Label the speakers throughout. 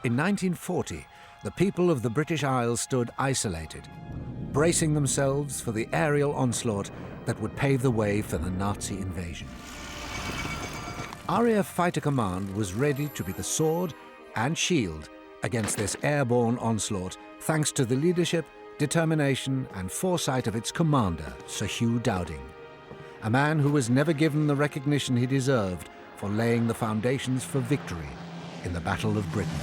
Speaker 1: In 1940, the people of the British Isles stood isolated, bracing themselves for the aerial onslaught that would pave the way for the Nazi invasion. RAF Fighter Command was ready to be the sword and shield against this airborne onslaught, thanks to the leadership, determination and foresight of its commander, Sir Hugh Dowding, a man who was never given the recognition he deserved for laying the foundations for victory in the Battle of Britain.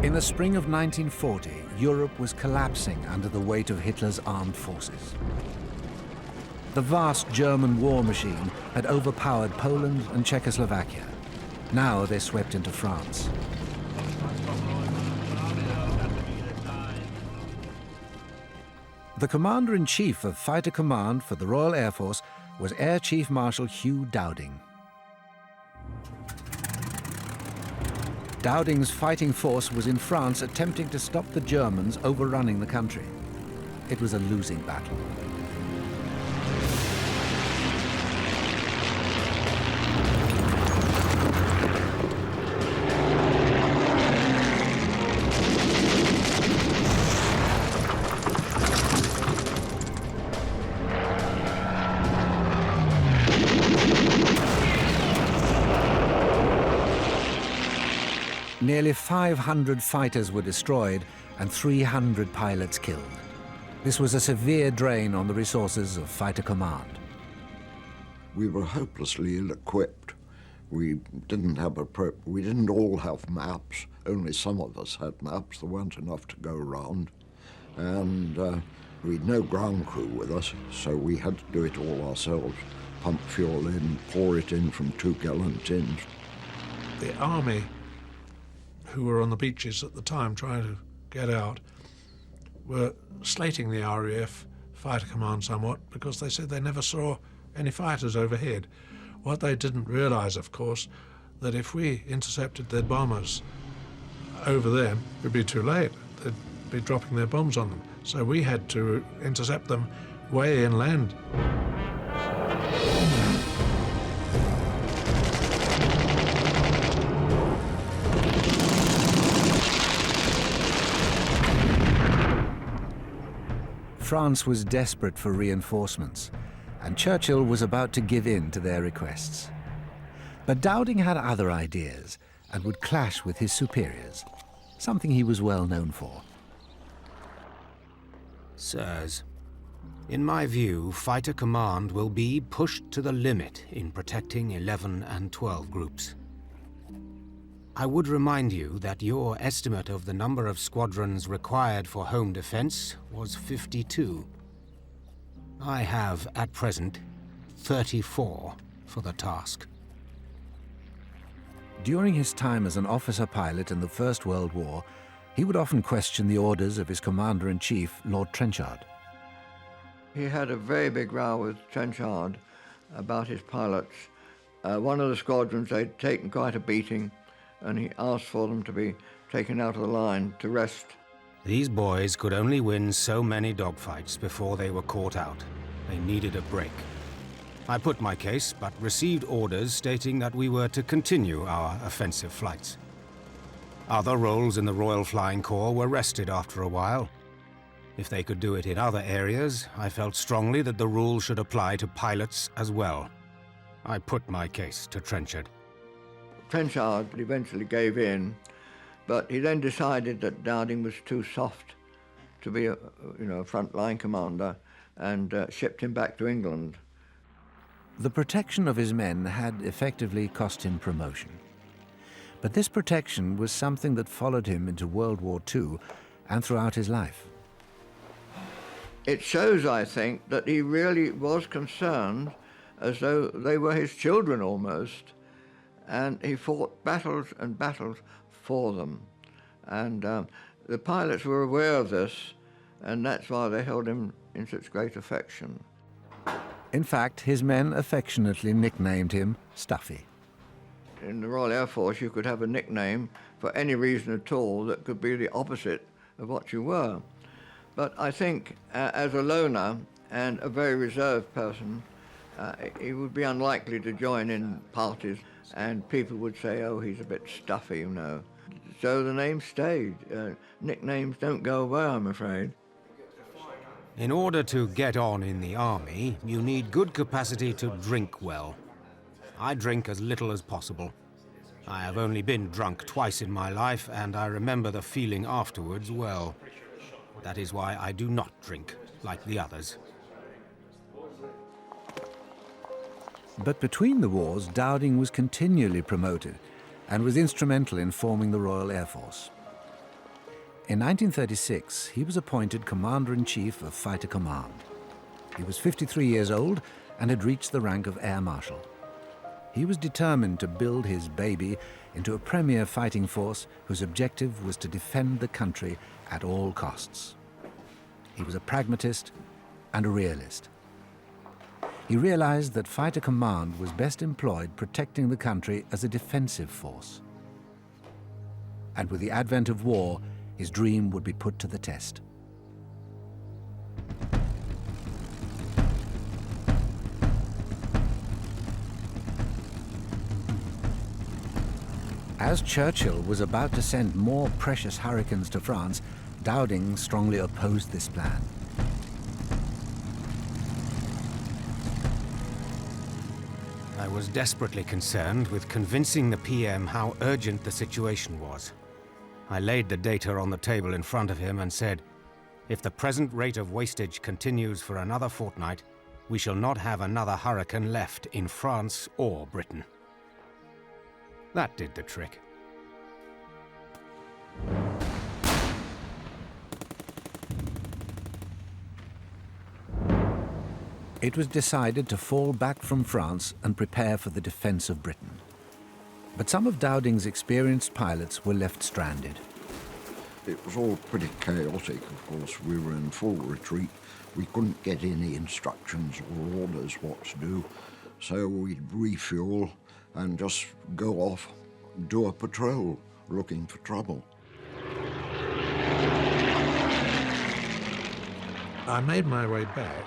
Speaker 1: In the spring of 1940, Europe was collapsing under the weight of Hitler's armed forces. The vast German war machine had overpowered Poland and Czechoslovakia. Now they swept into France. The Commander-in-Chief of Fighter Command for the Royal Air Force was Air Chief Marshal Hugh Dowding. Dowding's fighting force was in France attempting to stop the Germans overrunning the country. It was a losing battle. Nearly 500 fighters were destroyed and 300 pilots killed. This was a severe drain on the resources of Fighter Command.
Speaker 2: We were hopelessly ill-equipped. We didn't all have maps. Only some of us had maps. There weren't enough to go around. And we'd no ground crew with us, so we had to do it all ourselves. Pump fuel in, pour it in from 2-gallon tins.
Speaker 3: The army, who were on the beaches at the time trying to get out, were slating the RAF Fighter Command somewhat because they said they never saw any fighters overhead. What they didn't realize, of course, that if we intercepted their bombers over them, it would be too late. They'd be dropping their bombs on them. So we had to intercept them way inland.
Speaker 1: France was desperate for reinforcements, and Churchill was about to give in to their requests. But Dowding had other ideas and would clash with his superiors, something he was well known for.
Speaker 4: Sirs, in my view, Fighter Command will be pushed to the limit in protecting 11 and 12 groups. I would remind you that your estimate of the number of squadrons required for home defense was 52. I have, at present, 34 for the task.
Speaker 1: During his time as an officer pilot in the First World War, he would often question the orders of his Commander-in-Chief, Lord Trenchard.
Speaker 5: He had a very big row with Trenchard about his pilots. One of the squadrons, they'd taken quite a beating, and he asked for them to be taken out of the line to rest.
Speaker 4: These boys could only win so many dogfights before they were caught out. They needed a break. I put my case, but received orders stating that we were to continue our offensive flights. Other roles in the Royal Flying Corps were rested after a while. If they could do it in other areas, I felt strongly that the rule should apply to pilots as well. I put my case to Trenchard.
Speaker 5: Trenchard eventually gave in, but he then decided that Dowding was too soft to be a front-line commander, and shipped him back to England.
Speaker 1: The protection of his men had effectively cost him promotion. But this protection was something that followed him into World War II and throughout his life.
Speaker 5: It shows, I think, that he really was concerned as though they were his children almost, and he fought battles and battles for them. And the pilots were aware of this, and that's why they held him in such great affection.
Speaker 1: In fact, his men affectionately nicknamed him Stuffy.
Speaker 5: In the Royal Air Force, you could have a nickname for any reason at all that could be the opposite of what you were. But I think as a loner and a very reserved person, he would be unlikely to join in parties, and people would say, oh, he's a bit stuffy, you know. So the name stayed. Nicknames don't go away, I'm afraid.
Speaker 4: In order to get on in the army, you need good capacity to drink well. I drink as little as possible. I have only been drunk twice in my life, and I remember the feeling afterwards well. That is why I do not drink like the others.
Speaker 1: But between the wars, Dowding was continually promoted and was instrumental in forming the Royal Air Force. In 1936, he was appointed Commander-in-Chief of Fighter Command. He was 53 years old and had reached the rank of Air Marshal. He was determined to build his baby into a premier fighting force whose objective was to defend the country at all costs. He was a pragmatist and a realist. He realized that Fighter Command was best employed protecting the country as a defensive force. And with the advent of war, his dream would be put to the test. As Churchill was about to send more precious Hurricanes to France, Dowding strongly opposed this plan.
Speaker 4: I was desperately concerned with convincing the PM how urgent the situation was. I laid the data on the table in front of him and said, if the present rate of wastage continues for another fortnight, we shall not have another Hurricane left in France or Britain. That did the trick.
Speaker 1: It was decided to fall back from France and prepare for the defense of Britain. But some of Dowding's experienced pilots were left stranded.
Speaker 2: It was all pretty chaotic, of course. We were in full retreat. We couldn't get any instructions or orders what to do. So we'd refuel and just go off, do a patrol, looking for trouble.
Speaker 3: I made my way back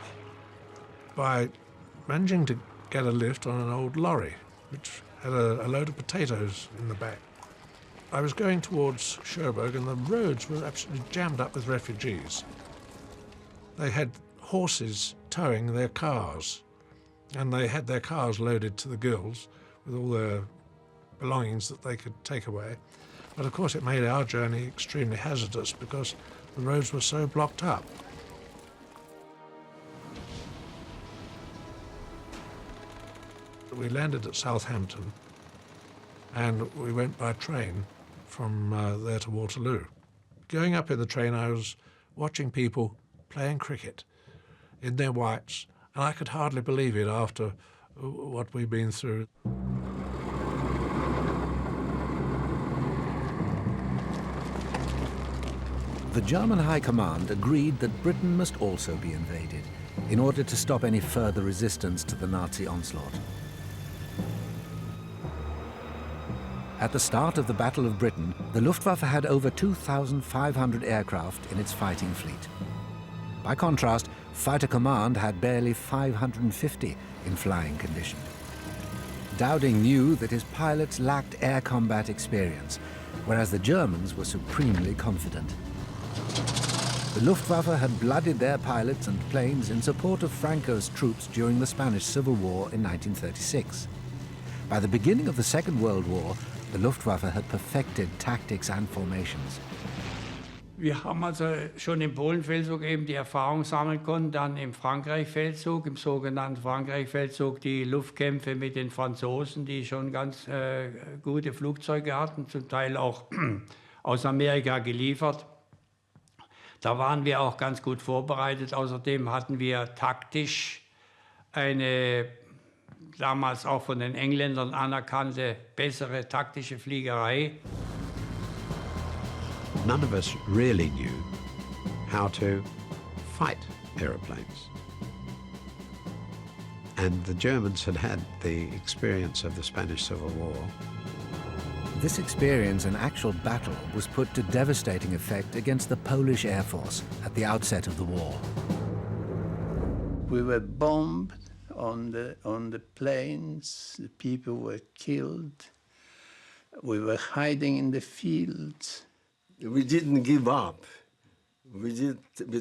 Speaker 3: by managing to get a lift on an old lorry, which had a load of potatoes in the back. I was going towards Cherbourg, and the roads were absolutely jammed up with refugees. They had horses towing their cars, and they had their cars loaded to the gills with all their belongings that they could take away. But of course it made our journey extremely hazardous because the roads were so blocked up. We landed at Southampton, and we went by train from there to Waterloo. Going up in the train, I was watching people playing cricket in their whites, and I could hardly believe it after what we'd been through.
Speaker 1: The German High Command agreed that Britain must also be invaded in order to stop any further resistance to the Nazi onslaught. At the start of the Battle of Britain, the Luftwaffe had over 2,500 aircraft in its fighting fleet. By contrast, Fighter Command had barely 550 in flying condition. Dowding knew that his pilots lacked air combat experience, whereas the Germans were supremely confident. The Luftwaffe had blooded their pilots and planes in support of Franco's troops during the Spanish Civil War in 1936. By the beginning of the Second World War, the Luftwaffe had perfected tactics and formations.
Speaker 6: Wir haben also schon im Polenfeldzug eben die Erfahrung sammeln können, dann im Frankreich-Feldzug, im sogenannten Frankreich-Feldzug, die Luftkämpfe mit den Franzosen, die schon ganz gute Flugzeuge hatten, zum Teil auch aus Amerika geliefert. Da waren wir auch ganz gut vorbereitet. Außerdem hatten wir taktisch eine damals auch von den Engländern anerkannte, bessere taktische Fliegerei.
Speaker 7: None of us really knew how to fight aeroplanes. And the Germans had had the experience of the Spanish Civil War.
Speaker 1: This experience in actual battle was put to devastating effect against the Polish Air Force at the outset of the war.
Speaker 8: We were bombed on the planes, the people were killed, we were hiding in the fields.
Speaker 9: We didn't give up. We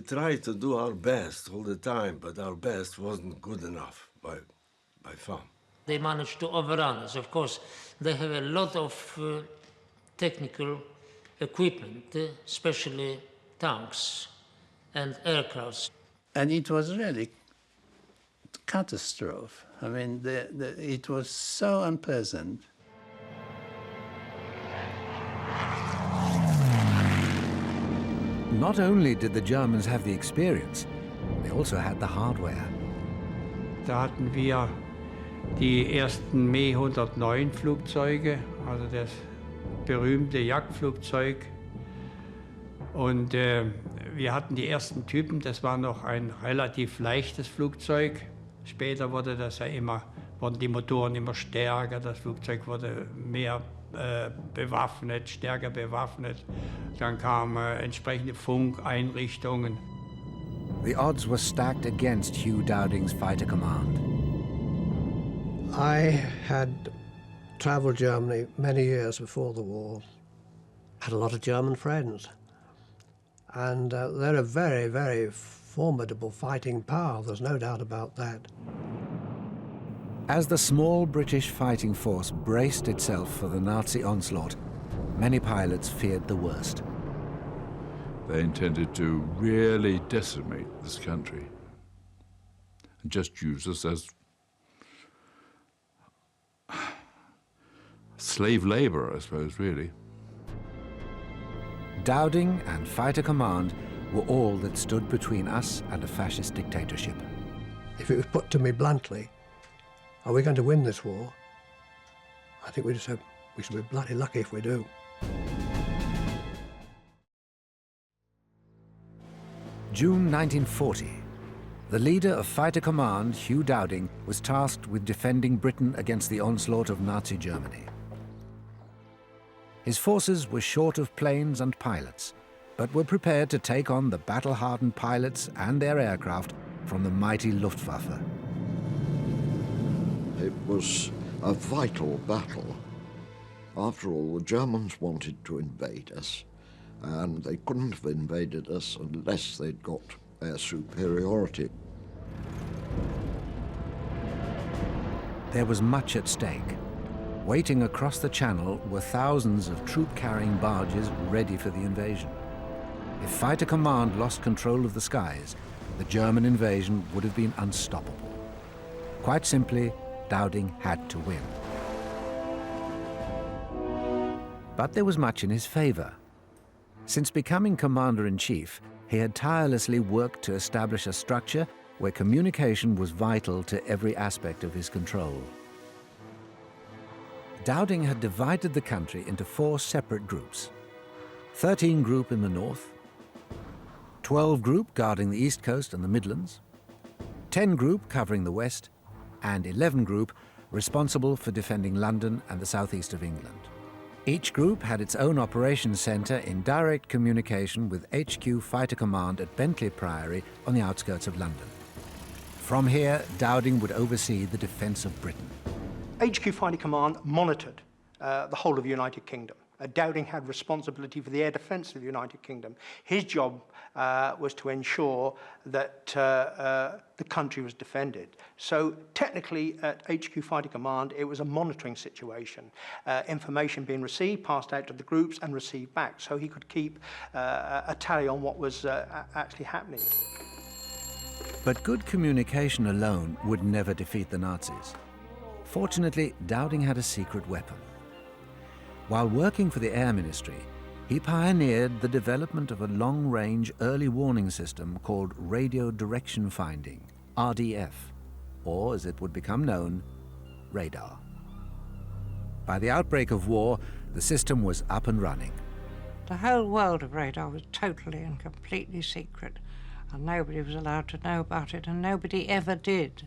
Speaker 9: tried to do our best all the time, but our best wasn't good enough by far.
Speaker 10: They managed to overrun us. Of course, they have a lot of technical equipment, especially tanks and aircrafts.
Speaker 8: And it was really a catastrophe. I mean, it was so unpleasant.
Speaker 1: Not only did the Germans have the experience, they also had the hardware.
Speaker 6: Da hatten wir die ersten Me 109 Flugzeuge, also das berühmte Jagdflugzeug. Und wir hatten die ersten Typen, das war noch ein relativ leichtes Flugzeug. Später wurde das ja wurden die Motoren immer stärker, das Flugzeug wurde mehr bewaffnet, stärker bewaffnet. Dann kamen entsprechende Funkeinrichtungen.
Speaker 1: The odds were stacked against Hugh Dowding's fighter command.
Speaker 11: I had travelled Germany many years before the war, had a lot of German friends, and they're a very, very formidable fighting power, there's no doubt about that.
Speaker 1: As the small British fighting force braced itself for the Nazi onslaught, many pilots feared the worst.
Speaker 12: They intended to really decimate this country and just use us as slave labor, I suppose, really.
Speaker 1: Dowding and fighter command were all that stood between us and a fascist dictatorship.
Speaker 11: If it was put to me bluntly, are we going to win this war? I think we should be bloody lucky if we do.
Speaker 1: June 1940. The leader of Fighter Command, Hugh Dowding, was tasked with defending Britain against the onslaught of Nazi Germany. His forces were short of planes and pilots, but were prepared to take on the battle-hardened pilots and their aircraft from the mighty Luftwaffe.
Speaker 2: It was a vital battle. After all, the Germans wanted to invade us, and they couldn't have invaded us unless they'd got air superiority.
Speaker 1: There was much at stake. Waiting across the channel were thousands of troop-carrying barges ready for the invasion. If Fighter Command lost control of the skies, the German invasion would have been unstoppable. Quite simply, Dowding had to win. But there was much in his favor. Since becoming Commander-in-Chief, he had tirelessly worked to establish a structure where communication was vital to every aspect of his control. Dowding had divided the country into 4 separate groups. 13 Group in the north, 12 Group guarding the east coast and the Midlands, 10 Group covering the west, and 11 Group responsible for defending London and the southeast of England. Each group had its own operations centre in direct communication with HQ Fighter Command at Bentley Priory on the outskirts of London. From here, Dowding would oversee the defence of Britain.
Speaker 13: HQ Fighter Command monitored the whole of the United Kingdom. Dowding had responsibility for the air defence of the United Kingdom. His job was to ensure that the country was defended. So technically at HQ Fighter Command, it was a monitoring situation. Information being received, passed out to the groups and received back, so he could keep a tally on what was actually happening.
Speaker 1: But good communication alone would never defeat the Nazis. Fortunately, Dowding had a secret weapon. While working for the Air Ministry, He pioneered the development of a long-range early warning system called radio direction finding, RDF, or as it would become known, radar. By the outbreak of war, the system was up and running.
Speaker 14: The whole world of radar was totally and completely secret, and nobody was allowed to know about it, and nobody ever did.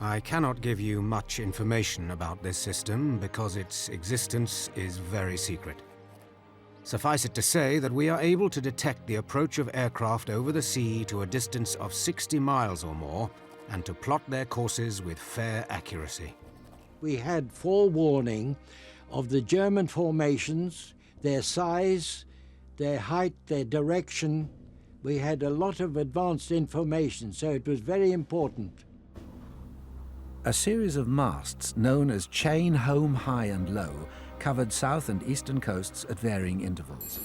Speaker 4: I cannot give you much information about this system because its existence is very secret. Suffice it to say that we are able to detect the approach of aircraft over the sea to a distance of 60 miles or more, and to plot their courses with fair accuracy.
Speaker 15: We had forewarning of the German formations, their size, their height, their direction. We had a lot of advanced information, so it was very important.
Speaker 1: A series of masts known as chain home high and low covered south and eastern coasts at varying intervals.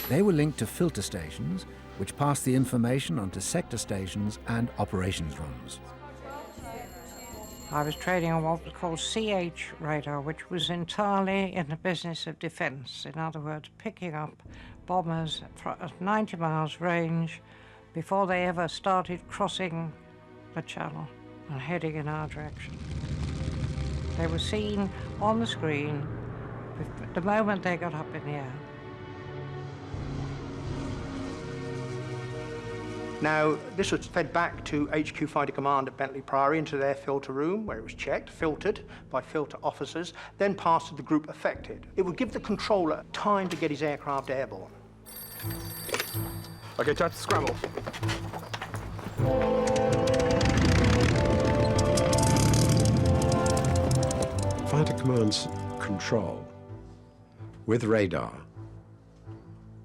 Speaker 1: They were linked to filter stations, which passed the information onto sector stations and operations rooms.
Speaker 14: I was training on what was called CH radar, which was entirely in the business of defence. In other words, picking up bombers at 90 miles range before they ever started crossing the channel and heading in our direction. They were seen on the screen the moment they got up in the air.
Speaker 13: Now, this was fed back to HQ Fighter Command at Bentley Priory into their filter room, where it was checked, filtered by filter officers, then passed to the group affected. It would give the controller time to get his aircraft airborne.
Speaker 16: Okay, time to scramble.
Speaker 7: Fighter Command's control with radar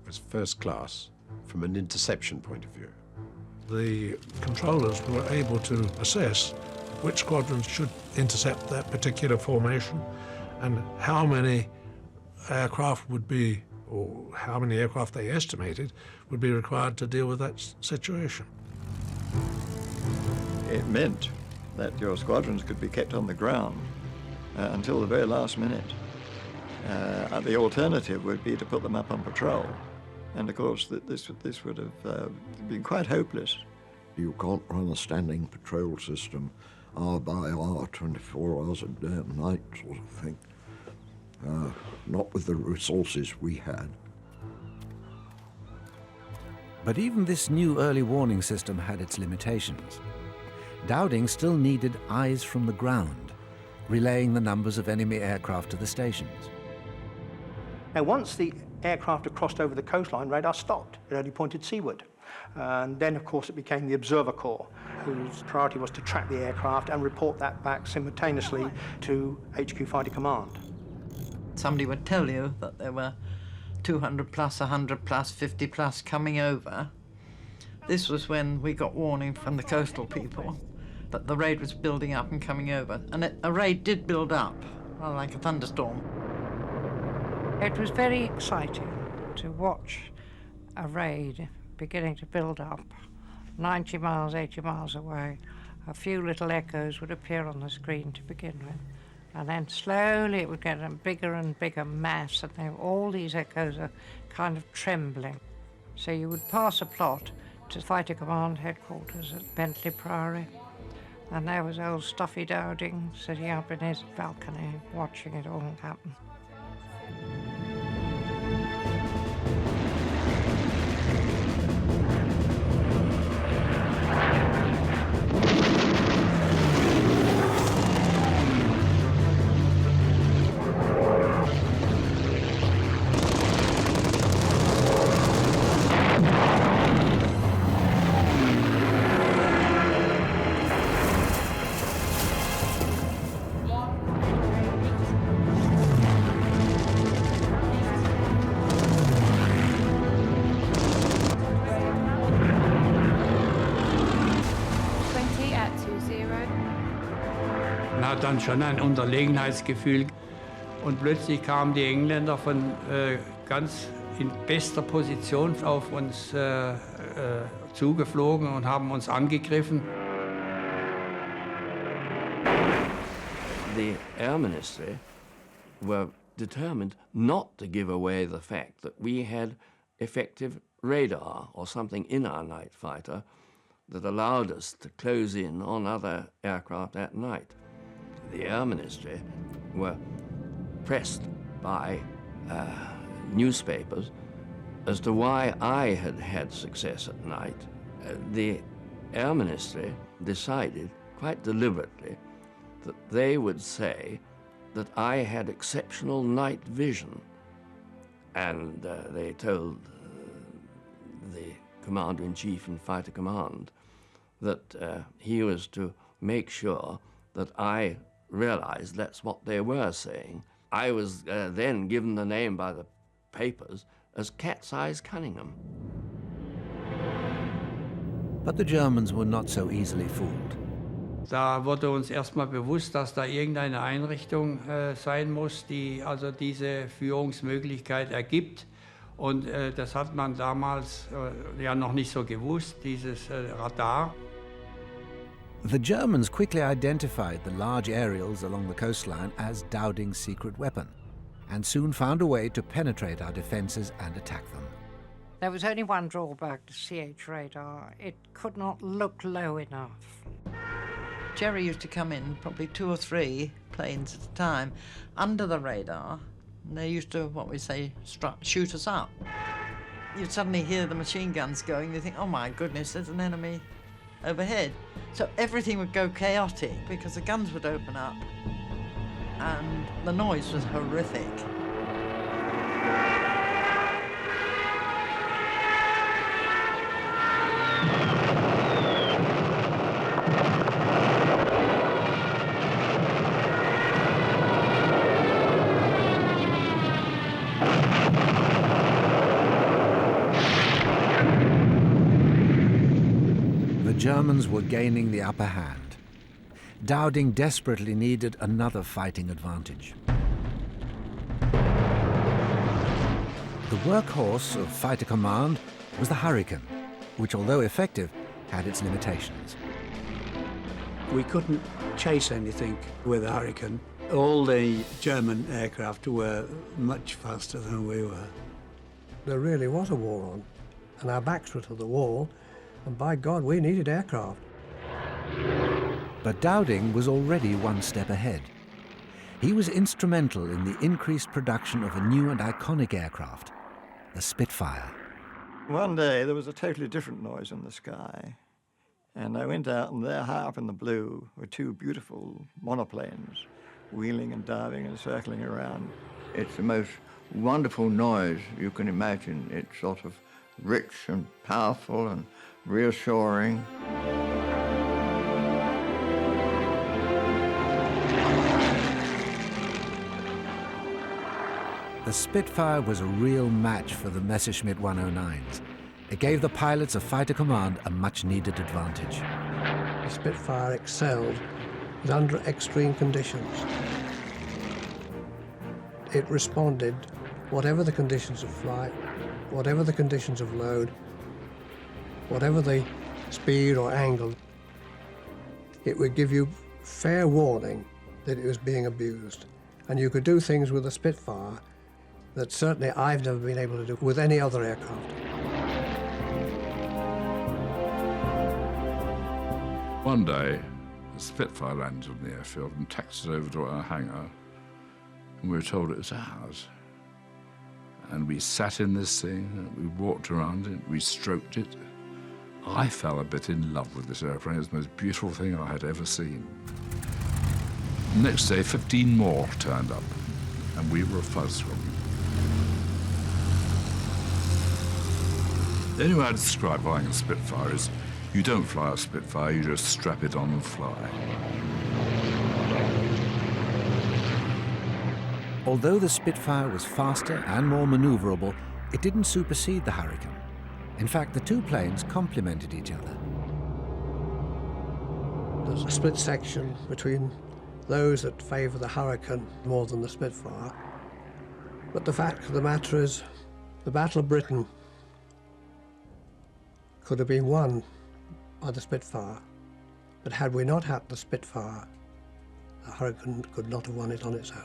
Speaker 7: was first class from an interception point of view.
Speaker 3: The controllers were able to assess which squadrons should intercept that particular formation and how many aircraft would be, or how many aircraft they estimated would be required to deal with that situation.
Speaker 5: It meant that your squadrons could be kept on the ground until the very last minute. The alternative would be to put them up on patrol. And of course, this would have been quite hopeless.
Speaker 2: You can't run a standing patrol system hour by hour, 24 hours a day and night sort of thing. Not with the resources we had.
Speaker 1: But even this new early warning system had its limitations. Dowding still needed eyes from the ground, relaying the numbers of enemy aircraft to the stations.
Speaker 13: Now, once the aircraft had crossed over the coastline, radar stopped. It only pointed seaward. And then, of course, it became the Observer Corps, whose priority was to track the aircraft and report that back simultaneously to HQ Fighter Command.
Speaker 17: Somebody would tell you that there were 200 plus, 100 plus, 50 plus coming over. This was when we got warning from the coastal people that the raid was building up and coming over. And a raid did build up, like a thunderstorm.
Speaker 14: It was very exciting to watch a raid beginning to build up, 90 miles, 80 miles away. A few little echoes would appear on the screen to begin with, and then slowly it would get a bigger and bigger mass, and all these echoes are kind of trembling. So you would pass a plot to Fighter Command headquarters at Bentley Priory, and there was old Stuffy Dowding sitting up in his balcony watching it all happen.
Speaker 6: Man hat dann schon ein Unterlegenheitsgefühl. Und plötzlich kamen die Engländer von ganz in bester Position auf uns zugeflogen und haben uns angegriffen.
Speaker 18: The Air Ministry were
Speaker 16: determined not to give away the fact that we had effective radar or something in our night fighter that allowed us to close in on other aircraft at night. The Air Ministry were pressed by newspapers as to why I had had success at night. The Air Ministry decided quite deliberately that they would say that I had exceptional night vision, and they told the Commander-in-Chief in Fighter Command that he was to make sure that I realized that's what they were saying. I was then given the name by the papers as Cat's Eyes Cunningham.
Speaker 1: But the Germans were not so easily fooled.
Speaker 6: Da wurde uns erstmal bewusst, dass da irgendeine Einrichtung sein muss, die also diese Führungsmöglichkeit ergibt. Und das hat man damals ja noch nicht so gewusst, dieses Radar.
Speaker 1: The Germans quickly identified the large aerials along the coastline as Dowding's secret weapon, and soon found a way to penetrate our defences and attack them.
Speaker 14: There was only one drawback to CH radar. It could not look low enough.
Speaker 17: Jerry used to come in, probably 2 or 3 planes at a time, under the radar, and they used to, what we say, shoot us up. You'd suddenly hear the machine guns going, you think, oh my goodness, there's an enemy overhead. So everything would go chaotic because the guns would open up and the noise was horrific.
Speaker 1: The Germans were gaining the upper hand. Dowding desperately needed another fighting advantage. The workhorse of fighter command was the Hurricane, which, although effective, had its limitations.
Speaker 18: We couldn't chase anything with the Hurricane. All the German aircraft were much faster than we were.
Speaker 11: There really was a war on, and our backs were to the wall, and by God, we needed aircraft.
Speaker 1: But Dowding was already one step ahead. He was instrumental in the increased production of a new and iconic aircraft, the Spitfire.
Speaker 5: One day there was a totally different noise in the sky, and I went out, and there, high up in the blue, were 2 beautiful monoplanes, wheeling and diving and circling around. It's the most wonderful noise you can imagine. It's sort of rich and powerful and reassuring.
Speaker 1: The Spitfire was a real match for the Messerschmitt 109s. It gave the pilots of fighter command a much-needed advantage.
Speaker 11: The Spitfire excelled under extreme conditions. It responded, whatever the conditions of flight, whatever the conditions of load, whatever the speed or angle, it would give you fair warning that it was being abused. And you could do things with a Spitfire that certainly I've never been able to do with any other aircraft.
Speaker 12: One day, a Spitfire landed on the airfield and taxied over to our hangar, and we were told it was ours. And we sat in this thing, and we walked around it, we stroked it. I fell a bit in love with this airplane. It was the most beautiful thing I had ever seen. The next day, 15 more turned up, and we were a fuzz from them. The only way I describe flying a Spitfire is you don't fly a Spitfire, you just strap it on and fly.
Speaker 1: Although the Spitfire was faster and more maneuverable, it didn't supersede the Hurricane. In fact, the 2 planes complemented each other.
Speaker 11: There's a split section between those that favour the Hurricane more than the Spitfire. But the fact of the matter is, the Battle of Britain could have been won by the Spitfire. But had we not had the Spitfire, the Hurricane could not have won it on its own.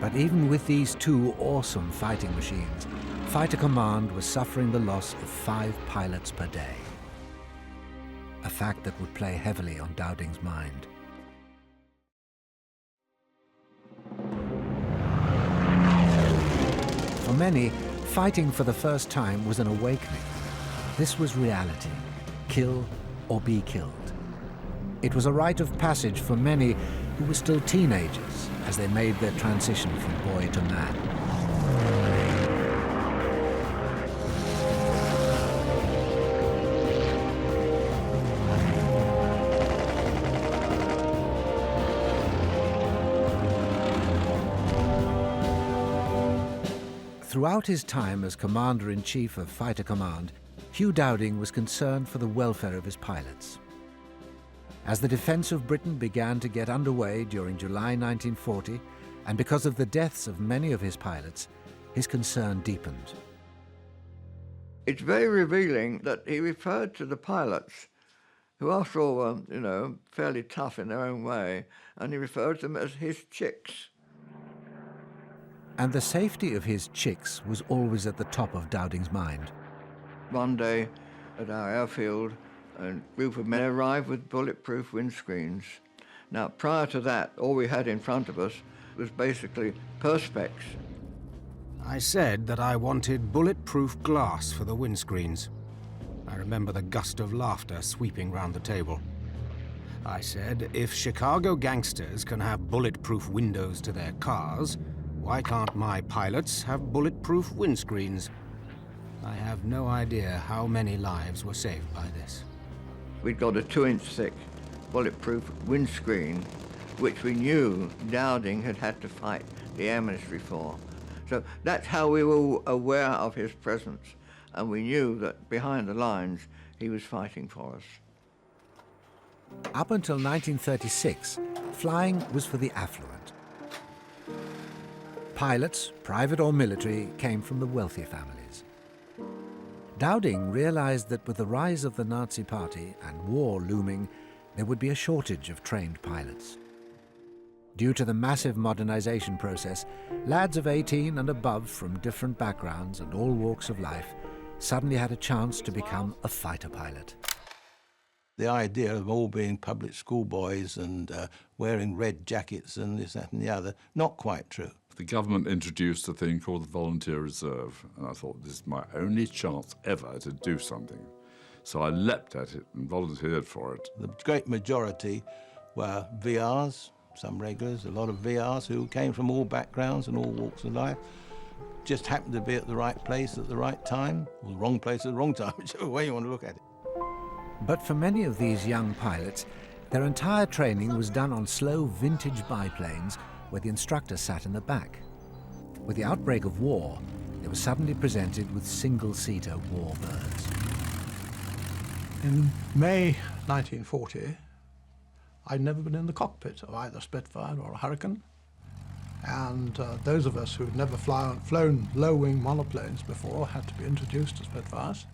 Speaker 1: But even with these two awesome fighting machines, Fighter Command was suffering the loss of 5 pilots per day. A fact that would play heavily on Dowding's mind. For many, fighting for the first time was an awakening. This was reality. Kill or be killed. It was a rite of passage for many who were still teenagers as they made their transition from boy to man. Throughout his time as Commander-in-Chief of Fighter Command, Hugh Dowding was concerned for the welfare of his pilots. As the defence of Britain began to get underway during July 1940, and because of the deaths of many of his pilots, his concern deepened.
Speaker 5: It's very revealing that he referred to the pilots, who after all were, fairly tough in their own way, and he referred to them as his chicks.
Speaker 1: And the safety of his chicks was always at the top of Dowding's mind.
Speaker 5: One day at our airfield, a group of men arrived with bulletproof windscreens. Now, prior to that, all we had in front of us was basically perspex.
Speaker 4: I said that I wanted bulletproof glass for the windscreens. I remember the gust of laughter sweeping round the table. I said, if Chicago gangsters can have bulletproof windows to their cars, why can't my pilots have bulletproof windscreens? I have no idea how many lives were saved by this.
Speaker 5: We'd got a 2-inch thick bulletproof windscreen, which we knew Dowding had had to fight the Air Ministry for. So that's how we were aware of his presence, and we knew that behind the lines he was fighting for us.
Speaker 1: Up until 1936, flying was for the affluent. Pilots, private or military, came from the wealthy families. Dowding realized that with the rise of the Nazi Party and war looming, there would be a shortage of trained pilots. Due to the massive modernization process, lads of 18 and above from different backgrounds and all walks of life suddenly had a chance to become a fighter pilot.
Speaker 19: The idea of all being public schoolboys and wearing red jackets and this, that and the other, not quite true.
Speaker 12: The government introduced a thing called the Volunteer Reserve, and I thought, this is my only chance ever to do something. So I leapt at it and volunteered for it.
Speaker 19: The great majority were VRs, some regulars, a lot of VRs who came from all backgrounds and all walks of life, just happened to be at the right place at the right time, or the wrong place at the wrong time, whichever way you want to look at it.
Speaker 1: But for many of these young pilots, their entire training was done on slow vintage biplanes where the instructor sat in the back. With the outbreak of war, they were suddenly presented with single-seater warbirds.
Speaker 13: In May 1940, I'd never been in the cockpit of either Spitfire or a Hurricane, and those of us who'd never flown low-wing monoplanes before had to be introduced to Spitfires,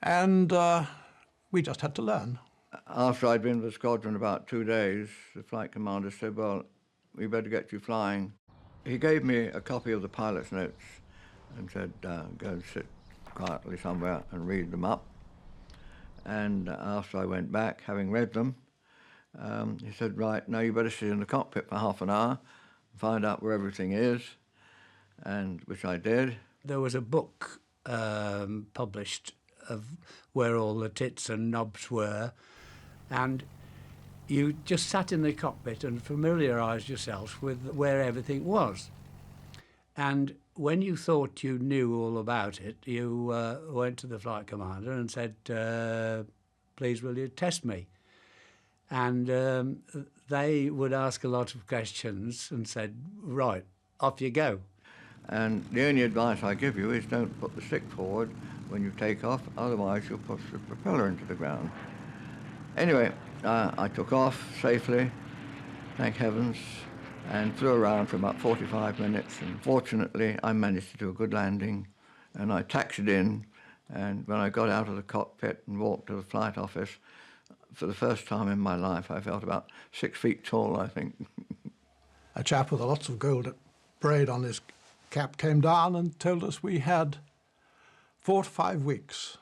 Speaker 13: and we just had to learn.
Speaker 5: After I'd been with the squadron about 2 days, the flight commander said, well, we better get you flying. He gave me a copy of the pilot's notes and said, go and sit quietly somewhere and read them up. And after I went back, having read them, he said, right, now you better sit in the cockpit for half an hour, find out where everything is, and which I did.
Speaker 18: There was a book published of where all the tits and knobs were, and you just sat in the cockpit and familiarised yourself with where everything was. And when you thought you knew all about it, you went to the flight commander and said, please will you test me? And they would ask a lot of questions and said, right, off you go.
Speaker 5: And the only advice I give you is don't put the stick forward when you take off, otherwise you'll push the propeller into the ground. Anyway, I took off safely, thank heavens, and flew around for about 45 minutes, and fortunately I managed to do a good landing, and I taxied in, and when I got out of the cockpit and walked to the flight office, for the first time in my life I felt about 6 feet tall, I think.
Speaker 13: A chap with lots of gold
Speaker 20: parade on his cap came down and told us we had 4 to 5 weeks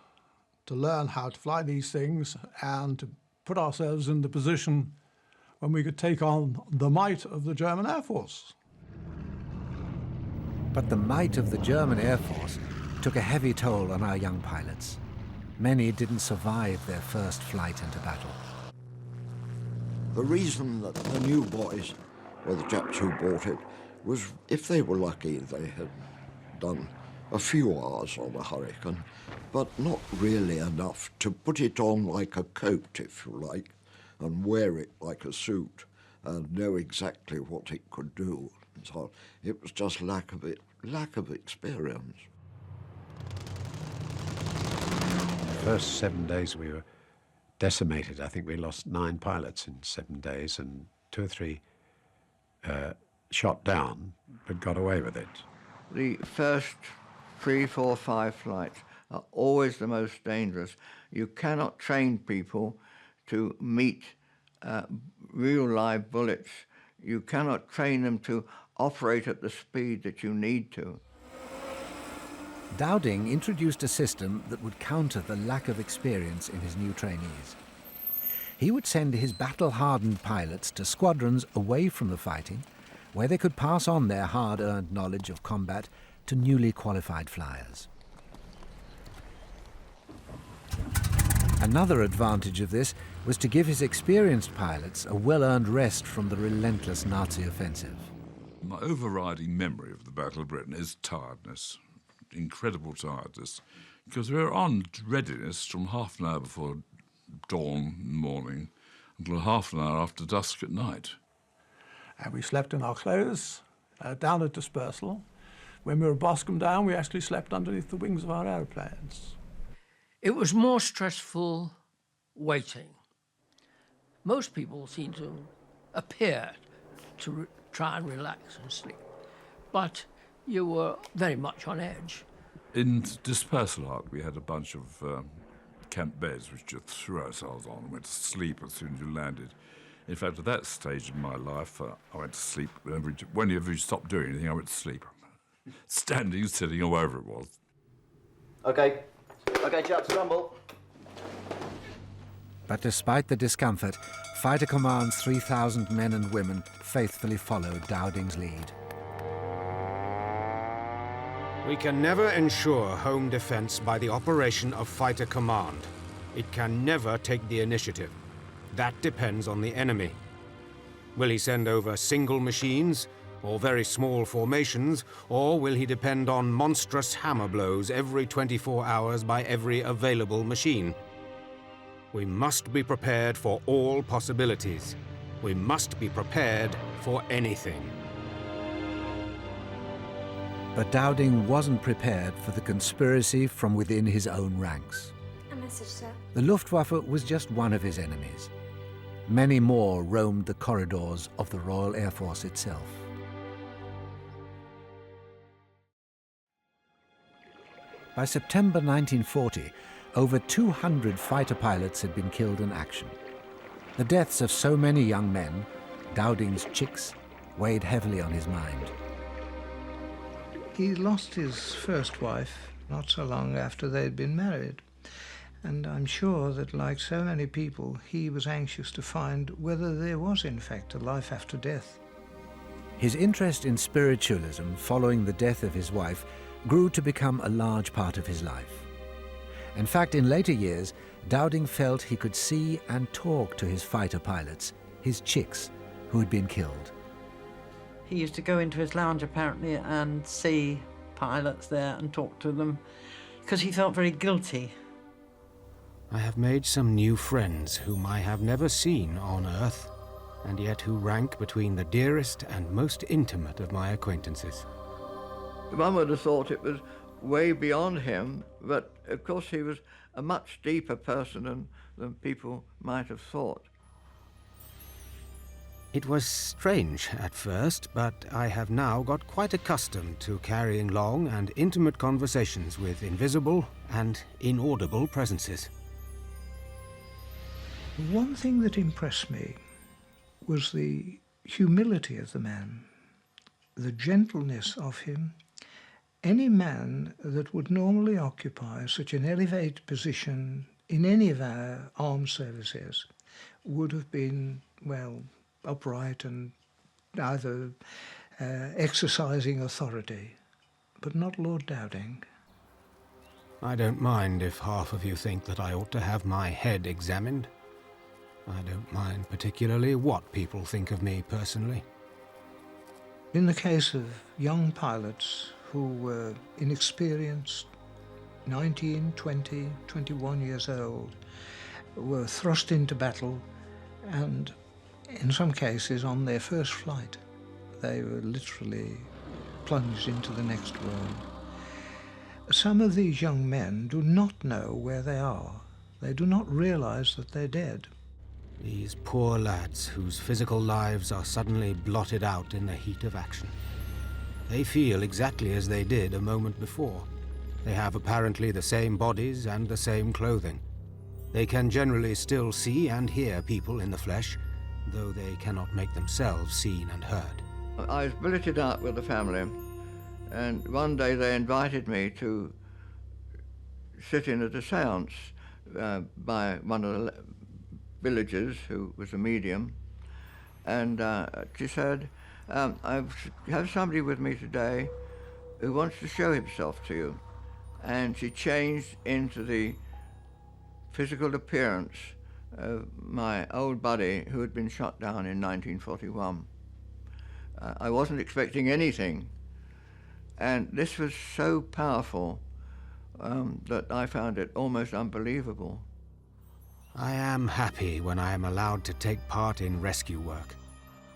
Speaker 20: to learn how to fly these things and to put ourselves in the position when we could take on the might of the German Air Force.
Speaker 1: But the might of the German Air Force took a heavy toll on our young pilots. Many didn't survive their first flight into battle.
Speaker 2: The reason that the new boys, or the chaps who bought it, was if they were lucky they had done a few hours on a Hurricane, but not really enough to put it on like a coat, if you like, and wear it like a suit and know exactly what it could do. So it was just lack of experience.
Speaker 7: The first 7 days we were decimated. I think we lost 9 pilots in 7 days, and 2 or 3 shot down, but got away with it.
Speaker 5: The first 3, 4, 5 flights are always the most dangerous. You cannot train people to meet real live bullets. You cannot train them to operate at the speed that you need to.
Speaker 1: Dowding introduced a system that would counter the lack of experience in his new trainees. He would send his battle-hardened pilots to squadrons away from the fighting, where they could pass on their hard-earned knowledge of combat to newly qualified flyers. Another advantage of this was to give his experienced pilots a well-earned rest from the relentless Nazi offensive.
Speaker 12: My overriding memory of the Battle of Britain is tiredness, incredible tiredness, because we were on readiness from half an hour before dawn in the morning until half an hour after dusk at night.
Speaker 20: And we slept in our clothes, down at dispersal. When we were Boscombe down, we actually slept underneath the wings of our aeroplanes.
Speaker 21: It was more stressful waiting. Most people seem to appear to try and relax and sleep, but you were very much on edge.
Speaker 12: In dispersal arc, we had a bunch of camp beds which you threw ourselves on and went to sleep as soon as you landed. In fact, at that stage in my life, I went to sleep. Whenever you stopped doing anything, I went to sleep. Standing, sitting, or wherever it was.
Speaker 22: Okay, chaps, rumble.
Speaker 1: But despite the discomfort, Fighter Command's 3,000 men and women faithfully followed Dowding's lead.
Speaker 4: We can never ensure home defense by the operation of Fighter Command. It can never take the initiative. That depends on the enemy. Will he send over single machines, or very small formations, or will he depend on monstrous hammer blows every 24 hours by every available machine? We must be prepared for all possibilities. We must be prepared for anything.
Speaker 1: But Dowding wasn't prepared for the conspiracy from within his own ranks.
Speaker 23: A message, sir.
Speaker 1: The Luftwaffe was just one of his enemies. Many more roamed the corridors of the Royal Air Force itself. By September 1940, over 200 fighter pilots had been killed in action. The deaths of so many young men, Dowding's chicks, weighed heavily on his mind.
Speaker 24: He lost his first wife not so long after they'd been married. And I'm sure that, like so many people, he was anxious to find whether there was, in fact, a life after death.
Speaker 1: His interest in spiritualism following the death of his wife grew to become a large part of his life. In fact, in later years, Dowding felt he could see and talk to his fighter pilots, his chicks, who had been killed.
Speaker 17: He used to go into his lounge, apparently, and see pilots there and talk to them, because he felt very guilty.
Speaker 4: I have made some new friends whom I have never seen on Earth, and yet who rank between the dearest and most intimate of my acquaintances.
Speaker 5: One would have thought it was way beyond him, but of course he was a much deeper person than people might have thought.
Speaker 4: It was strange at first, but I have now got quite accustomed to carrying long and intimate conversations with invisible and inaudible presences.
Speaker 24: One thing that impressed me was the humility of the man. the gentleness of him. Any man that would normally occupy such an elevated position in any of our armed services would have been, well, upright and either exercising authority, but not Lord Dowding.
Speaker 4: I don't mind if half of you think that I ought to have my head examined. I don't mind particularly what people think of me personally.
Speaker 24: In the case of young pilots who were inexperienced, 19, 20, 21 years old, were thrust into battle, and in some cases on their first flight, they were literally plunged into the next world. Some of these young men do not know where they are. They do not realize that they're dead.
Speaker 4: These poor lads whose physical lives are suddenly blotted out in the heat of action. They feel exactly as they did a moment before. They have apparently the same bodies and the same clothing. They can generally still see and hear people in the flesh, though they cannot make themselves seen and heard.
Speaker 5: I was billeted out with the family, and one day they invited me to sit in at a séance by one of the villagers who was a medium, and she said, I have somebody with me today who wants to show himself to you. And she changed into the physical appearance of my old buddy who had been shot down in 1941. I wasn't expecting anything, and this was so powerful that I found it almost unbelievable.
Speaker 4: I am happy when I am allowed to take part in rescue work,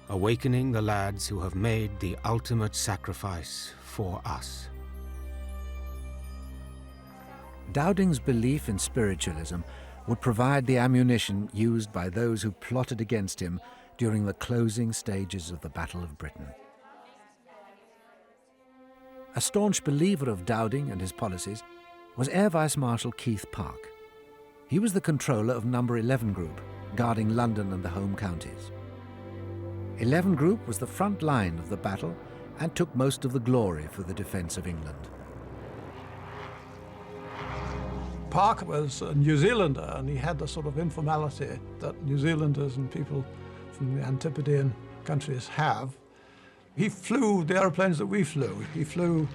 Speaker 4: awakening the lads who have made the ultimate sacrifice for us.
Speaker 1: Dowding's belief in spiritualism would provide the ammunition used by those who plotted against him during the closing stages of the Battle of Britain. A staunch believer of Dowding and his policies was Air Vice Marshal Keith Park. He was the controller of No. 11 Group, guarding London and the home counties. 11 Group was the front line of the battle and took most of the glory for the defence of England.
Speaker 20: Park was a New Zealander, and he had the sort of informality that New Zealanders and people from the Antipodean countries have. He flew the aeroplanes that we flew. He flew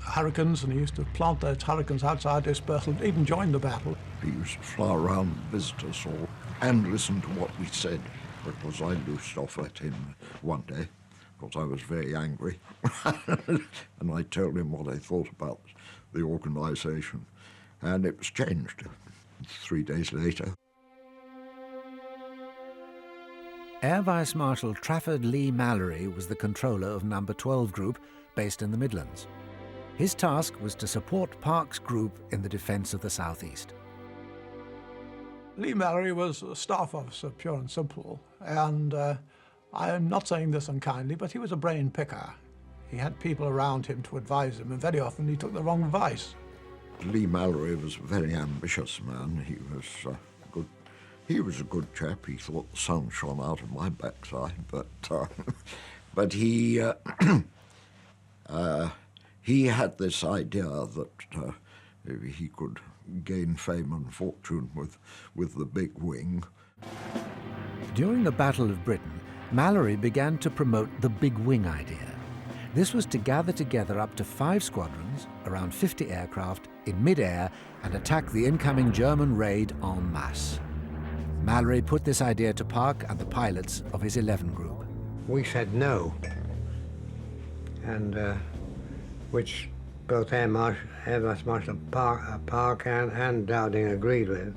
Speaker 20: Hurricanes, and he used to plant those Hurricanes outside dispersal, even join the battle.
Speaker 2: He used to fly around and visit us all and listen to what we said, because I loosed off at him one day, because I was very angry. And I told him what I thought about the organisation, and it was changed 3 days later.
Speaker 1: Air Vice Marshal Trafford Lee Mallory was the controller of No. 12 Group, based in the Midlands. His task was to support Park's group in the defence of the southeast.
Speaker 20: Lee Mallory was a staff officer, pure and simple, and I am not saying this unkindly, but he was a brain picker. He had people around him to advise him, and very often he took the wrong advice.
Speaker 2: Lee Mallory was a very ambitious man. He was good. He was a good chap. He thought the sun shone out of my backside, but he he had this idea that he could gain fame and fortune with the big wing.
Speaker 1: During the Battle of Britain, Mallory began to promote the big wing idea. This was to gather together up to 5 squadrons, around 50 aircraft, in mid-air and attack the incoming German raid en masse. Mallory put this idea to Park and the pilots of his 11 Group.
Speaker 11: We said no, and which both Air Vice Marshal Park and Dowding agreed with.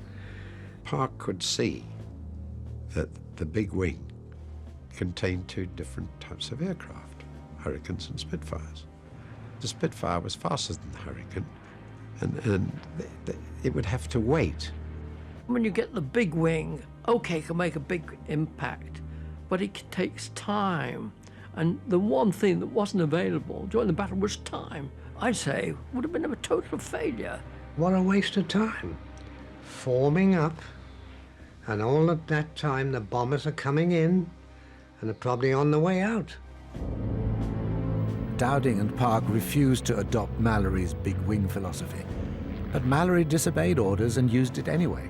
Speaker 7: Park could see that the big wing contained 2 different types of aircraft, Hurricanes and Spitfires. The Spitfire was faster than the Hurricane, and it would have to wait.
Speaker 21: When you get the big wing, okay, it can make a big impact, but it takes time. And the one thing that wasn't available during the battle was time. I'd say it would have been a total failure.
Speaker 11: What a waste of time. Forming up, and all at that time the bombers are coming in, and they're probably on the way out.
Speaker 1: Dowding and Park refused to adopt Mallory's big wing philosophy, but Mallory disobeyed orders and used it anyway.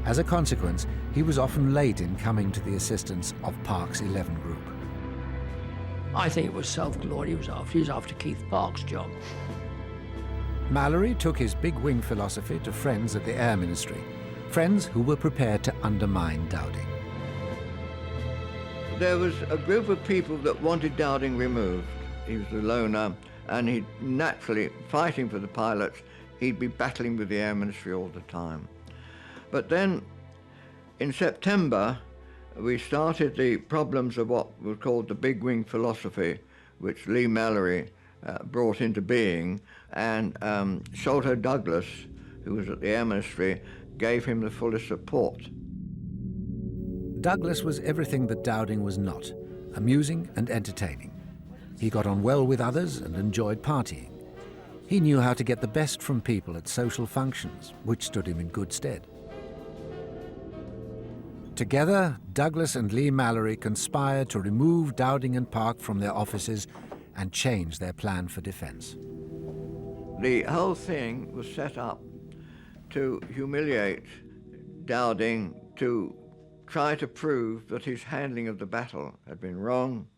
Speaker 1: As a consequence, he was often late in coming to the assistance of Park's 11 Group.
Speaker 21: I think it was self-glory he was after. He was after Keith Park's job.
Speaker 1: Mallory took his big wing philosophy to friends at the Air Ministry, friends who were prepared to undermine Dowding.
Speaker 5: There was a group of people that wanted Dowding removed. He was the loner, and he'd naturally, fighting for the pilots, he'd be battling with the Air Ministry all the time. But then, in September, we started the problems of what was called the big wing philosophy, which Lee Mallory brought into being, and Sholto Douglas, who was at the Air Ministry, gave him the fullest support.
Speaker 1: Douglas was everything that Dowding was not, amusing and entertaining. He got on well with others and enjoyed partying. He knew how to get the best from people at social functions, which stood him in good stead. Together, Douglas and Lee Mallory conspired to remove Dowding and Park from their offices and change their plan for defense.
Speaker 5: The whole thing was set up to humiliate Dowding, to try to prove that his handling of the battle had been wrong,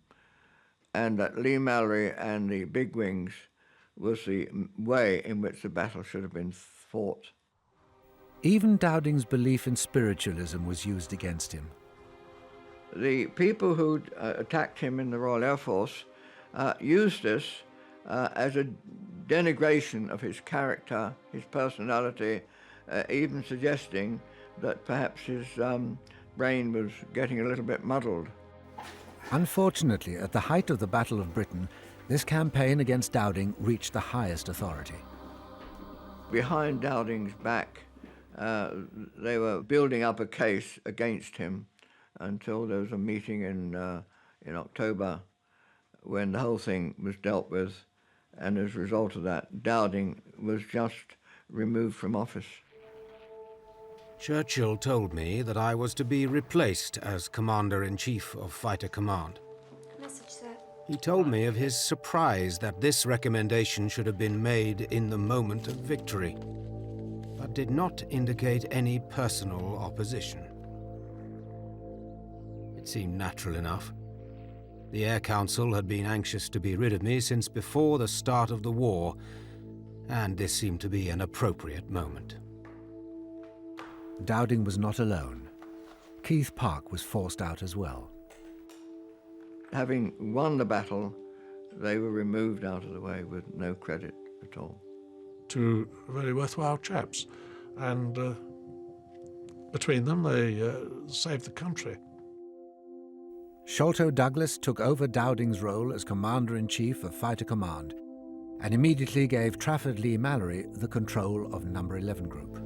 Speaker 5: and that Lee Mallory and the bigwigs was the way in which the battle should have been fought.
Speaker 1: Even Dowding's belief in spiritualism was used against him.
Speaker 5: The people who attacked him in the Royal Air Force used this as a denigration of his character, his personality, even suggesting that perhaps his brain was getting a little bit muddled.
Speaker 1: Unfortunately, at the height of the Battle of Britain, this campaign against Dowding reached the highest authority.
Speaker 5: Behind Dowding's back, they were building up a case against him until there was a meeting in October when the whole thing was dealt with, and as a result of that, Dowding was just removed from office.
Speaker 4: Churchill told me that I was to be replaced as Commander-in-Chief of Fighter Command.
Speaker 8: Message, sir.
Speaker 4: He told me of his surprise that this recommendation should have been made in the moment of victory, but did not indicate any personal opposition. It seemed natural enough. The Air Council had been anxious to be rid of me since before the start of the war, and this seemed to be an appropriate moment.
Speaker 1: Dowding was not alone. Keith Park was forced out as well.
Speaker 5: Having won the battle, they were removed out of the way with no credit at all.
Speaker 3: Two very worthwhile chaps, and between them they saved the country.
Speaker 1: Sholto Douglas took over Dowding's role as Commander-in-Chief of Fighter Command and immediately gave Trafford Lee Mallory the control of No. 11 Group.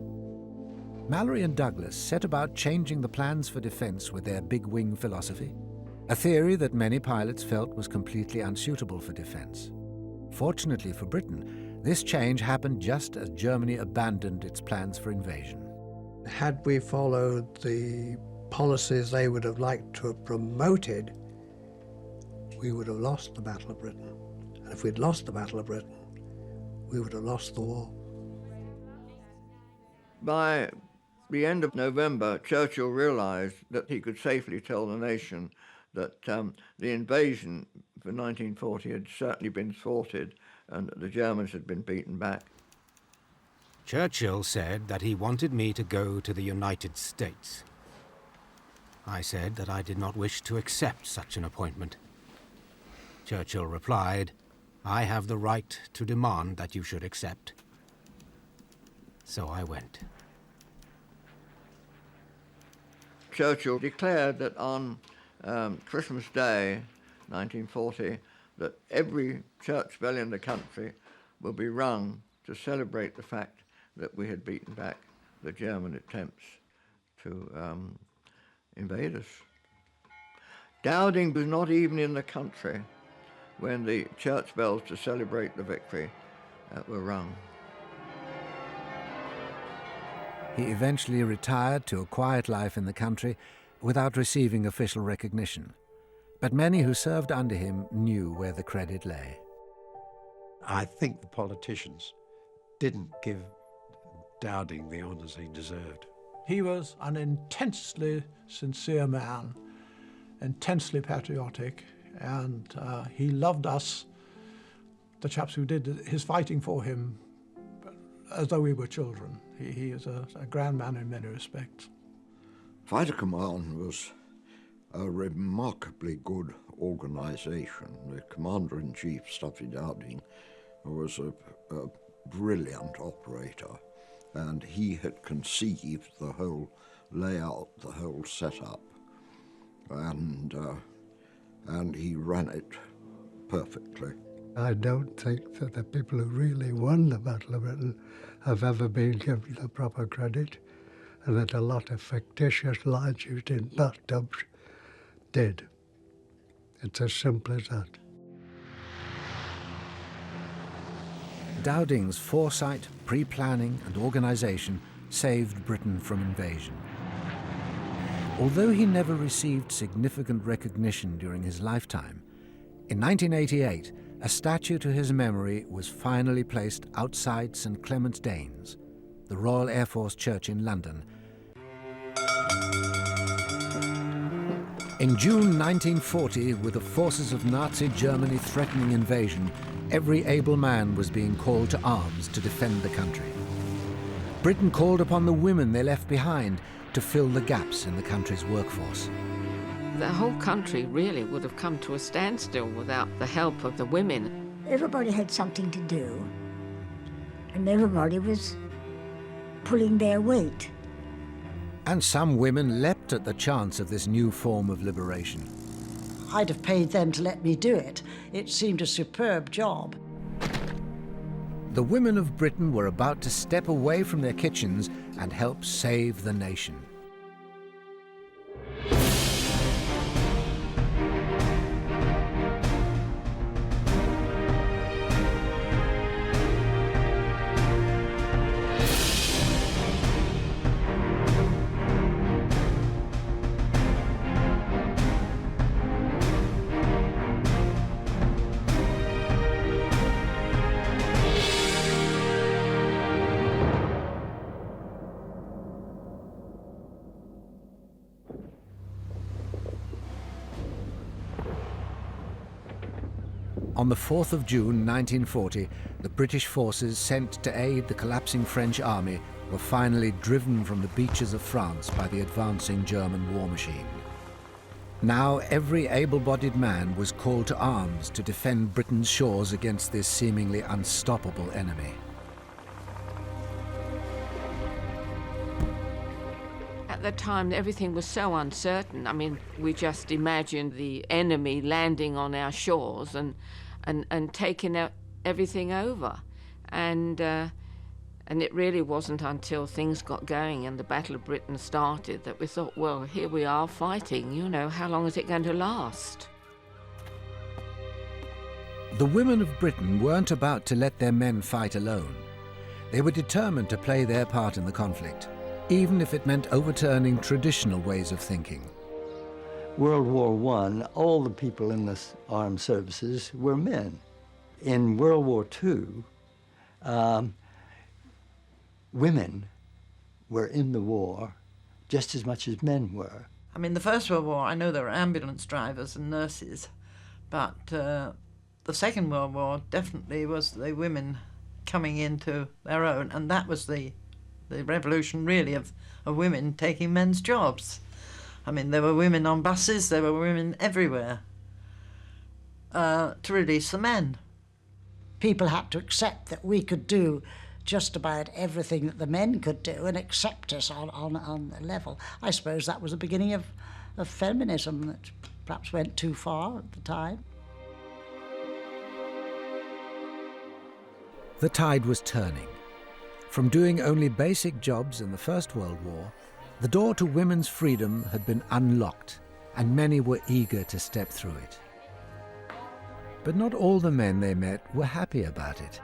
Speaker 1: Mallory and Douglas set about changing the plans for defense with their big wing philosophy, a theory that many pilots felt was completely unsuitable for defense. Fortunately for Britain, this change happened just as Germany abandoned its plans for invasion.
Speaker 11: Had we followed the policies they would have liked to have promoted, we would have lost the Battle of Britain. And if we'd lost the Battle of Britain, we would have lost the war.
Speaker 5: By the end of November, Churchill realized that he could safely tell the nation that the invasion for 1940 had certainly been thwarted and that the Germans had been beaten back.
Speaker 4: Churchill said that he wanted me to go to the United States. I said that I did not wish to accept such an appointment. Churchill replied, "I have the right to demand that you should accept." So I went.
Speaker 5: Churchill declared that on Christmas Day, 1940, that every church bell in the country will be rung to celebrate the fact that we had beaten back the German attempts to invade us. Dowding was not even in the country when the church bells to celebrate the victory were rung.
Speaker 1: He eventually retired to a quiet life in the country without receiving official recognition. But many who served under him knew where the credit lay.
Speaker 7: I think the politicians didn't give Dowding the honours he deserved.
Speaker 20: He was an intensely sincere man, intensely patriotic, and he loved us, the chaps who did his fighting for him, as though we were children. He is a grand man in many respects.
Speaker 2: Fighter Command was a remarkably good organisation. The Commander-in-Chief, Stuffy Dowding, was a brilliant operator, and he had conceived the whole layout, the whole setup, and he ran it perfectly.
Speaker 8: I don't think that the people who really won the Battle of Britain have ever been given the proper credit, and that a lot of fictitious lines used in bathtubs did. It's as simple as that.
Speaker 1: Dowding's foresight, pre-planning and organisation saved Britain from invasion. Although he never received significant recognition during his lifetime, in 1988, a statue to his memory was finally placed outside St Clement's Danes, the Royal Air Force Church in London. In June 1940, with the forces of Nazi Germany threatening invasion, every able man was being called to arms to defend the country. Britain called upon the women they left behind to fill the gaps in the country's workforce.
Speaker 14: The whole country really would have come to a standstill without the help of the women.
Speaker 9: Everybody had something to do, and everybody was pulling their weight.
Speaker 1: And some women leapt at the chance of this new form of liberation.
Speaker 10: I'd have paid them to let me do it. It seemed a superb job.
Speaker 1: The women of Britain were about to step away from their kitchens and help save the nation. On the 4th of June 1940, the British forces sent to aid the collapsing French army were finally driven from the beaches of France by the advancing German war machine. Now every able-bodied man was called to arms to defend Britain's shores against this seemingly unstoppable enemy.
Speaker 14: At the time, everything was so uncertain. I mean, we just imagined the enemy landing on our shores and taking everything over. And it really wasn't until things got going and the Battle of Britain started that we thought, well, here we are fighting, you know, how long is it going to last?
Speaker 1: The women of Britain weren't about to let their men fight alone. They were determined to play their part in the conflict, even if it meant overturning traditional ways of thinking.
Speaker 23: World War I, all the people in the armed services were men. In World War II, women were in the war just as much as men were.
Speaker 17: I mean, the First World War, I know there were ambulance drivers and nurses, but the Second World War definitely was the women coming into their own, and that was the revolution, really, of women taking men's jobs. I mean, there were women on buses, there were women everywhere to release the men.
Speaker 10: People had to accept that we could do just about everything that the men could do and accept us on the level. I suppose that was the beginning of feminism that perhaps went too far at the time.
Speaker 1: The tide was turning. From doing only basic jobs in the First World War, the door to women's freedom had been unlocked, and many were eager to step through it. But not all the men they met were happy about it.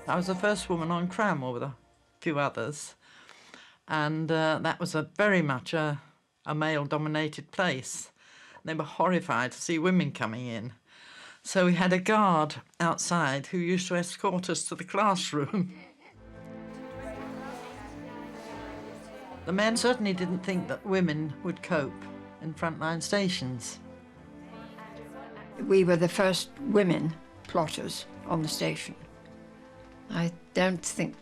Speaker 17: I was the first woman on Cranwell with a few others, and that was very much a male-dominated place. They were horrified to see women coming in. So we had a guard outside who used to escort us to the classroom. The men certainly didn't think that women would cope in frontline stations.
Speaker 6: We were the first women plotters on the station. I don't think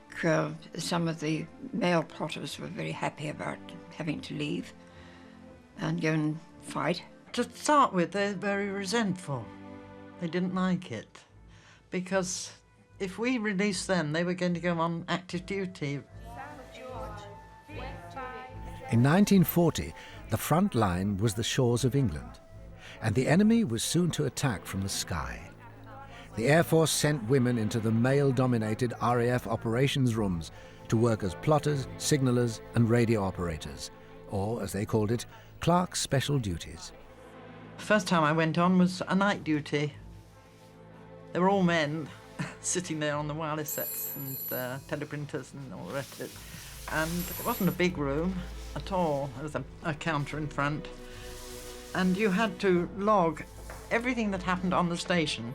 Speaker 6: some of the male plotters were very happy about having to leave and go and fight.
Speaker 17: To start with, they're very resentful. They didn't like it, because if we released them, they were going to go on active duty.
Speaker 1: In 1940, the front line was the shores of England, and the enemy was soon to attack from the sky. The Air Force sent women into the male-dominated RAF operations rooms to work as plotters, signallers and radio operators, or, as they called it, clerks' special duties.
Speaker 17: First time I went on was a night duty. They were all men sitting there on the wireless sets and teleprinters and all the rest of it. And it wasn't a big room at all. There was a counter in front. And you had to log everything that happened on the station.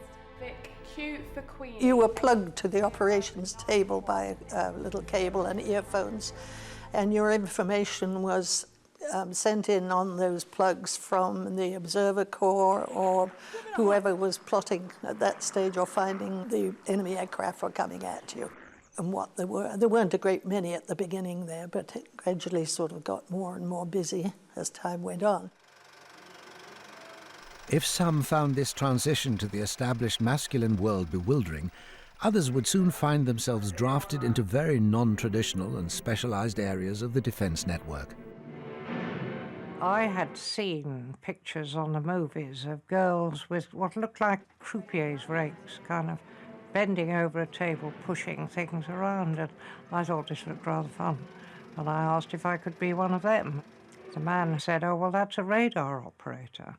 Speaker 15: Q for Queen.
Speaker 16: You were plugged to the operations table by a little cable and earphones, and your information was sent in on those plugs from the observer corps or whoever was plotting at that stage or finding the enemy aircraft were coming at you and what there were. There weren't a great many at the beginning there, but it gradually sort of got more and more busy as time went on.
Speaker 1: If some found this transition to the established masculine world bewildering, others would soon find themselves drafted into very non-traditional and specialised areas of the defence network.
Speaker 14: I had seen pictures on the movies of girls with what looked like croupier's rakes, kind of bending over a table, pushing things around, and I thought this looked rather fun. And I asked if I could be one of them. The man said, "Oh, well, that's a radar operator."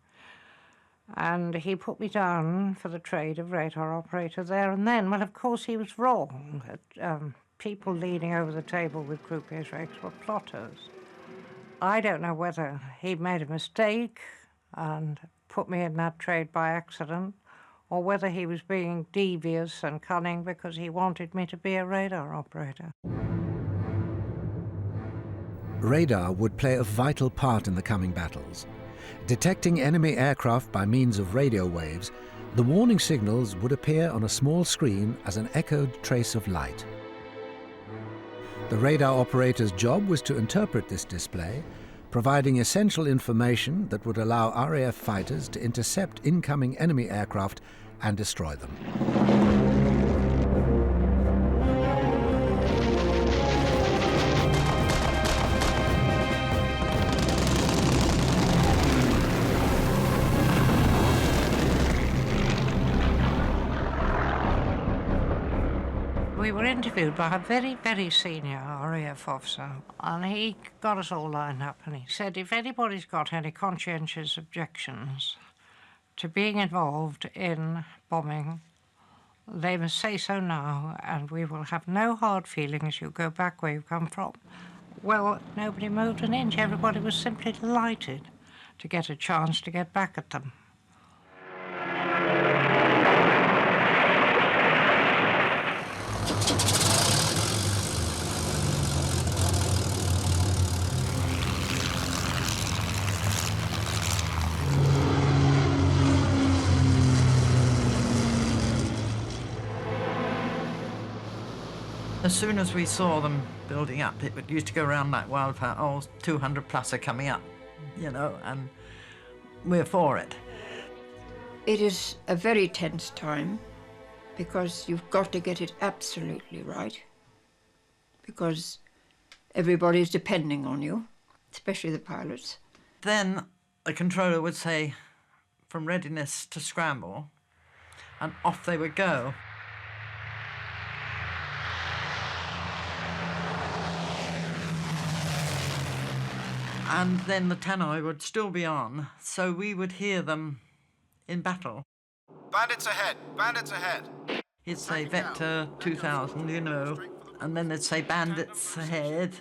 Speaker 14: And he put me down for the trade of radar operator there and then. Well, of course, he was wrong. People leaning over the table with croupier's rakes were plotters. I don't know whether he made a mistake and put me in that trade by accident, or whether he was being devious and cunning because he wanted me to be a radar operator.
Speaker 1: Radar would play a vital part in the coming battles. Detecting enemy aircraft by means of radio waves, the warning signals would appear on a small screen as an echoed trace of light. The radar operator's job was to interpret this display, providing essential information that would allow RAF fighters to intercept incoming enemy aircraft and destroy them.
Speaker 14: We were interviewed by a very, very senior RAF officer, and he got us all lined up, and he said, if anybody's got any conscientious objections to being involved in bombing, they must say so now, and we will have no hard feelings. You go back where you've come from. Well, nobody moved an inch. Everybody was simply delighted to get a chance to get back at them.
Speaker 17: As soon as we saw them building up, it used to go around like wildfire. Oh, 200 plus are coming up, you know, and we're for it.
Speaker 6: It is a very tense time because you've got to get it absolutely right, because everybody's depending on you, especially the pilots.
Speaker 17: Then the controller would say, from readiness to scramble, and off they would go. And then the tannoy would still be on, so we would hear them in battle.
Speaker 19: Bandits ahead! Bandits ahead!
Speaker 17: He'd say Vector 2000, you know, and then they'd say bandits ahead,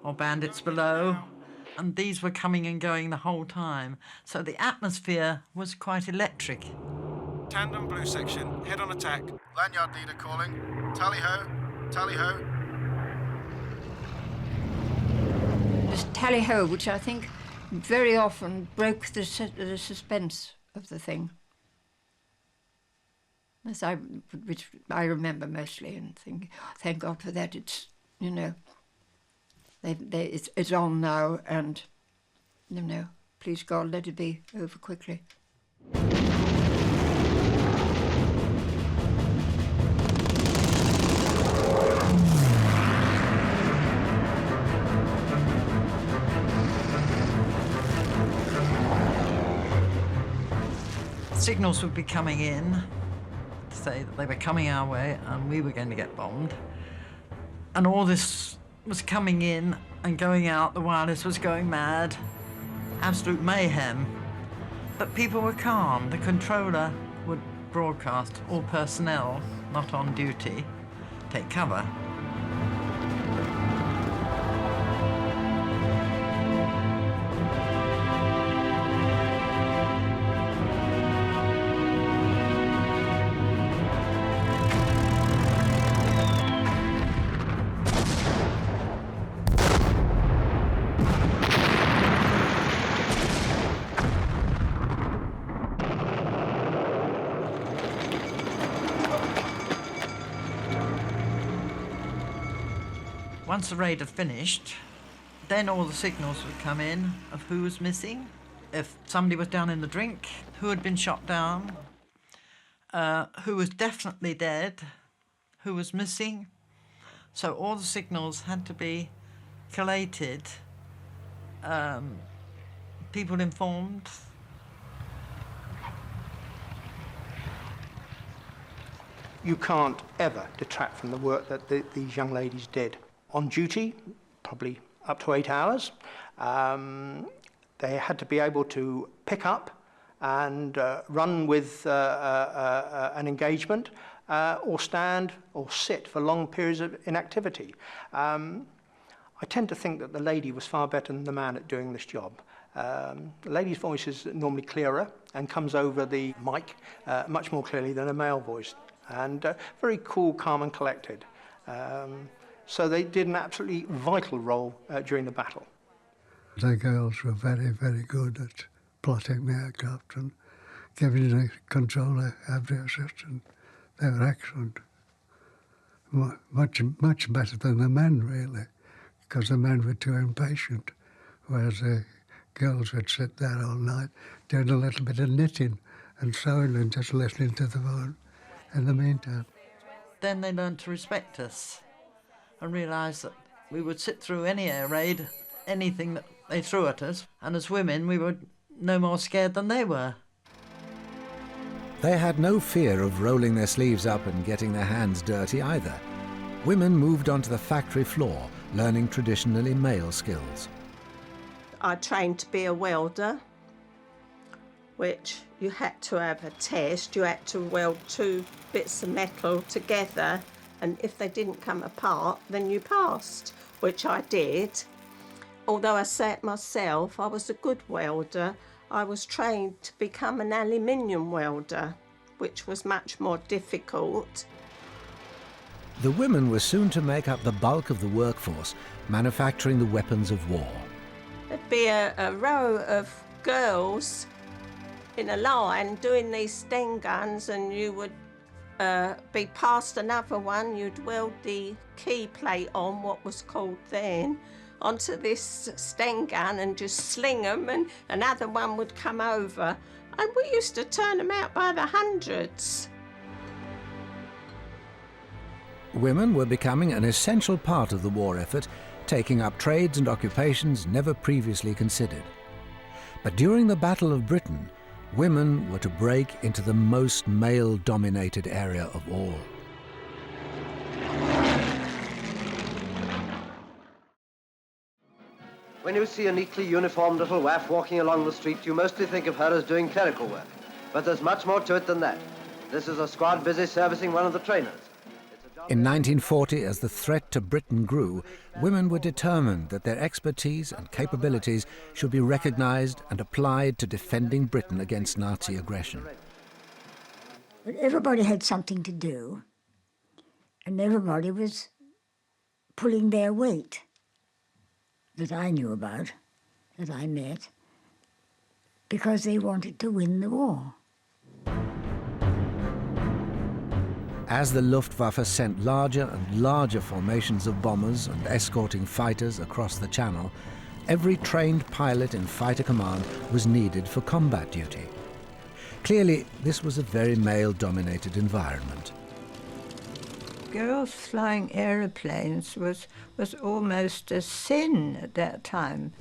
Speaker 17: or bandits below, and these were coming and going the whole time. So the atmosphere was quite electric.
Speaker 19: Tandem blue section, head on attack. Lanyard leader calling. Tally-ho, tally-ho.
Speaker 6: It was tally-ho, which I think very often broke the suspense of the thing. Which I remember mostly, and think, thank God for that. It's, you know, it's on now, and, you know, please God, let it be over quickly.
Speaker 17: Signals would be coming in to say that they were coming our way and we were going to get bombed. And all this was coming in and going out, the wireless was going mad. Absolute mayhem. But people were calm. The controller would broadcast all personnel not on duty take cover. Once the raid had finished, then all the signals would come in of who was missing, if somebody was down in the drink, who had been shot down, who was definitely dead, who was missing. So all the signals had to be collated, people informed.
Speaker 12: You can't ever detract from the work that these young ladies did. On duty, probably up to 8 hours. They had to be able to pick up and run with an engagement, or stand or sit for long periods of inactivity. I tend to think that the lady was far better than the man at doing this job. The lady's voice is normally clearer and comes over the mic much more clearly than a male voice, and very cool, calm and collected. So they did an absolutely vital role during the battle.
Speaker 8: The girls were very, very good at plotting the aircraft and giving the controller every assistance. They were excellent. Much better than the men, really, because the men were too impatient, whereas the girls would sit there all night doing a little bit of knitting and sewing and just listening to the phone in the meantime.
Speaker 17: Then they learned to respect us and realised that we would sit through any air raid, anything that they threw at us, and as women we were no more scared than they were.
Speaker 1: They had no fear of rolling their sleeves up and getting their hands dirty either. Women moved onto the factory floor, learning traditionally male skills.
Speaker 13: I trained to be a welder, which you had to have a test. You had to weld 2 bits of metal together, and if they didn't come apart, then you passed, which I did. Although I say it myself, I was a good welder. I was trained to become an aluminium welder, which was much more difficult.
Speaker 1: The women were soon to make up the bulk of the workforce, manufacturing the weapons of war.
Speaker 13: There'd be a row of girls in a line doing these Sten guns, and you would be past another one. You'd weld the key plate on, what was called then, onto this Sten gun and just sling them, and another one would come over. And we used to turn them out by the hundreds.
Speaker 1: Women were becoming an essential part of the war effort, taking up trades and occupations never previously considered. But during the Battle of Britain, women were to break into the most male-dominated area of all.
Speaker 18: When you see a neatly uniformed little WAF walking along the street, you mostly think of her as doing clerical work. But there's much more to it than that. This is a squad busy servicing one of the trainers.
Speaker 1: In 1940, as the threat to Britain grew, women were determined that their expertise and capabilities should be recognized and applied to defending Britain against Nazi aggression.
Speaker 9: But everybody had something to do, and everybody was pulling their weight that I knew about, that I met, because they wanted to win the war.
Speaker 1: As the Luftwaffe sent larger and larger formations of bombers and escorting fighters across the Channel, every trained pilot in fighter command was needed for combat duty. Clearly, this was a very male-dominated environment.
Speaker 6: Girls flying aeroplanes was almost a sin at that time.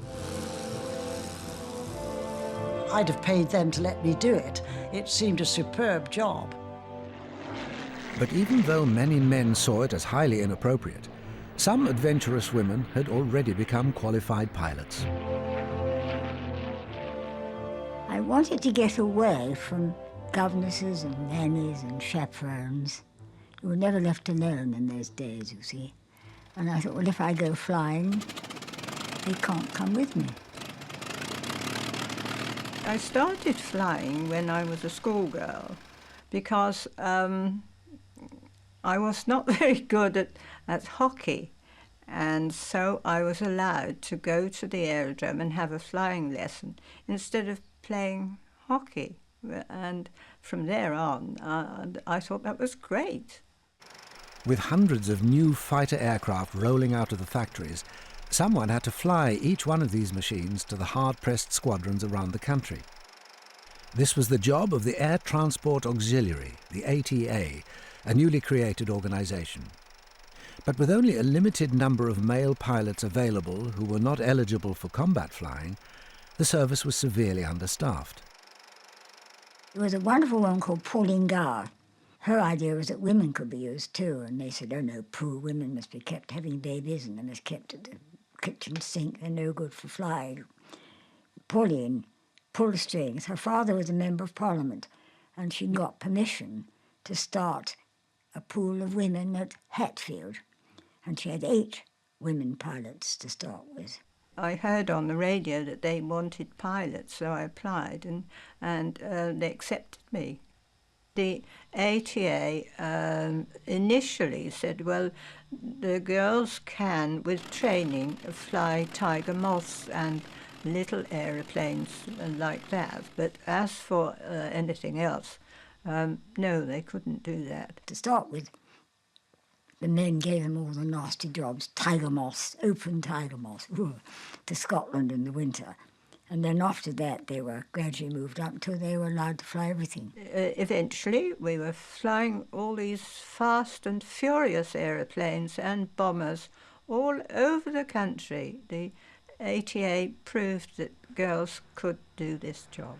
Speaker 10: I'd have paid them to let me do it. It seemed a superb job.
Speaker 1: But even though many men saw it as highly inappropriate, some adventurous women had already become qualified pilots.
Speaker 9: I wanted to get away from governesses and nannies and chaperones. You were never left alone in those days, you see. And I thought, well, if I go flying, they can't come with me.
Speaker 6: I started flying when I was a schoolgirl because I was not very good at hockey, and so I was allowed to go to the aerodrome and have a flying lesson instead of playing hockey. And from there on, I thought that was great.
Speaker 1: With hundreds of new fighter aircraft rolling out of the factories, someone had to fly each one of these machines to the hard-pressed squadrons around the country. This was the job of the Air Transport Auxiliary, the ATA, a newly created organisation. But with only a limited number of male pilots available who were not eligible for combat flying, the service was severely understaffed.
Speaker 9: There was a wonderful woman called Pauline Gower. Her idea was that women could be used too, and they said, oh no, poor women must be kept having babies and they must be kept at the kitchen sink, they're no good for flying. Pauline pulled the strings. Her father was a member of Parliament, and she got permission to start a pool of women at Hatfield, and she had 8 women pilots to start with.
Speaker 6: I heard on the radio that they wanted pilots, so I applied, and they accepted me. The ATA initially said, well, the girls can, with training, fly Tiger Moths and little aeroplanes like that, but as for anything else, no, they couldn't do that.
Speaker 9: To start with, the men gave them all the nasty jobs, Tiger Moths, open Tiger Moths, to Scotland in the winter. And then after that, they were gradually moved up until they were allowed to fly everything.
Speaker 6: Eventually, we were flying all these fast and furious aeroplanes and bombers all over the country. The ATA proved that girls could do this job.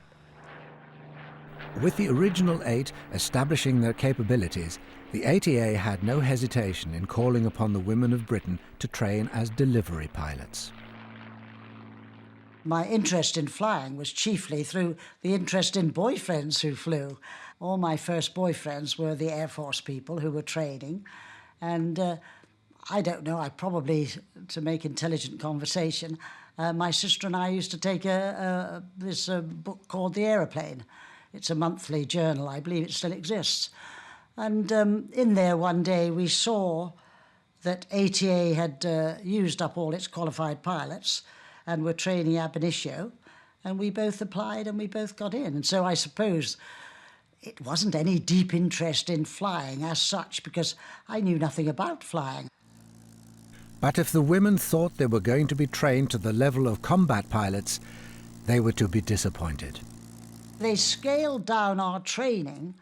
Speaker 1: With the original 8 establishing their capabilities, the ATA had no hesitation in calling upon the women of Britain to train as delivery pilots.
Speaker 10: My interest in flying was chiefly through the interest in boyfriends who flew. All my first boyfriends were the Air Force people who were training, and I don't know, I probably, to make intelligent conversation, my sister and I used to take this book called The Aeroplane. It's a monthly journal, I believe it still exists. And in there one day we saw that ATA had used up all its qualified pilots and were training ab initio, and we both applied and we both got in. And so I suppose it wasn't any deep interest in flying as such, because I knew nothing about flying.
Speaker 1: But if the women thought they were going to be trained to the level of combat pilots, they were to be disappointed.
Speaker 10: They scaled down our training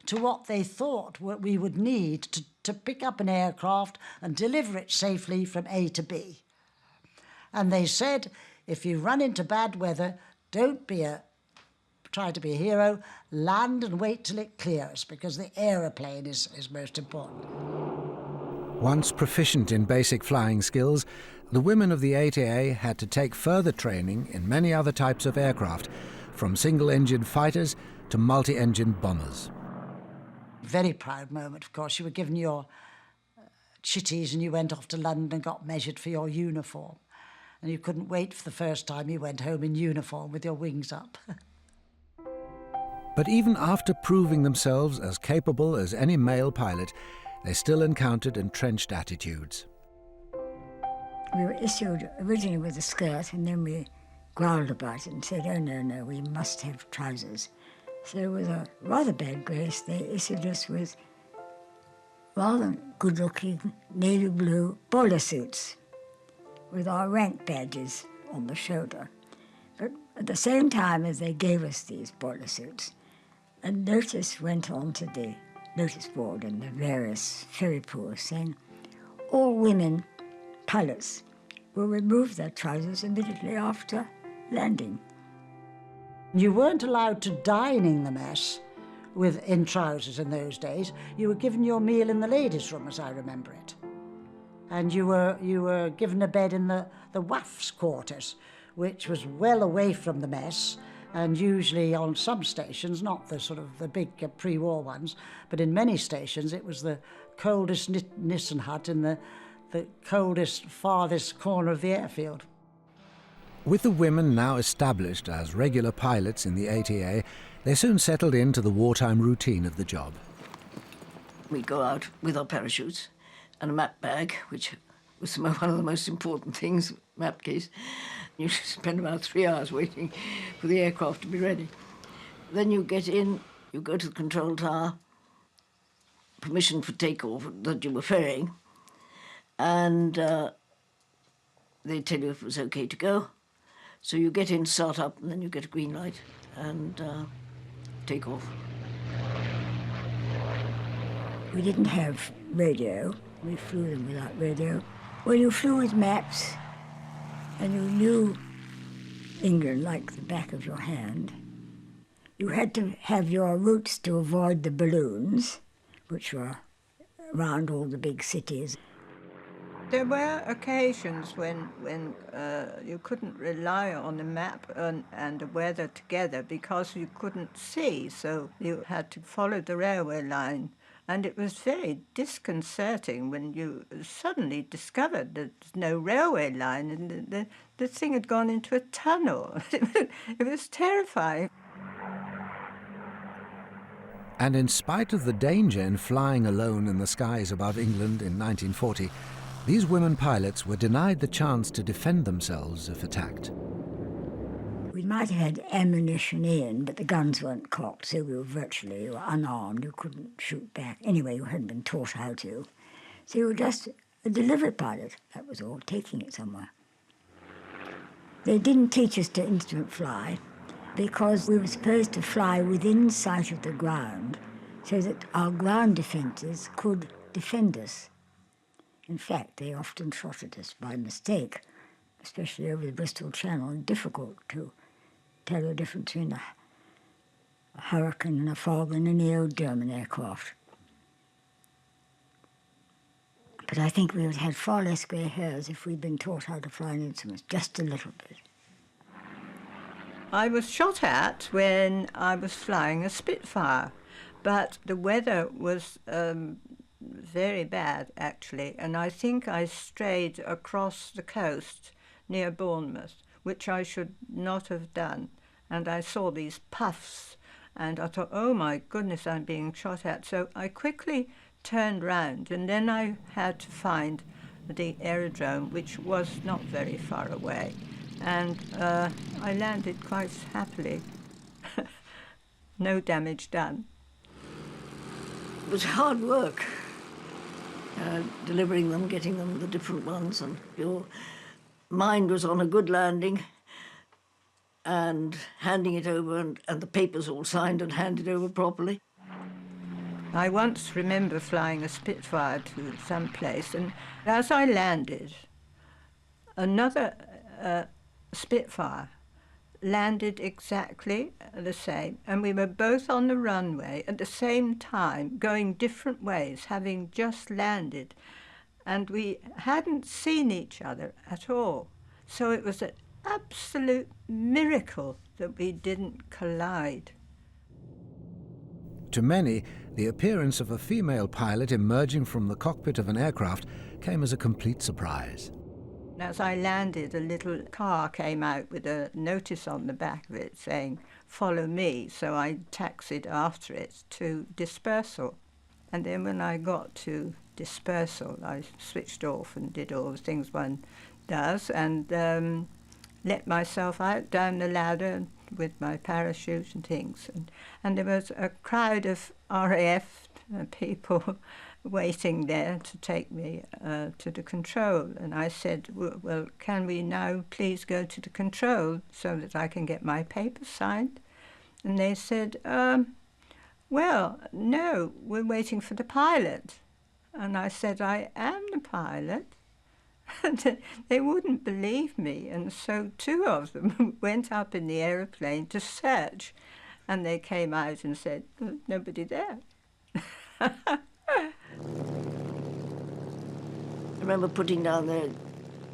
Speaker 10: to what they thought we would need to pick up an aircraft and deliver it safely from A to B. And they said, if you run into bad weather, don't try to be a hero, land and wait till it clears, because the aeroplane is most important.
Speaker 1: Once proficient in basic flying skills, the women of the ATA had to take further training in many other types of aircraft, from single-engine fighters to multi-engine bombers.
Speaker 10: Very proud moment, of course. You were given your chitties and you went off to London and got measured for your uniform. And you couldn't wait for the first time you went home in uniform with your wings up.
Speaker 1: But even after proving themselves as capable as any male pilot, they still encountered entrenched attitudes.
Speaker 9: We were issued originally with a skirt, and then we growled about it and said, oh, no, we must have trousers. So with a rather bad grace, they issued us with rather good-looking navy blue boiler suits with our rank badges on the shoulder. But at the same time as they gave us these boiler suits, a notice went on to the notice board in the various ferry pools saying all women pilots will remove their trousers immediately after landing.
Speaker 10: You weren't allowed to dine in the mess in trousers in those days. You were given your meal in the ladies' room, as I remember it. And you were given a bed in the WAF's quarters, which was well away from the mess, and usually on some stations, not the big pre-war ones, but in many stations it was the coldest Nissen hut in the coldest, farthest corner of the airfield.
Speaker 1: With the women now established as regular pilots in the ATA, they soon settled into the wartime routine of the job.
Speaker 3: We'd go out with our parachutes and a map bag, which was one of the most important things, map case. You spend about 3 hours waiting for the aircraft to be ready. Then you get in, you go to the control tower, permission for takeoff that you were ferrying, and they tell you if it was okay to go. So you get in, start up, and then you get a green light and take off.
Speaker 9: We didn't have radio. We flew them without radio. Well, you flew with maps, and you knew England like the back of your hand. You had to have your routes to avoid the balloons, which were around all the big cities.
Speaker 6: There were occasions when you couldn't rely on the map and the weather together because you couldn't see, so you had to follow the railway line. And it was very disconcerting when you suddenly discovered that there's no railway line and the thing had gone into a tunnel. It was terrifying.
Speaker 1: And in spite of the danger in flying alone in the skies above England in 1940, these women pilots were denied the chance to defend themselves if attacked.
Speaker 9: We might have had ammunition in, but the guns weren't cocked, so we were virtually unarmed. You couldn't shoot back. Anyway, you hadn't been taught how to. So you were just a delivery pilot, that was all, taking it somewhere. They didn't teach us to instrument fly because we were supposed to fly within sight of the ground so that our ground defences could defend us. In fact, they often shot at us by mistake, especially over the Bristol Channel. Difficult to tell the difference between a Hurricane and a Fog and any old German aircraft. But I think we would have had far less grey hairs if we'd been taught how to fly an instrument, just a little bit.
Speaker 6: I was shot at when I was flying a Spitfire, but the weather was very bad, actually, and I think I strayed across the coast near Bournemouth, which I should not have done, and I saw these puffs, and I thought, oh my goodness, I'm being shot at. So I quickly turned round, and then I had to find the aerodrome, which was not very far away, and I landed quite happily. No damage done.
Speaker 3: It was hard work. Delivering them, getting them the different ones, and your mind was on a good landing and handing it over and the papers all signed and handed over properly.
Speaker 6: I once remember flying a Spitfire to some place, and as I landed, another Spitfire landed exactly the same, and we were both on the runway at the same time, going different ways, having just landed, and we hadn't seen each other at all. So it was an absolute miracle that we didn't collide.
Speaker 1: To many, the appearance of a female pilot emerging from the cockpit of an aircraft came as a complete surprise.
Speaker 6: As I landed, a little car came out with a notice on the back of it saying, "Follow me," so I taxied after it to dispersal. And then when I got to dispersal, I switched off and did all the things one does, and let myself out down the ladder with my parachute and things. And there was a crowd of RAF people waiting there to take me to the control. And I said, well, can we now please go to the control so that I can get my papers signed? And they said, well, no, we're waiting for the pilot. And I said, I am the pilot. And they wouldn't believe me, and so two of them went up in the aeroplane to search, and they came out and said, nobody there.
Speaker 3: I remember putting down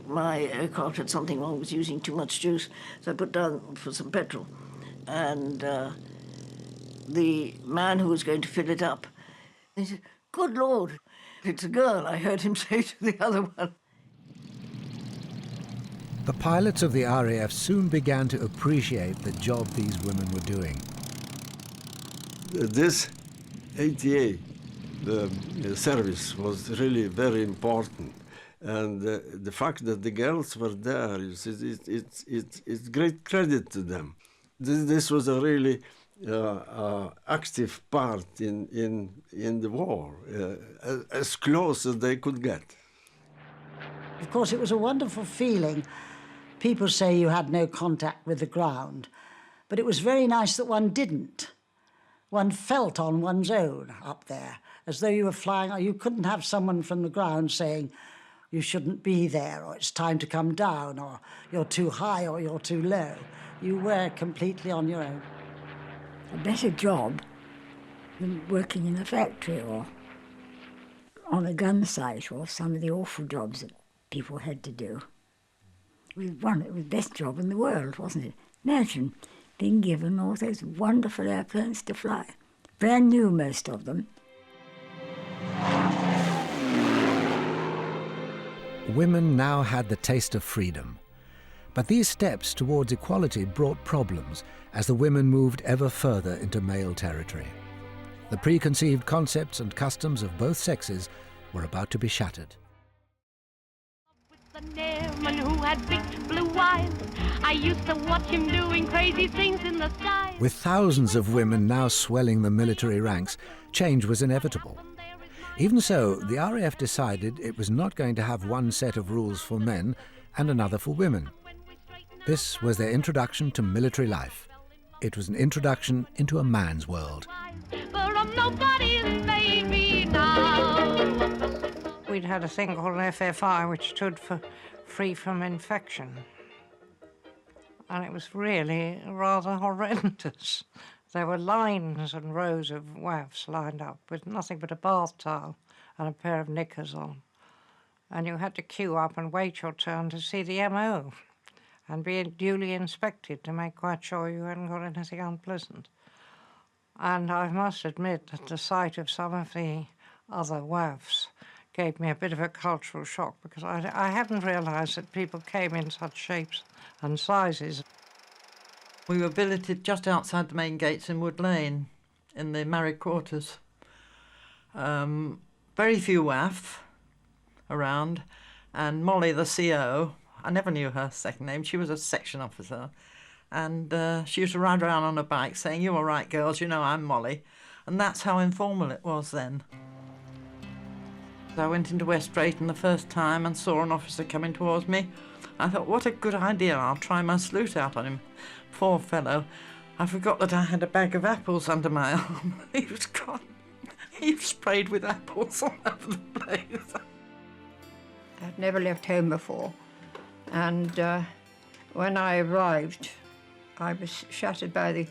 Speaker 3: my aircraft had something wrong, was using too much juice, so I put down for some petrol. And the man who was going to fill it up, he said, "Good Lord, it's a girl," I heard him say to the other one.
Speaker 1: The pilots of the RAF soon began to appreciate the job these women were doing.
Speaker 11: This ATA, the service, was really very important. And the fact that the girls were there, it's great credit to them. This was a really active part in the war, as close as they could get.
Speaker 10: Of course, it was a wonderful feeling. People say you had no contact with the ground, but it was very nice that one didn't. One felt on one's own up there, as though you were flying, or you couldn't have someone from the ground saying, you shouldn't be there, or it's time to come down, or you're too high, or you're too low. You were completely on your own.
Speaker 9: A better job than working in a factory or on a gun site or some of the awful jobs that people had to do. It was the best job in the world, wasn't it? Imagine being given all those wonderful airplanes to fly. Brand new, most of them.
Speaker 1: Women now had the taste of freedom. But these steps towards equality brought problems as the women moved ever further into male territory. The preconceived concepts and customs of both sexes were about to be shattered.
Speaker 21: The airman who had big blue eyes, I used to watch him doing crazy things in the sky.
Speaker 1: With thousands of women now swelling the military ranks, change was inevitable. Even so, the RAF decided it was not going to have one set of rules for men and another for women. This was their introduction to military life. It was an introduction into a man's world.
Speaker 21: But I'm nobody's baby now.
Speaker 14: We'd had a thing called an FFI, which stood for Free from Infection. And it was really rather horrendous. There were lines and rows of WAFs lined up with nothing but a bath towel and a pair of knickers on. And you had to queue up and wait your turn to see the MO and be duly inspected to make quite sure you hadn't got anything unpleasant. And I must admit that the sight of some of the other WAFs gave me a bit of a cultural shock, because I hadn't realised that people came in such shapes and sizes.
Speaker 17: We were billeted just outside the main gates in Wood Lane, in the married quarters. Very few WAF around, and Molly, the CO, I never knew her second name, she was a section officer, and she used to ride around on a bike saying, "You all right, girls, you know I'm Molly," and that's how informal it was then. I went into West Drayton the first time and saw an officer coming towards me. I thought, what a good idea, I'll try my salute out on him. Poor fellow, I forgot that I had a bag of apples under my arm. He was gone. He was sprayed with apples all over the place.
Speaker 6: I'd never left home before, and when I arrived, I was shattered by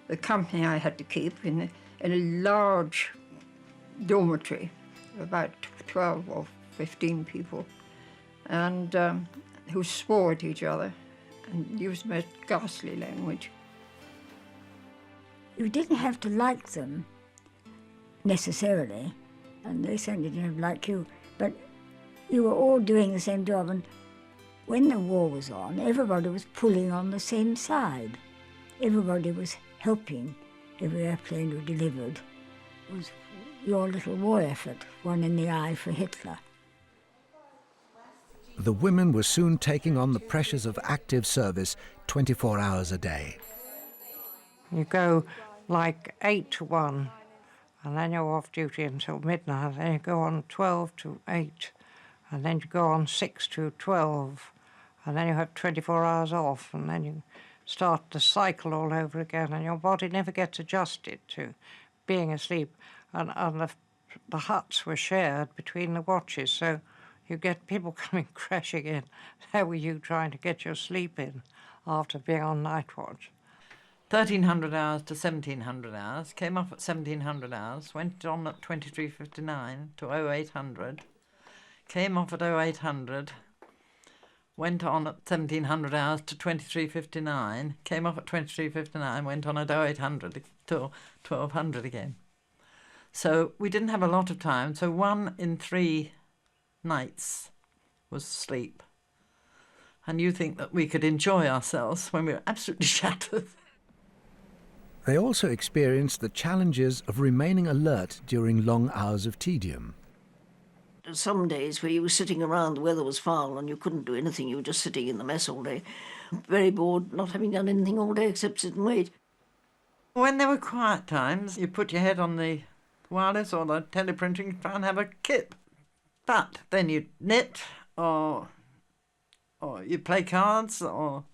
Speaker 6: the company I had to keep in a large dormitory, about 12 or 15 people, and who swore at each other and used most ghastly language.
Speaker 9: You didn't have to like them necessarily, and they certainly didn't like you, but you were all doing the same job, and When the war was on, everybody was pulling on the same side. Everybody was helping every airplane we delivered. It was your little war effort, one in the eye for Hitler.
Speaker 1: The women were soon taking on the pressures of active service 24 hours a day.
Speaker 14: You go like 8 to 1, and then you're off duty until midnight, then you go on 12 to 8, and then you go on 6 to 12, and then you have 24 hours off, and then you start the cycle all over again, and your body never gets adjusted to being asleep. And the huts were shared between the watches, so you get people coming crashing in. How were you trying to get your sleep in after being on night watch?
Speaker 17: 1300 hours to 1700 hours, came off at 1700 hours, went on at 2359 to 0800, came off at 0800, went on at 1700 hours to 2359, came off at 2359, went on at 0800 till 1200 again. So we didn't have a lot of time, so 1 in 3 nights was sleep. And you think that we could enjoy ourselves when we were absolutely shattered.
Speaker 1: They also experienced the challenges of remaining alert during long hours of tedium.
Speaker 3: Some days where you were sitting around, the weather was foul and you couldn't do anything, you were just sitting in the mess all day, very bored, not having done anything all day except sit and wait.
Speaker 17: When there were quiet times, you put your head on the wireless or the teleprinting and try and have a kip. But then you'd knit or you play cards or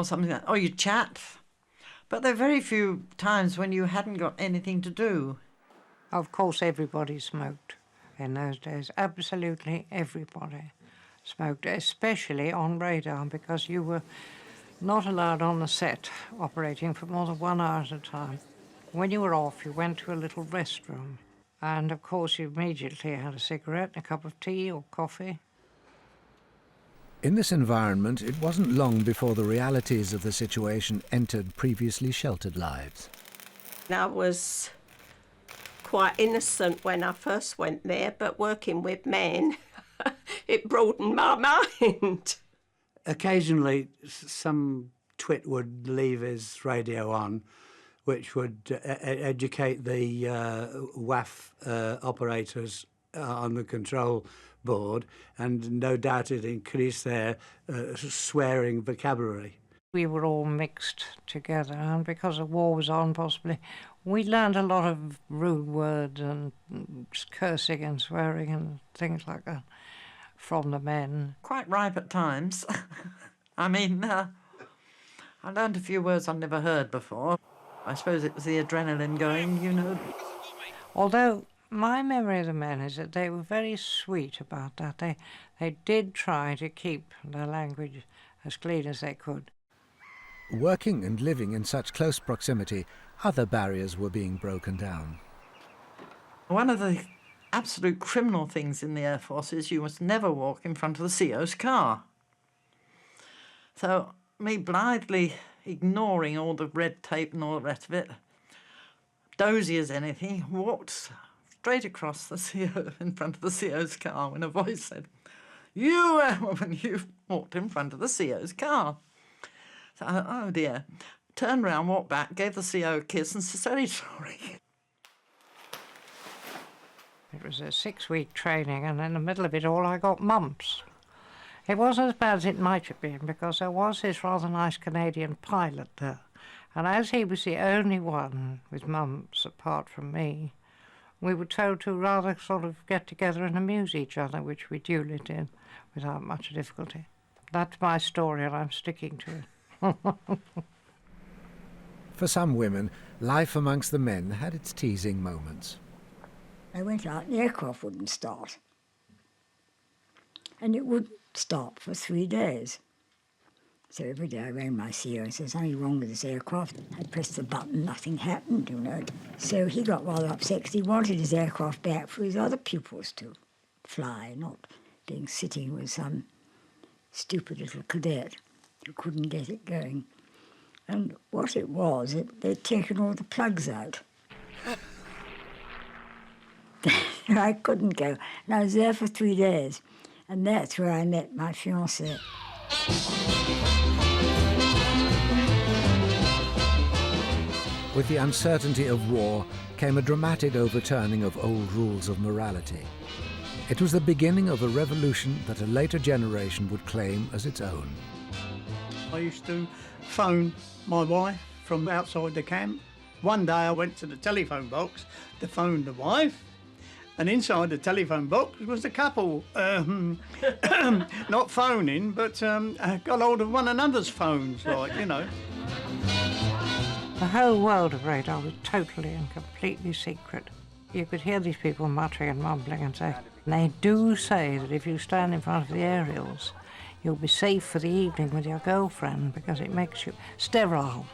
Speaker 17: something like that, or you chat. But there are very few times when you hadn't got anything to do.
Speaker 14: Of course, everybody smoked in those days. Absolutely everybody smoked, especially on radar, because you were not allowed on the set operating for more than 1 hour at a time. When you were off, you went to a little restroom. And, of course, you immediately had a cigarette, a cup of tea or coffee.
Speaker 1: In this environment, it wasn't long before the realities of the situation entered previously sheltered lives.
Speaker 13: I was quite innocent when I first went there, but working with men, it broadened my mind.
Speaker 4: Occasionally, some twit would leave his radio on, which would educate the WAF operators on the control board, and no doubt it increased their swearing vocabulary.
Speaker 14: We were all mixed together, and because the war was on, possibly, we learned a lot of rude words and cursing and swearing and things like that from the men.
Speaker 17: Quite ripe at times. I mean, I learned a few words I'd never heard before. I suppose it was the adrenaline going, you know.
Speaker 14: Although my memory of the men is that they were very sweet about that. They did try to keep their language as clean as they could.
Speaker 1: Working and living in such close proximity, other barriers were being broken down.
Speaker 17: One of the absolute criminal things in the Air Force is you must never walk in front of the CO's car. So me blithely ignoring all the red tape and all the rest of it, dozy as anything, walked straight across the CO in front of the CO's car when a voice said, "You, woman, you've walked in front of the CO's car." So I thought, oh dear. Turned round, walked back, gave the CO a kiss and said, "Very sorry."
Speaker 14: It was a 6-week training, and in the middle of it all I got mumps. It wasn't as bad as it might have been, because there was this rather nice Canadian pilot there, and as he was the only one with mumps apart from me, we were told to rather sort of get together and amuse each other, which we duly did without much difficulty. That's my story, and I'm sticking to it.
Speaker 1: For some women, life amongst the men had its teasing moments.
Speaker 9: I went out and the aircraft wouldn't start. And it wouldn't stop for 3 days. So every day I rang my CEO and said, "There's something wrong with this aircraft." I pressed the button, nothing happened, you know. So he got rather upset because he wanted his aircraft back for his other pupils to fly, not being sitting with some stupid little cadet who couldn't get it going. And what it was, they'd taken all the plugs out. I couldn't go. And I was there for 3 days. And that's where I met my fiancé.
Speaker 1: With the uncertainty of war came a dramatic overturning of old rules of morality. It was the beginning of a revolution that a later generation would claim as its own.
Speaker 4: I used to phone my wife from outside the camp. One day I went to the telephone box to phone the wife, and inside the telephone box was a couple, not phoning, but got hold of one another's phones, like, you know.
Speaker 14: The whole world of radar was totally and completely secret. You could hear these people muttering and mumbling and say, they do say that if you stand in front of the aerials, you'll be safe for the evening with your girlfriend because it makes you sterile.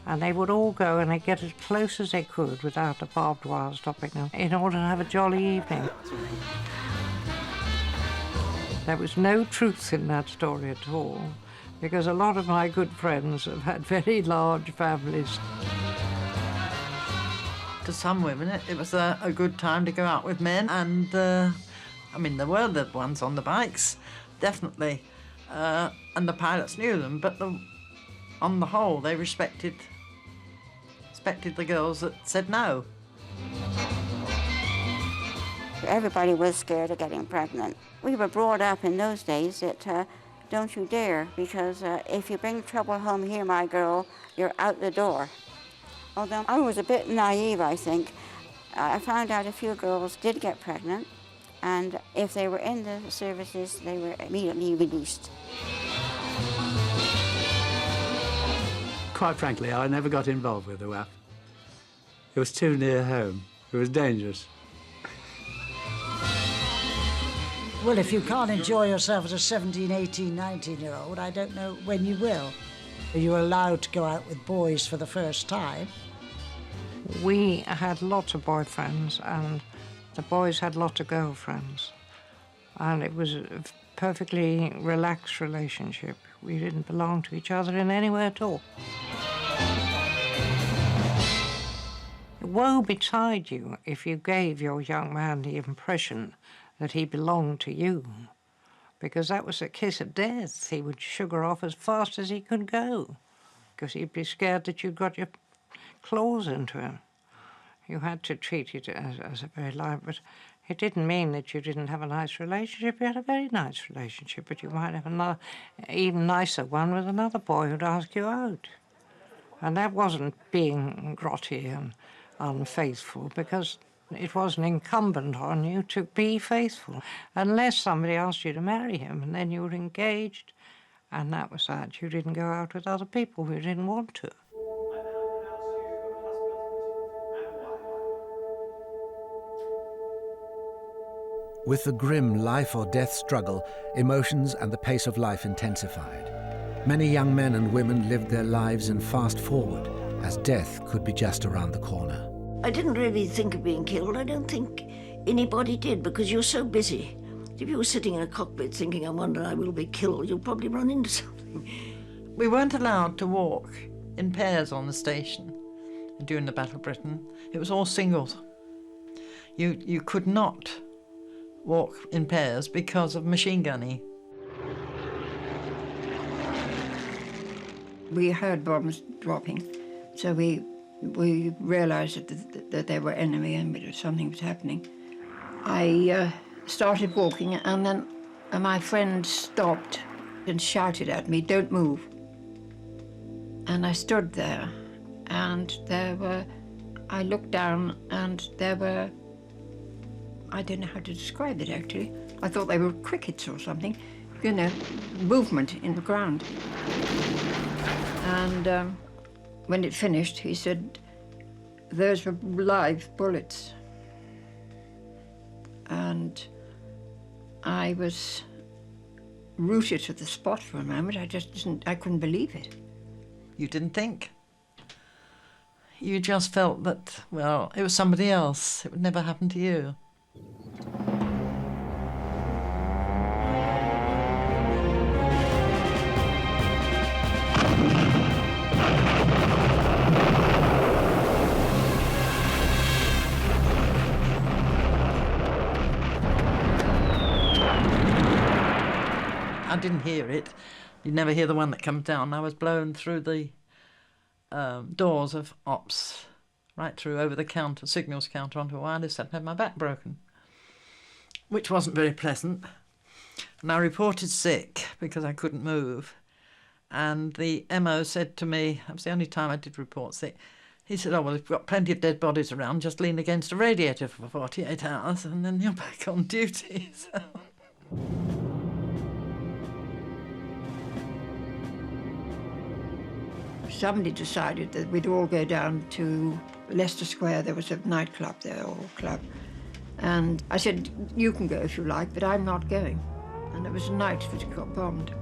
Speaker 14: And they would all go and they'd get as close as they could without the barbed wire stopping them in order to have a jolly evening. There was no truth in that story at all, because a lot of my good friends have had very large families.
Speaker 17: To some women, it was a good time to go out with men, and I mean, there were the ones on the bikes, definitely, and the pilots knew them, but on the whole, they respected the girls that said no.
Speaker 5: Everybody was scared of getting pregnant. We were brought up in those days that don't you dare, because if you bring trouble home here, my girl, you're out the door. Although I was a bit naive, I think. I found out a few girls did get pregnant, and if they were in the services, they were immediately released.
Speaker 4: Quite frankly, I never got involved with the WAF. It was too near home. It was dangerous.
Speaker 10: Well, if you can't enjoy yourself as a 17, 18, 19-year-old, I don't know when you will. You're allowed to go out with boys for the first time.
Speaker 14: We had lots of boyfriends and the boys had lots of girlfriends. And it was a perfectly relaxed relationship. We didn't belong to each other in any way at all. Woe betide you if you gave your young man the impression that he belonged to you, because that was a kiss of death. He would sugar off as fast as he could go, because he'd be scared that you'd got your claws into him. You had to treat it as a very light, but it didn't mean that you didn't have a nice relationship. You had a very nice relationship, but you might have another, even nicer one with another boy who'd ask you out. And that wasn't being grotty and unfaithful, because it wasn't incumbent on you to be faithful, unless somebody asked you to marry him, and then you were engaged, and that was that. You didn't go out with other people who didn't want to.
Speaker 1: With the grim life-or-death struggle, emotions and the pace of life intensified. Many young men and women lived their lives in fast forward, as death could be just around the corner.
Speaker 3: I didn't really think of being killed. I don't think anybody did, because you're so busy. If you were sitting in a cockpit thinking, I wonder I will be killed, you'll probably run into something.
Speaker 17: We weren't allowed to walk in pairs on the station during the Battle of Britain. It was all singles. You could not walk in pairs because of machine gunning.
Speaker 6: We heard bombs dropping, so we realised that they were enemy and that something was happening. I started walking, and then my friend stopped and shouted at me, "Don't move." And I stood there, and I looked down, and there were, I don't know how to describe it actually. I thought they were crickets or something, you know, movement in the ground. And when it finished, he said, "Those were live bullets." And I was rooted to the spot for a moment. I couldn't believe it.
Speaker 17: You didn't think? You just felt that, well, it was somebody else. It would never happen to you. I didn't hear it. You never hear the one that comes down. I was blown through the doors of ops, right through over the counter, signals counter onto a wireless set, and had my back broken, which wasn't very pleasant. And I reported sick because I couldn't move. And the MO said to me, that was the only time I did report sick, he said, oh, well, we've got plenty of dead bodies around, just lean against a radiator for 48 hours and then you're back on duty. So.
Speaker 6: Somebody decided that we'd all go down to Leicester Square. There was a nightclub there, or club. And I said, you can go if you like, but I'm not going. And it was a night that it got bombed.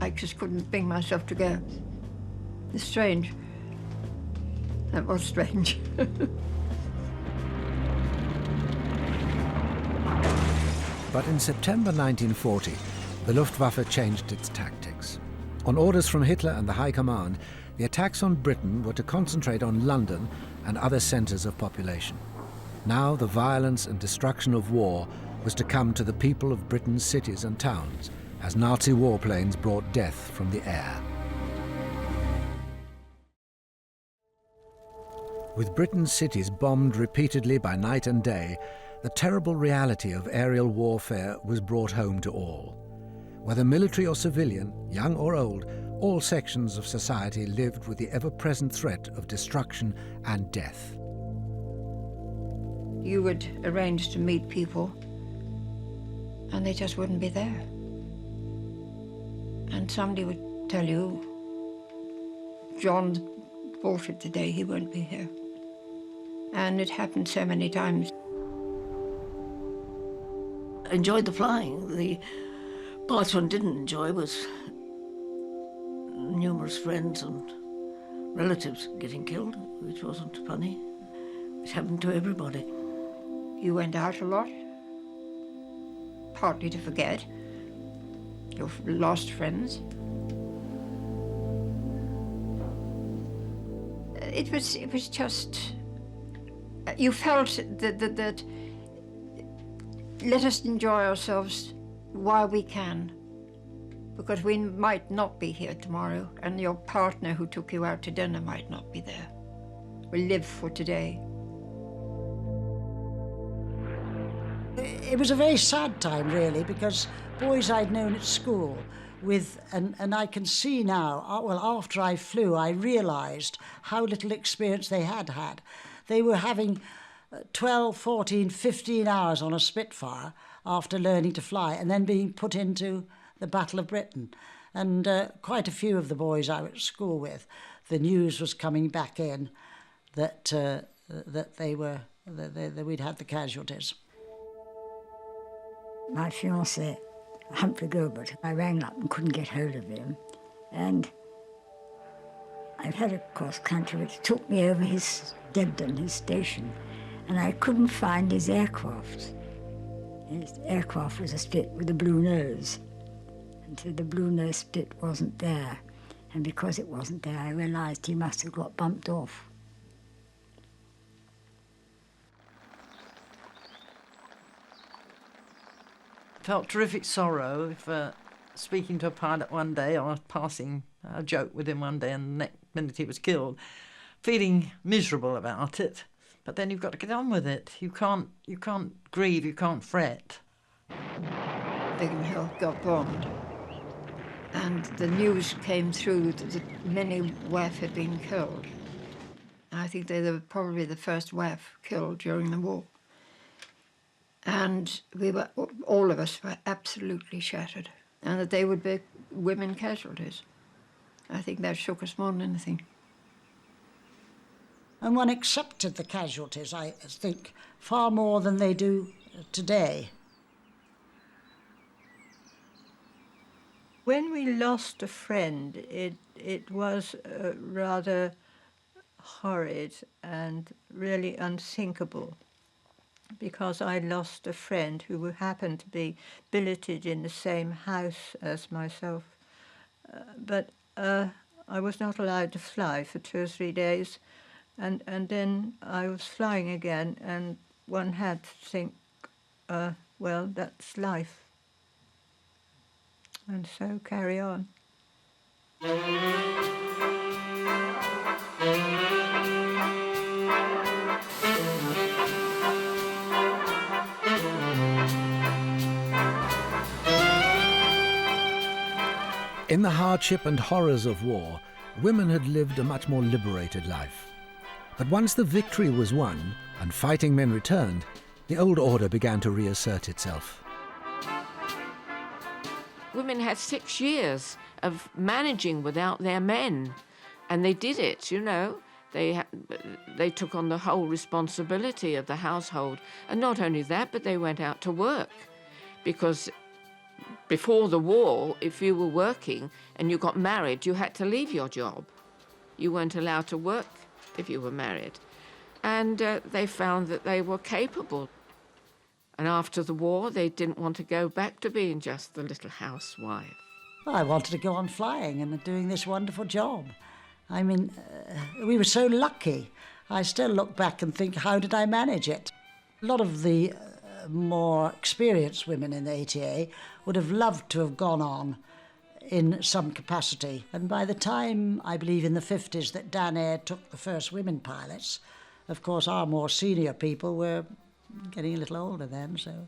Speaker 6: I just couldn't bring myself to go. It's strange. That was strange.
Speaker 1: But in September 1940, the Luftwaffe changed its tactics. On orders from Hitler and the High Command, the attacks on Britain were to concentrate on London and other centres of population. Now the violence and destruction of war was to come to the people of Britain's cities and towns, as Nazi warplanes brought death from the air. With Britain's cities bombed repeatedly by night and day, the terrible reality of aerial warfare was brought home to all. Whether military or civilian, young or old, all sections of society lived with the ever-present threat of destruction and death.
Speaker 6: You would arrange to meet people, and they just wouldn't be there. And somebody would tell you, John bought it today, he won't be here. And it happened so many times.
Speaker 3: I enjoyed the flying. The parts one didn't enjoy was numerous friends and relatives getting killed, which wasn't funny. It happened to everybody.
Speaker 6: You went out a lot, partly to forget your lost friends. It was just, you felt that let us enjoy ourselves while we can, because we might not be here tomorrow, and your partner who took you out to dinner might not be there. We live for today.
Speaker 10: It was a very sad time, really, because boys I'd known at school with, and I can see now, well, after I flew, I realised how little experience they had had. They were having 12, 14, 15 hours on a Spitfire after learning to fly and then being put into the Battle of Britain. And quite a few of the boys I went to school with, the news was coming back in that we'd had the casualties.
Speaker 9: My fiancé, Humphrey Gilbert, I rang up and couldn't get hold of him. And I had a cross-country which took me over his Debden, his station, and I couldn't find his aircraft. His aircraft was a Spit with a blue nose. And so the blue nose Spit wasn't there. And because it wasn't there, I realised he must have got bumped off.
Speaker 17: Felt terrific sorrow if speaking to a pilot one day or passing a joke with him one day and the next minute he was killed, feeling miserable about it. But then you've got to get on with it. You can't grieve, you can't fret.
Speaker 6: Bigham Hill got bombed, and the news came through that many WAF had been killed. I think they were probably the first WAF killed during the war. And all of us were absolutely shattered, and that they would be women casualties. I think that shook us more than anything.
Speaker 10: And one accepted the casualties, I think, far more than they do today.
Speaker 7: When we lost a friend, it was rather horrid and really unthinkable, because I lost a friend who happened to be billeted in the same house as myself. But I was not allowed to fly for 2 or 3 days, And then I was flying again, and one had to think, well, that's life. And so carry on.
Speaker 1: In the hardship and horrors of war, women had lived a much more liberated life. But once the victory was won and fighting men returned, the old order began to reassert itself.
Speaker 2: Women had 6 years of managing without their men, and they did it, you know. They took on the whole responsibility of the household. And not only that, but they went out to work, because before the war, if you were working and you got married, you had to leave your job. You weren't allowed to work if you were married. And they found that they were capable. And after the war, they didn't want to go back to being just the little housewife.
Speaker 10: I wanted to go on flying and doing this wonderful job. I mean, we were so lucky. I still look back and think, how did I manage it? A lot of the more experienced women in the ATA would have loved to have gone on in some capacity. And by the time, I believe in the 50s, that Dan Air took the first women pilots, of course our more senior people were getting a little older then, so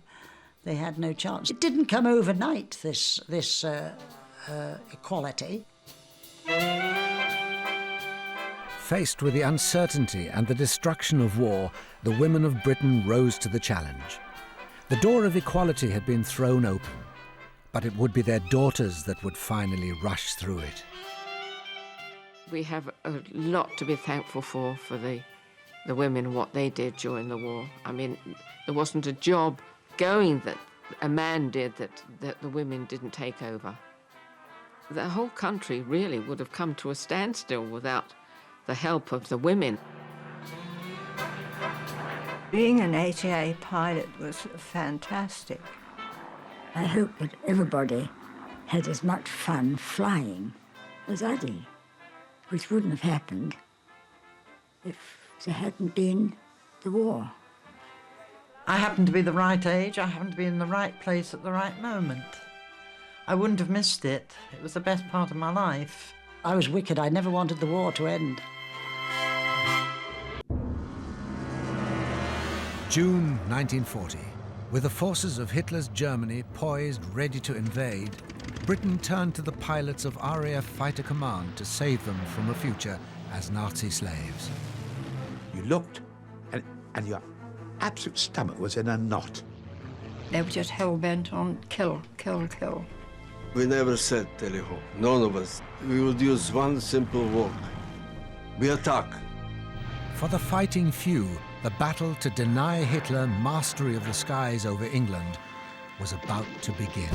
Speaker 10: they had no chance. It didn't come overnight, this equality.
Speaker 1: Faced with the uncertainty and the destruction of war, the women of Britain rose to the challenge. The door of equality had been thrown open, but it would be their daughters that would finally rush through it.
Speaker 2: We have a lot to be thankful for the women, what they did during the war. I mean, there wasn't a job going that a man did that the women didn't take over. The whole country really would have come to a standstill without the help of the women.
Speaker 7: Being an ATA pilot was fantastic.
Speaker 9: I hope that everybody had as much fun flying as I did, which wouldn't have happened if there hadn't been the war.
Speaker 17: I happened to be the right age, I happened to be in the right place at the right moment. I wouldn't have missed it. It was the best part of my life.
Speaker 10: I was wicked. I never wanted the war to end.
Speaker 1: June 1940. With the forces of Hitler's Germany poised, ready to invade, Britain turned to the pilots of RAF Fighter Command to save them from a future as Nazi slaves.
Speaker 20: You looked, and your absolute stomach was in a knot.
Speaker 6: They were just hell-bent on kill, kill, kill.
Speaker 11: We never said tally-ho, none of us. We would use one simple word. We attack.
Speaker 1: For the fighting few, the battle to deny Hitler mastery of the skies over England was about to begin.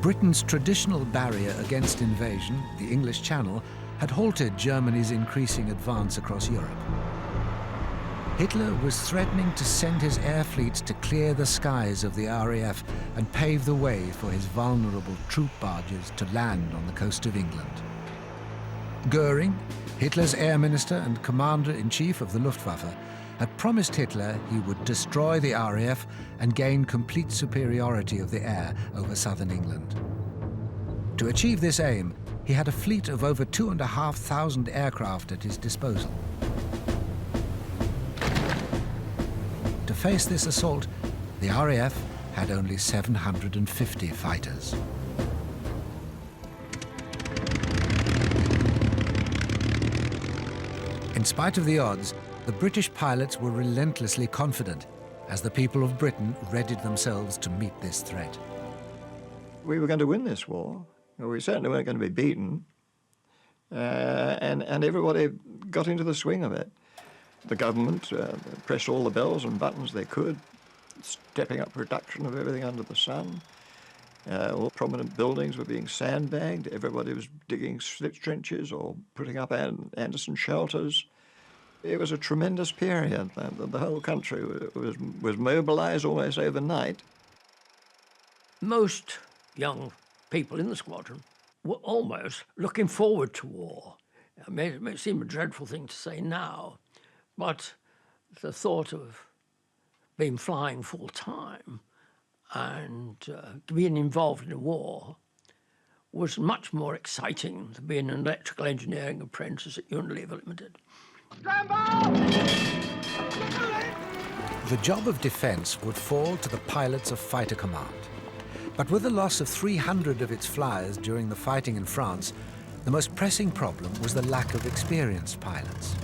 Speaker 1: Britain's traditional barrier against invasion, the English Channel, had halted Germany's increasing advance across Europe. Hitler was threatening to send his air fleets to clear the skies of the RAF and pave the way for his vulnerable troop barges to land on the coast of England. Goering, Hitler's air minister and commander-in-chief of the Luftwaffe, had promised Hitler he would destroy the RAF and gain complete superiority of the air over southern England. To achieve this aim, he had a fleet of over 2,500 aircraft at his disposal. To face this assault, the RAF had only 750 fighters. In spite of the odds, the British pilots were relentlessly confident as the people of Britain readied themselves to meet this threat.
Speaker 15: We were going to win this war. We certainly weren't going to be beaten. And everybody got into the swing of it. The government pressed all the bells and buttons they could, stepping up production of everything under the sun. All prominent buildings were being sandbagged. Everybody was digging slit trenches or putting up Anderson shelters. It was a tremendous period. The whole country was mobilized almost overnight.
Speaker 22: Most young people in the squadron were almost looking forward to war. It may seem a dreadful thing to say now, but the thought of being flying full time and being involved in a war was much more exciting than being an electrical engineering apprentice at Unilever Limited.
Speaker 1: The job of defence would fall to the pilots of Fighter Command. But with the loss of 300 of its flyers during the fighting in France, the most pressing problem was the lack of experienced pilots.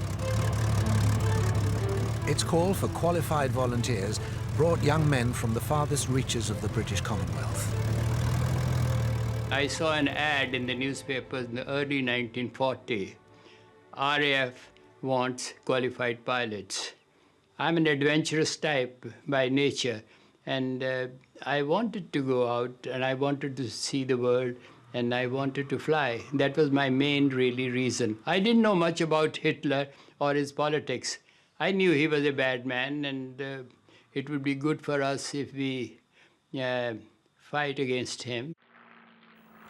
Speaker 1: Its call for qualified volunteers brought young men from the farthest reaches of the British Commonwealth.
Speaker 23: I saw an ad in the newspapers in the early 1940. RAF wants qualified pilots. I'm an adventurous type by nature, and I wanted to go out and I wanted to see the world and I wanted to fly. That was my main really reason. I didn't know much about Hitler or his politics. I knew he was a bad man and it would be good for us if we fight against him.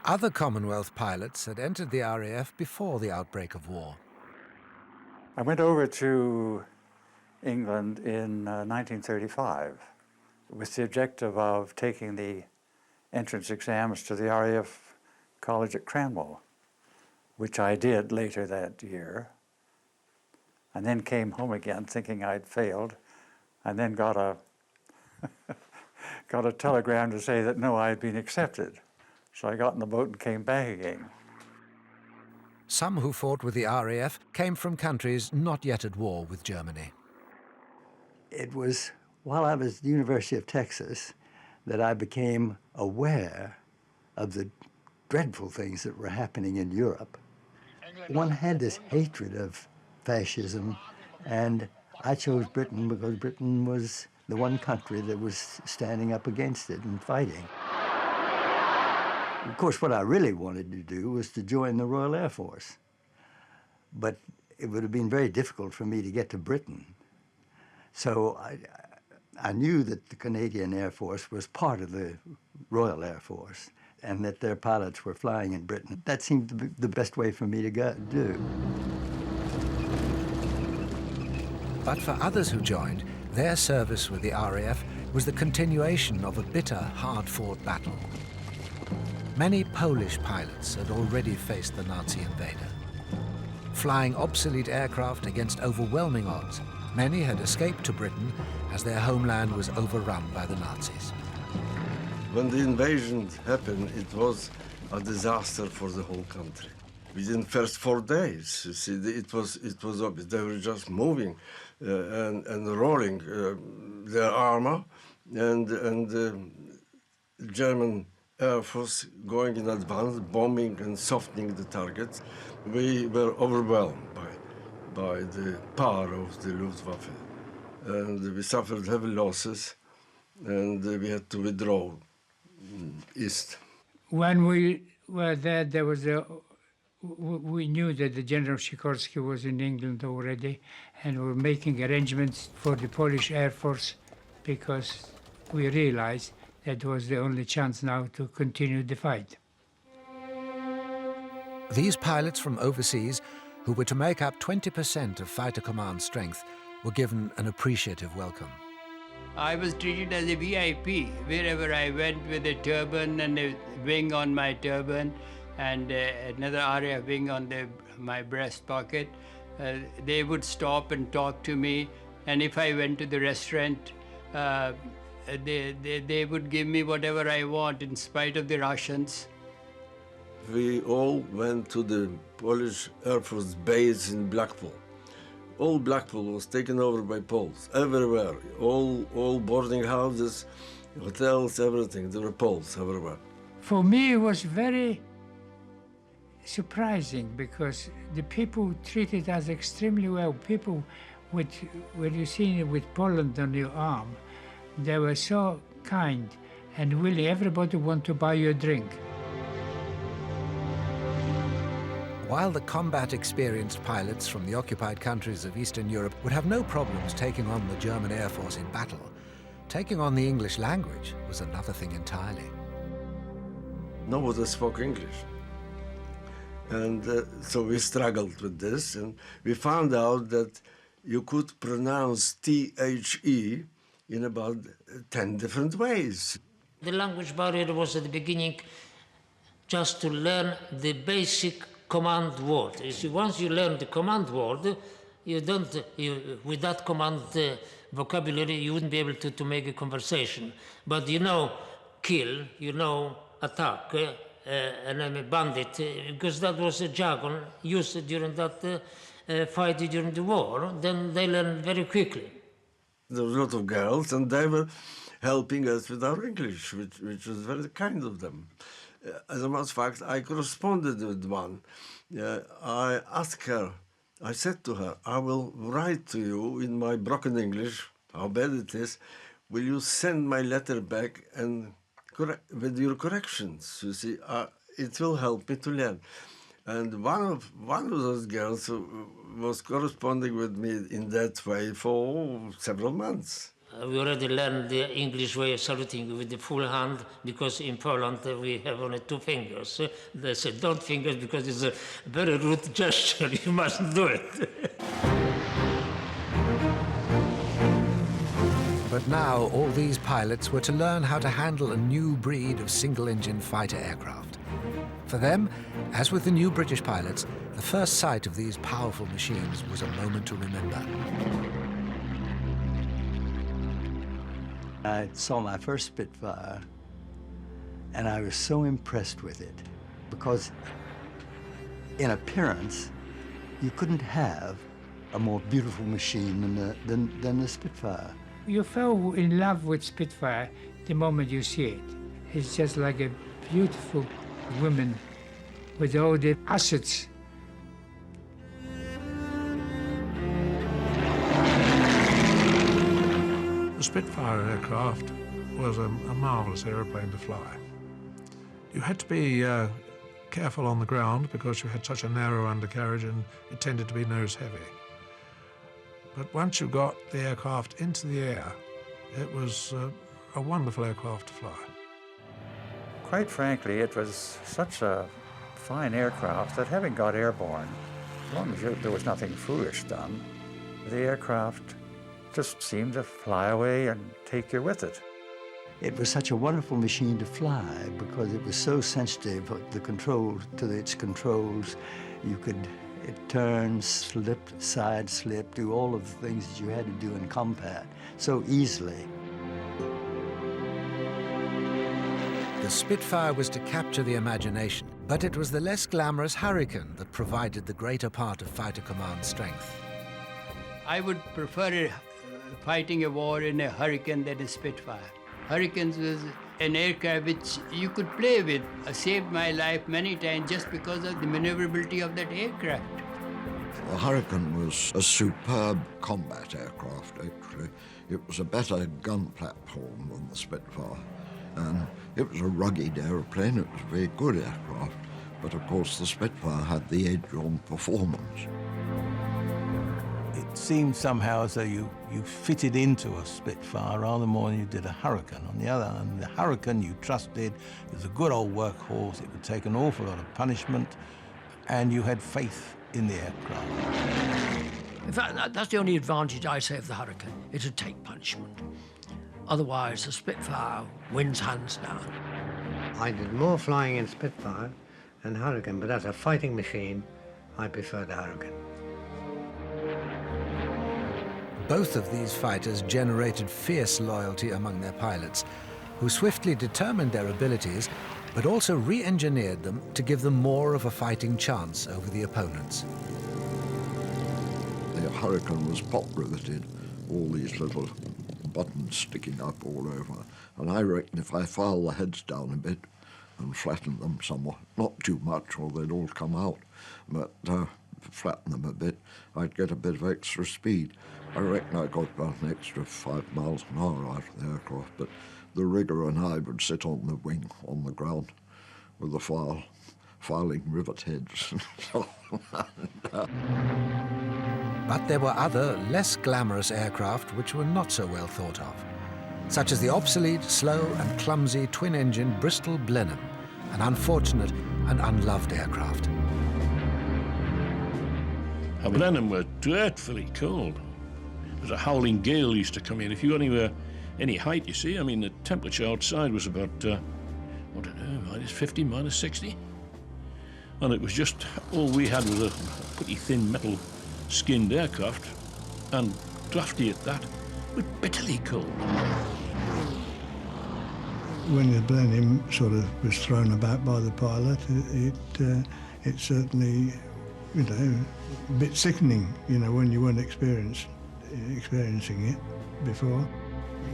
Speaker 1: Other Commonwealth pilots had entered the RAF before the outbreak of war.
Speaker 24: I went over to England in 1935 with the objective of taking the entrance exams to the RAF College at Cranwell, which I did later that year, and then came home again thinking I'd failed, and then got a telegram to say that no, I had been accepted. So I got in the boat and came back again.
Speaker 1: Some who fought with the RAF came from countries not yet at war with Germany.
Speaker 25: It was while I was at the University of Texas that I became aware of the dreadful things that were happening in Europe. One had this hatred of fascism, and I chose Britain because Britain was the one country that was standing up against it and fighting. Of course, what I really wanted to do was to join the Royal Air Force. But it would have been very difficult for me to get to Britain. So I knew that the Canadian Air Force was part of the Royal Air Force and that their pilots were flying in Britain. That seemed to be the best way for me to do.
Speaker 1: But for others who joined, their service with the RAF was the continuation of a bitter, hard-fought battle. Many Polish pilots had already faced the Nazi invader. Flying obsolete aircraft against overwhelming odds, many had escaped to Britain as their homeland was overrun by the Nazis.
Speaker 11: When the invasion happened, it was a disaster for the whole country. Within the first 4 days, you see, it was obvious. They were just moving and rolling their armor, and the German Air Force going in advance, bombing and softening the targets. We were overwhelmed by the power of the Luftwaffe, and we suffered heavy losses, and we had to withdraw east.
Speaker 26: When we were there was we knew that the General Sikorski was in England already, and we were making arrangements for the Polish Air Force because we realized that was the only chance now to continue the fight.
Speaker 1: These pilots from overseas, who were to make up 20% of Fighter Command strength, were given an appreciative welcome.
Speaker 23: I was treated as a VIP wherever I went, with a turban and a wing on my turban and another RAF wing on my breast pocket. They would stop and talk to me, and if I went to the restaurant, they would give me whatever I want in spite of the Russians.
Speaker 11: We all went to the Polish Air Force base in Blackpool, All Blackpool was taken over by Poles, everywhere. All boarding houses, hotels, everything. There were Poles everywhere.
Speaker 26: For me, it was very surprising because the people treated us extremely well. People with, when you see it with Poland on your arm, they were so kind and willing. Everybody wanted to buy you a drink.
Speaker 1: While the combat-experienced pilots from the occupied countries of Eastern Europe would have no problems taking on the German Air Force in battle, taking on the English language was another thing entirely.
Speaker 11: Nobody spoke English. And so we struggled with this, and we found out that you could pronounce THE in about 10 different ways.
Speaker 8: The language barrier was at the beginning just to learn the basic command word. You see, once you learn the command word, with that command vocabulary, you wouldn't be able to make a conversation. But you know kill, you know attack, enemy bandit, because that was a jargon used during that fight during the war. Then they learn very quickly.
Speaker 11: There was a lot of girls, and they were helping us with our English, which was very kind of them. As a matter of fact, I corresponded with one. I asked her, I said to her, I will write to you in my broken English, how bad it is, will you send my letter back and with your corrections? You see, it will help me to learn. And one of those girls was corresponding with me in that way for several months.
Speaker 8: We already learned the English way of saluting with the full hand, because in Poland we have only 2 fingers. They said, don't fingers, because it's a very rude gesture, you mustn't do it.
Speaker 1: But now all these pilots were to learn how to handle a new breed of single-engine fighter aircraft. For them, as with the new British pilots, the first sight of these powerful machines was a moment to remember.
Speaker 25: I saw my first Spitfire, and I was so impressed with it, because in appearance, you couldn't have a more beautiful machine than the Spitfire.
Speaker 26: You fell in love with Spitfire the moment you see it. It's just like a beautiful woman with all the assets.
Speaker 12: The Spitfire aircraft was a marvellous aeroplane to fly. You had to be careful on the ground because you had such a narrow undercarriage and it tended to be nose heavy. But once you got the aircraft into the air, it was a wonderful aircraft to fly.
Speaker 24: Quite frankly, it was such a fine aircraft that having got airborne, as long as there was nothing foolish done, the aircraft just seemed to fly away and take you with it.
Speaker 25: It was such a wonderful machine to fly because it was so sensitive to its controls. It turn, slip, side slip, do all of the things that you had to do in combat so easily.
Speaker 1: The Spitfire was to capture the imagination, but it was the less glamorous Hurricane that provided the greater part of fighter command strength.
Speaker 23: I would prefer fighting a war in a Hurricane than a Spitfire. Hurricanes was an aircraft which you could play with. I saved my life many times just because of the maneuverability of that aircraft.
Speaker 16: The Hurricane was a superb combat aircraft, actually. It was a better gun platform than the Spitfire. And it was a rugged aeroplane. It was a very good aircraft. But of course, the Spitfire had the edge on performance.
Speaker 18: It seemed somehow as though you fitted into a Spitfire rather more than you did a Hurricane. On the other hand, the Hurricane you trusted, it was a good old workhorse, it would take an awful lot of punishment, and you had faith in the aircraft.
Speaker 22: In fact, that's the only advantage I say of the Hurricane. It'd take punishment. Otherwise, the Spitfire wins hands down.
Speaker 19: I did more flying in Spitfire than Hurricane, but as a fighting machine, I prefer the Hurricane.
Speaker 1: Both of these fighters generated fierce loyalty among their pilots, who swiftly determined their abilities, but also re-engineered them to give them more of a fighting chance over the opponents.
Speaker 16: the Hurricane was pop riveted, all these little buttons sticking up all over. And I reckon if I file the heads down a bit and flatten them somewhat, not too much or they'd all come out, but flatten them a bit, I'd get a bit of extra speed. I reckon I got about an extra 5 miles an hour out of the aircraft, but the rigger and I would sit on the wing, on the ground, with the file, filing rivet heads.
Speaker 1: But there were other, less glamorous aircraft which were not so well thought of, such as the obsolete, slow and clumsy twin-engine Bristol Blenheim, an unfortunate and unloved aircraft.
Speaker 3: Our Blenheim were dreadfully cold. There was a howling gale used to come in. If you were any height, you see, I mean, the temperature outside was about, I don't know, minus 50, minus 60. And it was just, all we had was a pretty thin metal-skinned aircraft, and drafty at that, but bitterly cold.
Speaker 4: When the Blenheim sort of was thrown about by the pilot, it certainly, you know, a bit sickening, you know, when you weren't experiencing it before.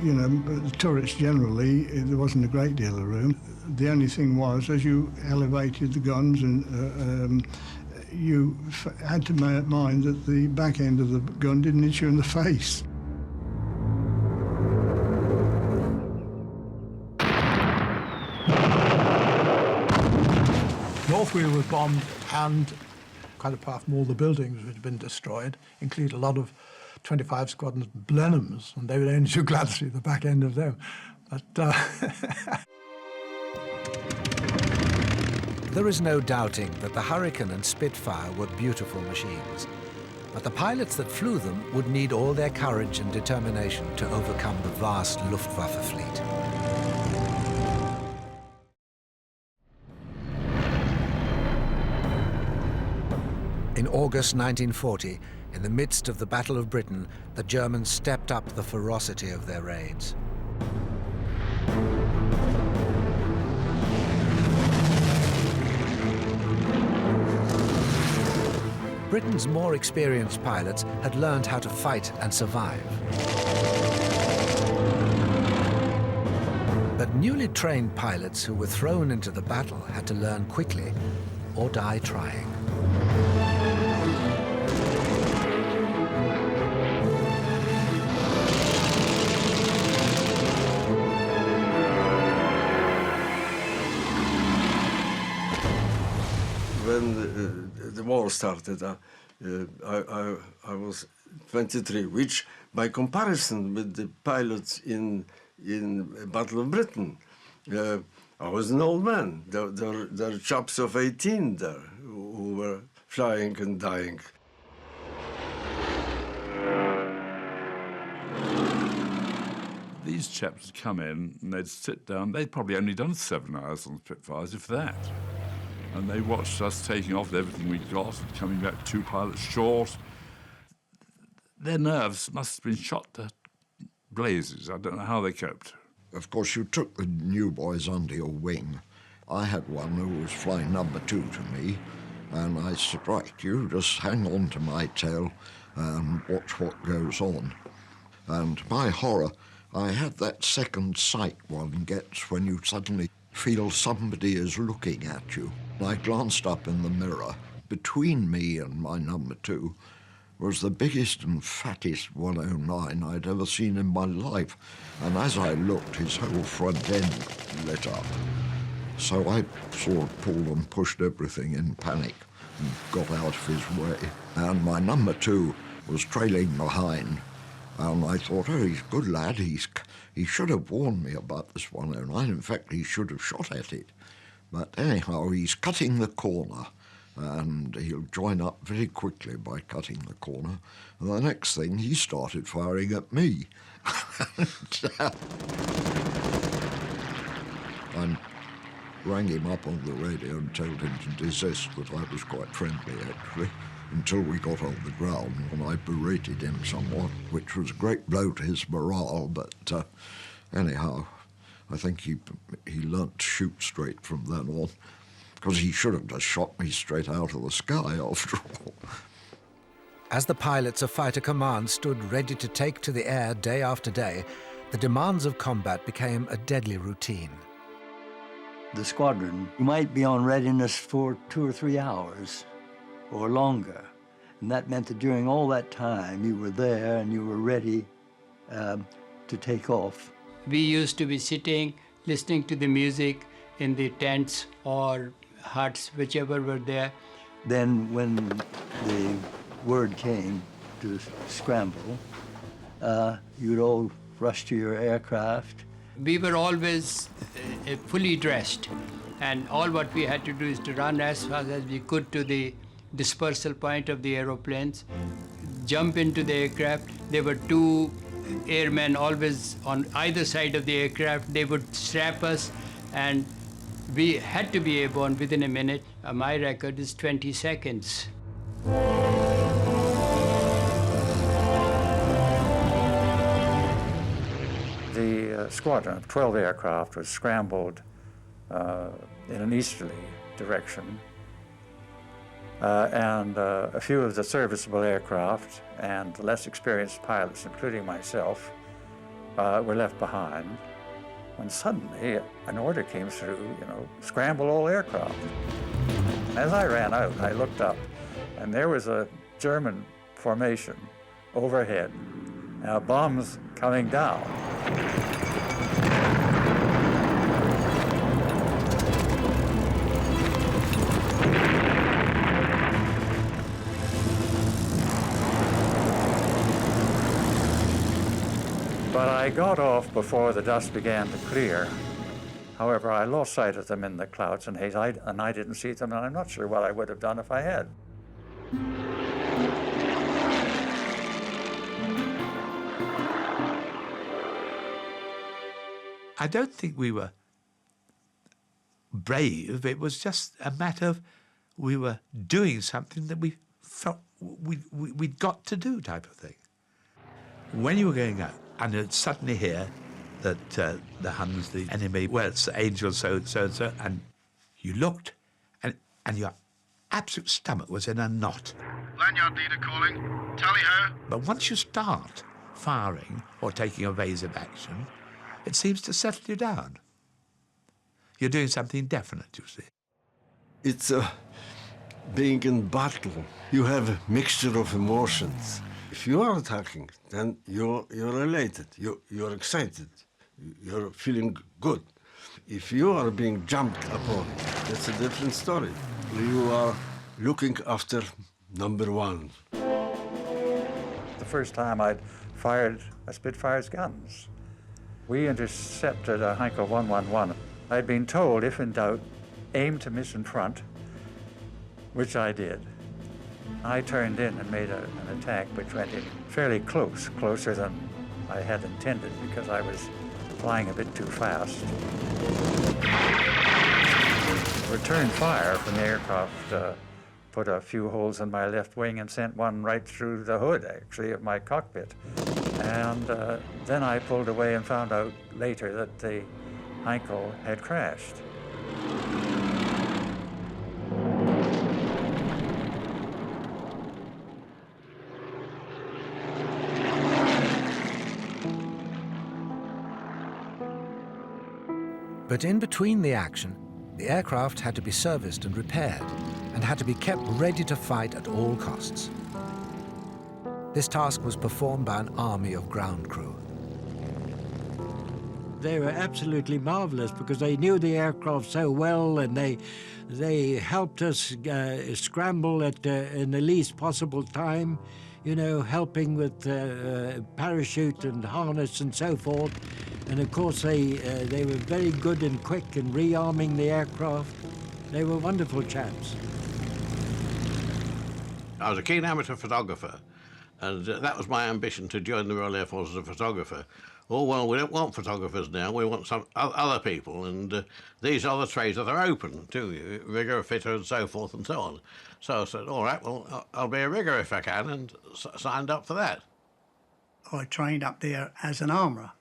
Speaker 4: You know, the turrets generally, there wasn't a great deal of room. The only thing was, as you elevated the guns, and you had to mind that the back end of the gun didn't hit you in the face.
Speaker 12: North Wheel was bombed, and quite apart from all the buildings which had been destroyed, include a lot of 25 Squadron Blenheims, and they were only too glad to see the back end of them. But
Speaker 1: There is no doubting that the Hurricane and Spitfire were beautiful machines, but the pilots that flew them would need all their courage and determination to overcome the vast Luftwaffe fleet. In August 1940, in the midst of the Battle of Britain, the Germans stepped up the ferocity of their raids. Britain's more experienced pilots had learned how to fight and survive. But newly trained pilots who were thrown into the battle had to learn quickly or die trying.
Speaker 11: When the war started, I was 23, which, by comparison with the pilots in Battle of Britain, I was an old man. There are chaps of 18 there who were flying and dying.
Speaker 5: These chaps would come in and they'd sit down. They'd probably only done 7 hours on Spitfires, if that. And they watched us taking off everything we got and coming back 2 pilots short. Their nerves must have been shot to blazes. I don't know how they coped.
Speaker 16: Of course, you took the new boys under your wing. I had one who was flying number 2 to me, and I said, right, you just hang on to my tail and watch what goes on. And my horror, I had that second sight one gets when you suddenly feel somebody is looking at you. I glanced up in the mirror. Between me and my number 2 was the biggest and fattest 109 I'd ever seen in my life. And as I looked, his whole front end lit up. So I sort of pulled and pushed everything in panic and got out of his way. And my number 2 was trailing behind. And I thought, oh, he's a good lad. He should have warned me about this 109. In fact, he should have shot at it. But anyhow, he's cutting the corner, and he'll join up very quickly by cutting the corner. And the next thing, he started firing at me. I rang him up on the radio and told him to desist, but I was quite friendly, actually, until we got on the ground, and I berated him somewhat, which was a great blow to his morale, but anyhow, I think he learnt to shoot straight from then on, because he should have just shot me straight out of the sky, after all.
Speaker 1: As the pilots of Fighter Command stood ready to take to the air day after day, the demands of combat became a deadly routine.
Speaker 25: The squadron might be on readiness for 2 or 3 hours or longer. And that meant that during all that time, you were there and you were ready to take off.
Speaker 23: We used to be sitting, listening to the music in the tents or huts, whichever were there.
Speaker 25: Then when the word came to scramble, you'd all rush to your aircraft.
Speaker 23: We were always fully dressed, and all what we had to do is to run as fast as we could to the dispersal point of the aeroplanes, jump into the aircraft. There were 2 airmen always on either side of the aircraft. They would strap us, and we had to be airborne within a minute. My record is 20 seconds.
Speaker 24: The squadron of 12 aircraft was scrambled in an easterly direction, and a few of the serviceable aircraft and the less experienced pilots, including myself, were left behind. When suddenly an order came through, scramble all aircraft. As I ran out, I looked up, and there was a German formation overhead. Now, bombs coming down. But I got off before the dust began to clear. However, I lost sight of them in the clouds and haze, and I didn't see them, and I'm not sure what I would have done if I had.
Speaker 20: I don't think we were brave. It was just a matter of we were doing something that we felt we'd got to do, type of thing. When you were going out and you'd suddenly hear that the Huns, the enemy, well, it's the Angel, so and so, and you looked, and your absolute stomach was in a knot.
Speaker 2: Lanyard leader calling. Tally-ho.
Speaker 20: But once you start firing or taking evasive action, it seems to settle you down. You're doing something definite, you see.
Speaker 11: It's being in battle. You have a mixture of emotions. If you are attacking, then you're elated, you're excited, you're feeling good. If you are being jumped upon, that's a different story. You are looking after number one.
Speaker 24: The first time I'd fired a Spitfire's guns. We intercepted a Heinkel 111. I'd been told, if in doubt, aim to miss in front, which I did. I turned in and made an attack which went in fairly close, closer than I had intended because I was flying a bit too fast. Return fire from the aircraft put a few holes in my left wing and sent one right through the hood, actually, of my cockpit. And then I pulled away and found out later that the Heinkel had crashed.
Speaker 1: But in between the action, the aircraft had to be serviced and repaired and had to be kept ready to fight at all costs. This task was performed by an army of ground crew.
Speaker 7: They were absolutely marvelous because they knew the aircraft so well, and they helped us scramble in the least possible time, helping with parachute and harness and so forth. And of course they were very good and quick in rearming the aircraft. They were wonderful chaps.
Speaker 9: I was a keen amateur photographer, and that was my ambition, to join the Royal Air Force as a photographer. Oh, well, we don't want photographers now, we want some other people, and these are the trades that are open to you, rigger, fitter, and so forth and so on. So I said, all right, well, I'll be a rigger if I can, and signed up for that.
Speaker 13: I trained up there as an armourer.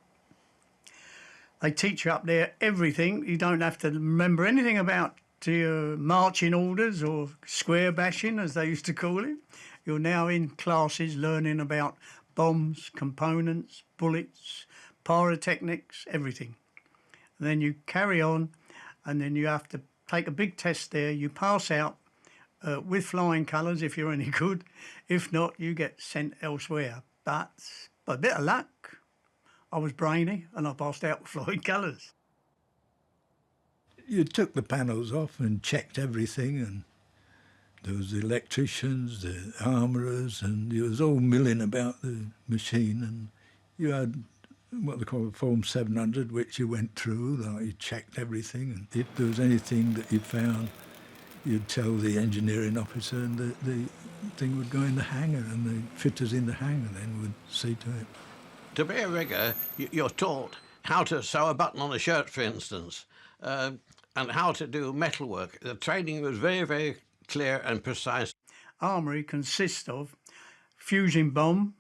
Speaker 13: They teach you up there everything. You don't have to remember anything about your marching orders or square bashing, as they used to call it. You're now in classes learning about bombs, components, bullets, pyrotechnics, everything. And then you carry on, and then you have to take a big test there. You pass out with flying colours if you're any good. If not, you get sent elsewhere. But by a bit of luck, I was brainy and I passed out with flying colours.
Speaker 6: You took the panels off and checked everything, and there was the electricians, the armourers, and you was all milling about the machine, and you had what they call a Form 700, which you went through, like you checked everything, and if there was anything that you found, you'd tell the engineering officer, and the thing would go in the hangar, and the fitters in the hangar then would see to it.
Speaker 9: To be a rigger, you're taught how to sew a button on a shirt, for instance, and how to do metalwork. The training was very, very clear and precise.
Speaker 13: Armoury consists of fusing bombs,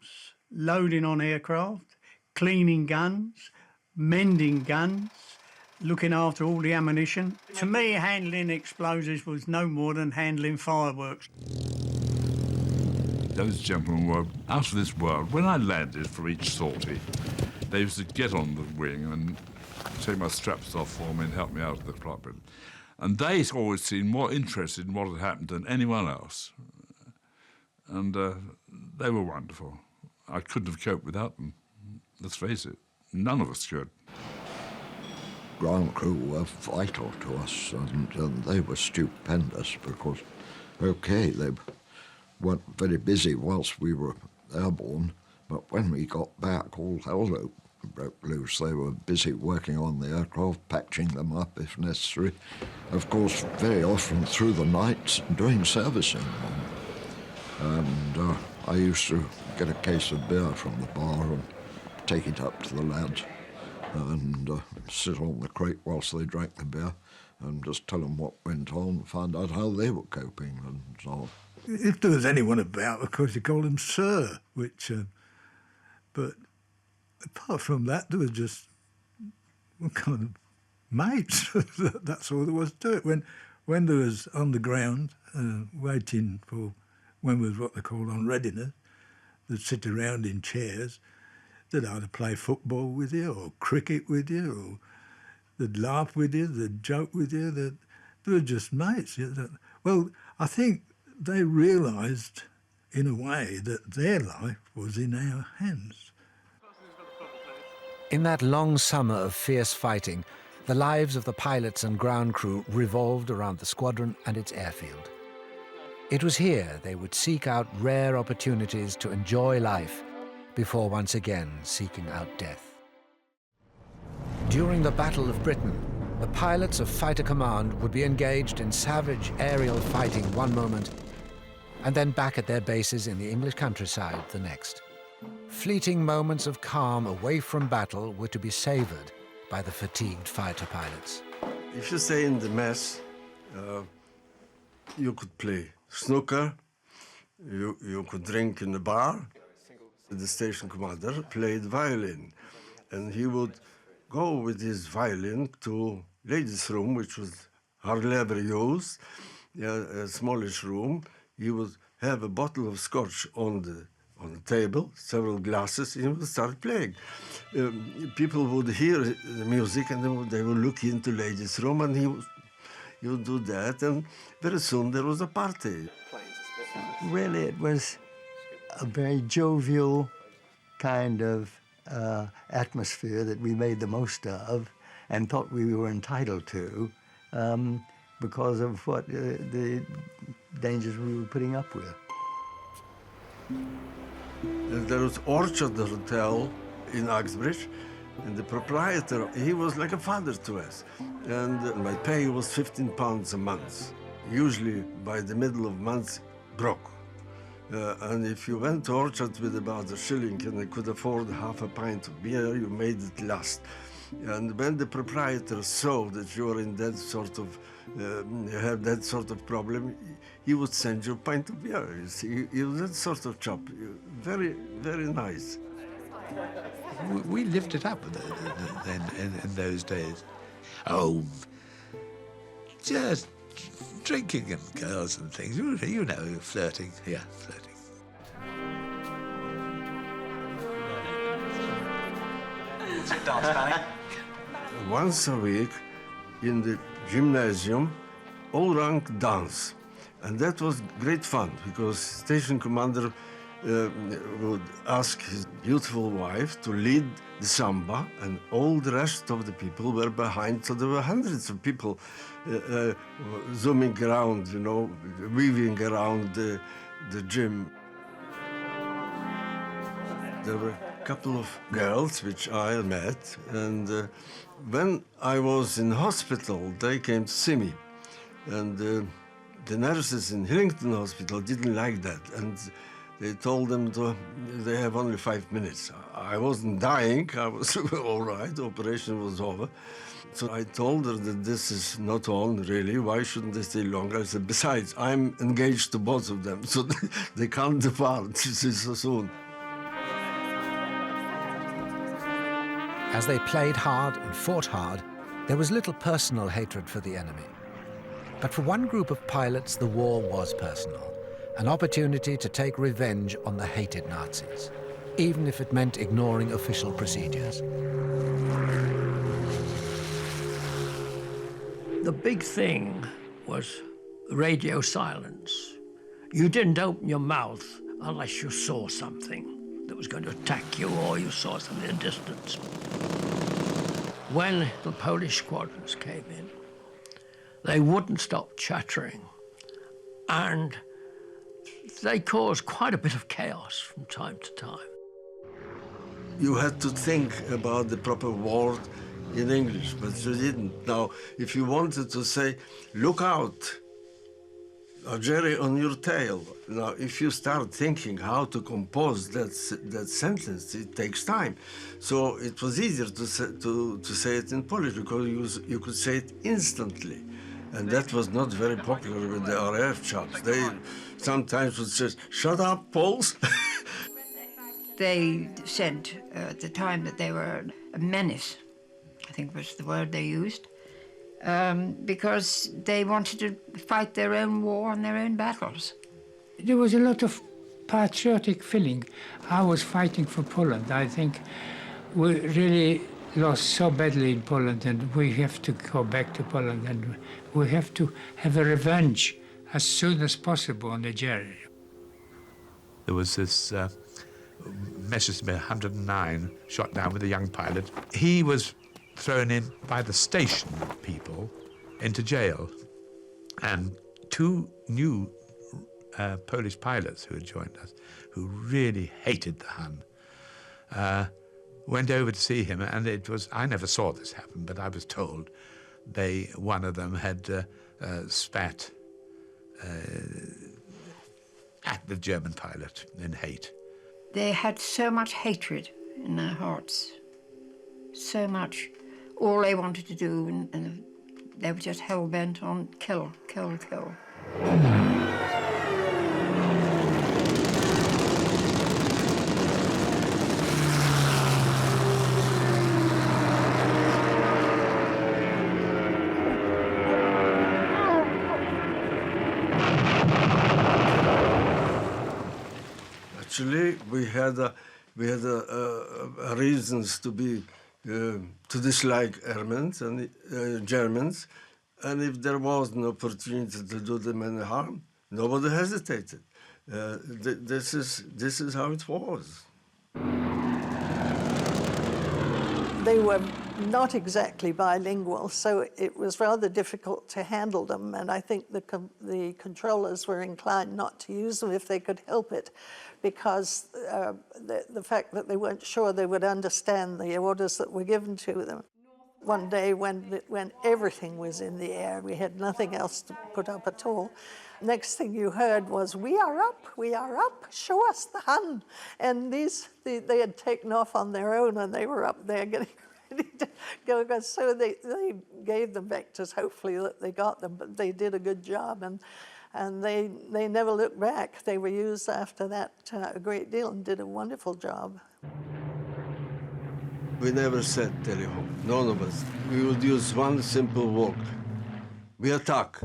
Speaker 13: loading on aircraft, cleaning guns, mending guns, looking after all the ammunition. To me, handling explosives was no more than handling fireworks.
Speaker 5: Those gentlemen were out of this world. When I landed for each sortie, they used to get on the wing and take my straps off for me and help me out of the cockpit. And they always seemed more interested in what had happened than anyone else. And they were wonderful. I couldn't have coped without them. Let's face it, none of us could.
Speaker 16: Ground crew were vital to us, and they were stupendous because, OK, they weren't very busy whilst we were airborne, but when we got back, all hell broke loose. They were busy working on the aircraft, patching them up if necessary. Of course, very often through the nights, doing servicing. And I used to get a case of beer from the bar and take it up to the lads and sit on the crate whilst they drank the beer and just tell them what went on and find out how they were coping and so on.
Speaker 6: If there was anyone about, of course, you called him Sir, which... but apart from that, there was just kind of mates. That's all there was to it. When there was on the ground, waiting for when was what they called on readiness, they'd sit around in chairs. They'd either play football with you or cricket with you, or they'd laugh with you, they'd joke with you. They were just mates. Well, I think they realised, in a way, that their life was in our hands.
Speaker 1: In that long summer of fierce fighting, the lives of the pilots and ground crew revolved around the squadron and its airfield. It was here they would seek out rare opportunities to enjoy life before once again seeking out death. During the Battle of Britain, the pilots of Fighter Command would be engaged in savage aerial fighting one moment and then back at their bases in the English countryside the next. Fleeting moments of calm away from battle were to be savoured by the fatigued fighter pilots.
Speaker 11: If you stay in the mess, you could play snooker, you could drink in the bar. The station commander played violin, and he would go with his violin to ladies' room, which was hardly ever used, a smallish room. He would have a bottle of scotch on the table, several glasses, and he would start playing. People would hear the music, and they would look into ladies' room, and he would do that, and very soon there was a party.
Speaker 25: Really, it was a very jovial kind of atmosphere that we made the most of and thought we were entitled to because of what the dangers we were putting up with.
Speaker 11: There was Orchard Hotel in Uxbridge, and the proprietor, he was like a father to us. And my pay was £15 a month. Usually by the middle of month, broke. And if you went to Orchard with about a shilling and you could afford half a pint of beer, you made it last. And when the proprietor saw that you were in that sort of, you have that sort of problem, he would send you a pint of beer. You see, he was that sort of chap. Very, very nice.
Speaker 20: We lived it up then in those days. Oh, just drinking and girls and things. You know, flirting. Yeah, flirting.
Speaker 8: Dance, Danny.
Speaker 11: Once a week in the gymnasium, all rank dance. And that was great fun because station commander would ask his beautiful wife to lead the samba, and all the rest of the people were behind. So there were hundreds of people zooming around, you know, weaving around the gym. There were a couple of girls which I met, and when I was in hospital, they came to see me. And the nurses in Hillington Hospital didn't like that, and they told them they have only 5 minutes. I wasn't dying, I was all right, the operation was over. So I told her that this is not on, really, why shouldn't they stay longer? I said, besides, I'm engaged to both of them, so they can't depart so soon.
Speaker 1: As they played hard and fought hard, there was little personal hatred for the enemy. But for one group of pilots, the war was personal, an opportunity to take revenge on the hated Nazis, even if it meant ignoring official procedures.
Speaker 22: The big thing was radio silence. You didn't open your mouth unless you saw something that was going to attack you or you saw something in the distance. When the Polish squadrons came in, they wouldn't stop chattering, and they caused quite a bit of chaos from time to time.
Speaker 11: You had to think about the proper word in English, but you didn't. Now, if you wanted to say, look out, or Jerry on your tail. Now, if you start thinking how to compose that sentence, it takes time. So it was easier to say it in Polish because you could say it instantly. And that was not very popular with the RAF chaps. They sometimes would say, shut up, Poles.
Speaker 10: They said at the time that they were a menace, I think was the word they used, because they wanted to fight their own war and their own battles.
Speaker 26: There was a lot of patriotic feeling. I was fighting for Poland. I think we really lost so badly in Poland, and we have to go back to Poland, and we have to have a revenge as soon as possible on the Jerry.
Speaker 20: There was this Messerschmitt 109 shot down with a young pilot. He was thrown in by the station people into jail, and two new Polish pilots who had joined us, who really hated the Hun, went over to see him, and it was, I never saw this happen, but I was told one of them had spat at the German pilot in hate.
Speaker 10: They had so much hatred in their hearts, so much. All they wanted to do, and they were just hell-bent on kill, kill, kill.
Speaker 11: Actually, we had reasons to be to dislike airmen and Germans, and if there was an opportunity to do them any harm, nobody hesitated. This is how it was.
Speaker 14: They were not exactly bilingual, so it was rather difficult to handle them, and I think the controllers were inclined not to use them if they could help it, because the fact that they weren't sure they would understand the orders that were given to them. One day when everything was in the air, we had nothing else to put up at all. Next thing you heard was, we are up, show us the Hun. And they had taken off on their own, and they were up there getting ready to go. So they gave them back to us, hopefully that they got them, but they did a good job, and they never looked back. They were used after that a great deal and did a wonderful job.
Speaker 11: We never said telephone, none of us. We would use one simple word. We attack.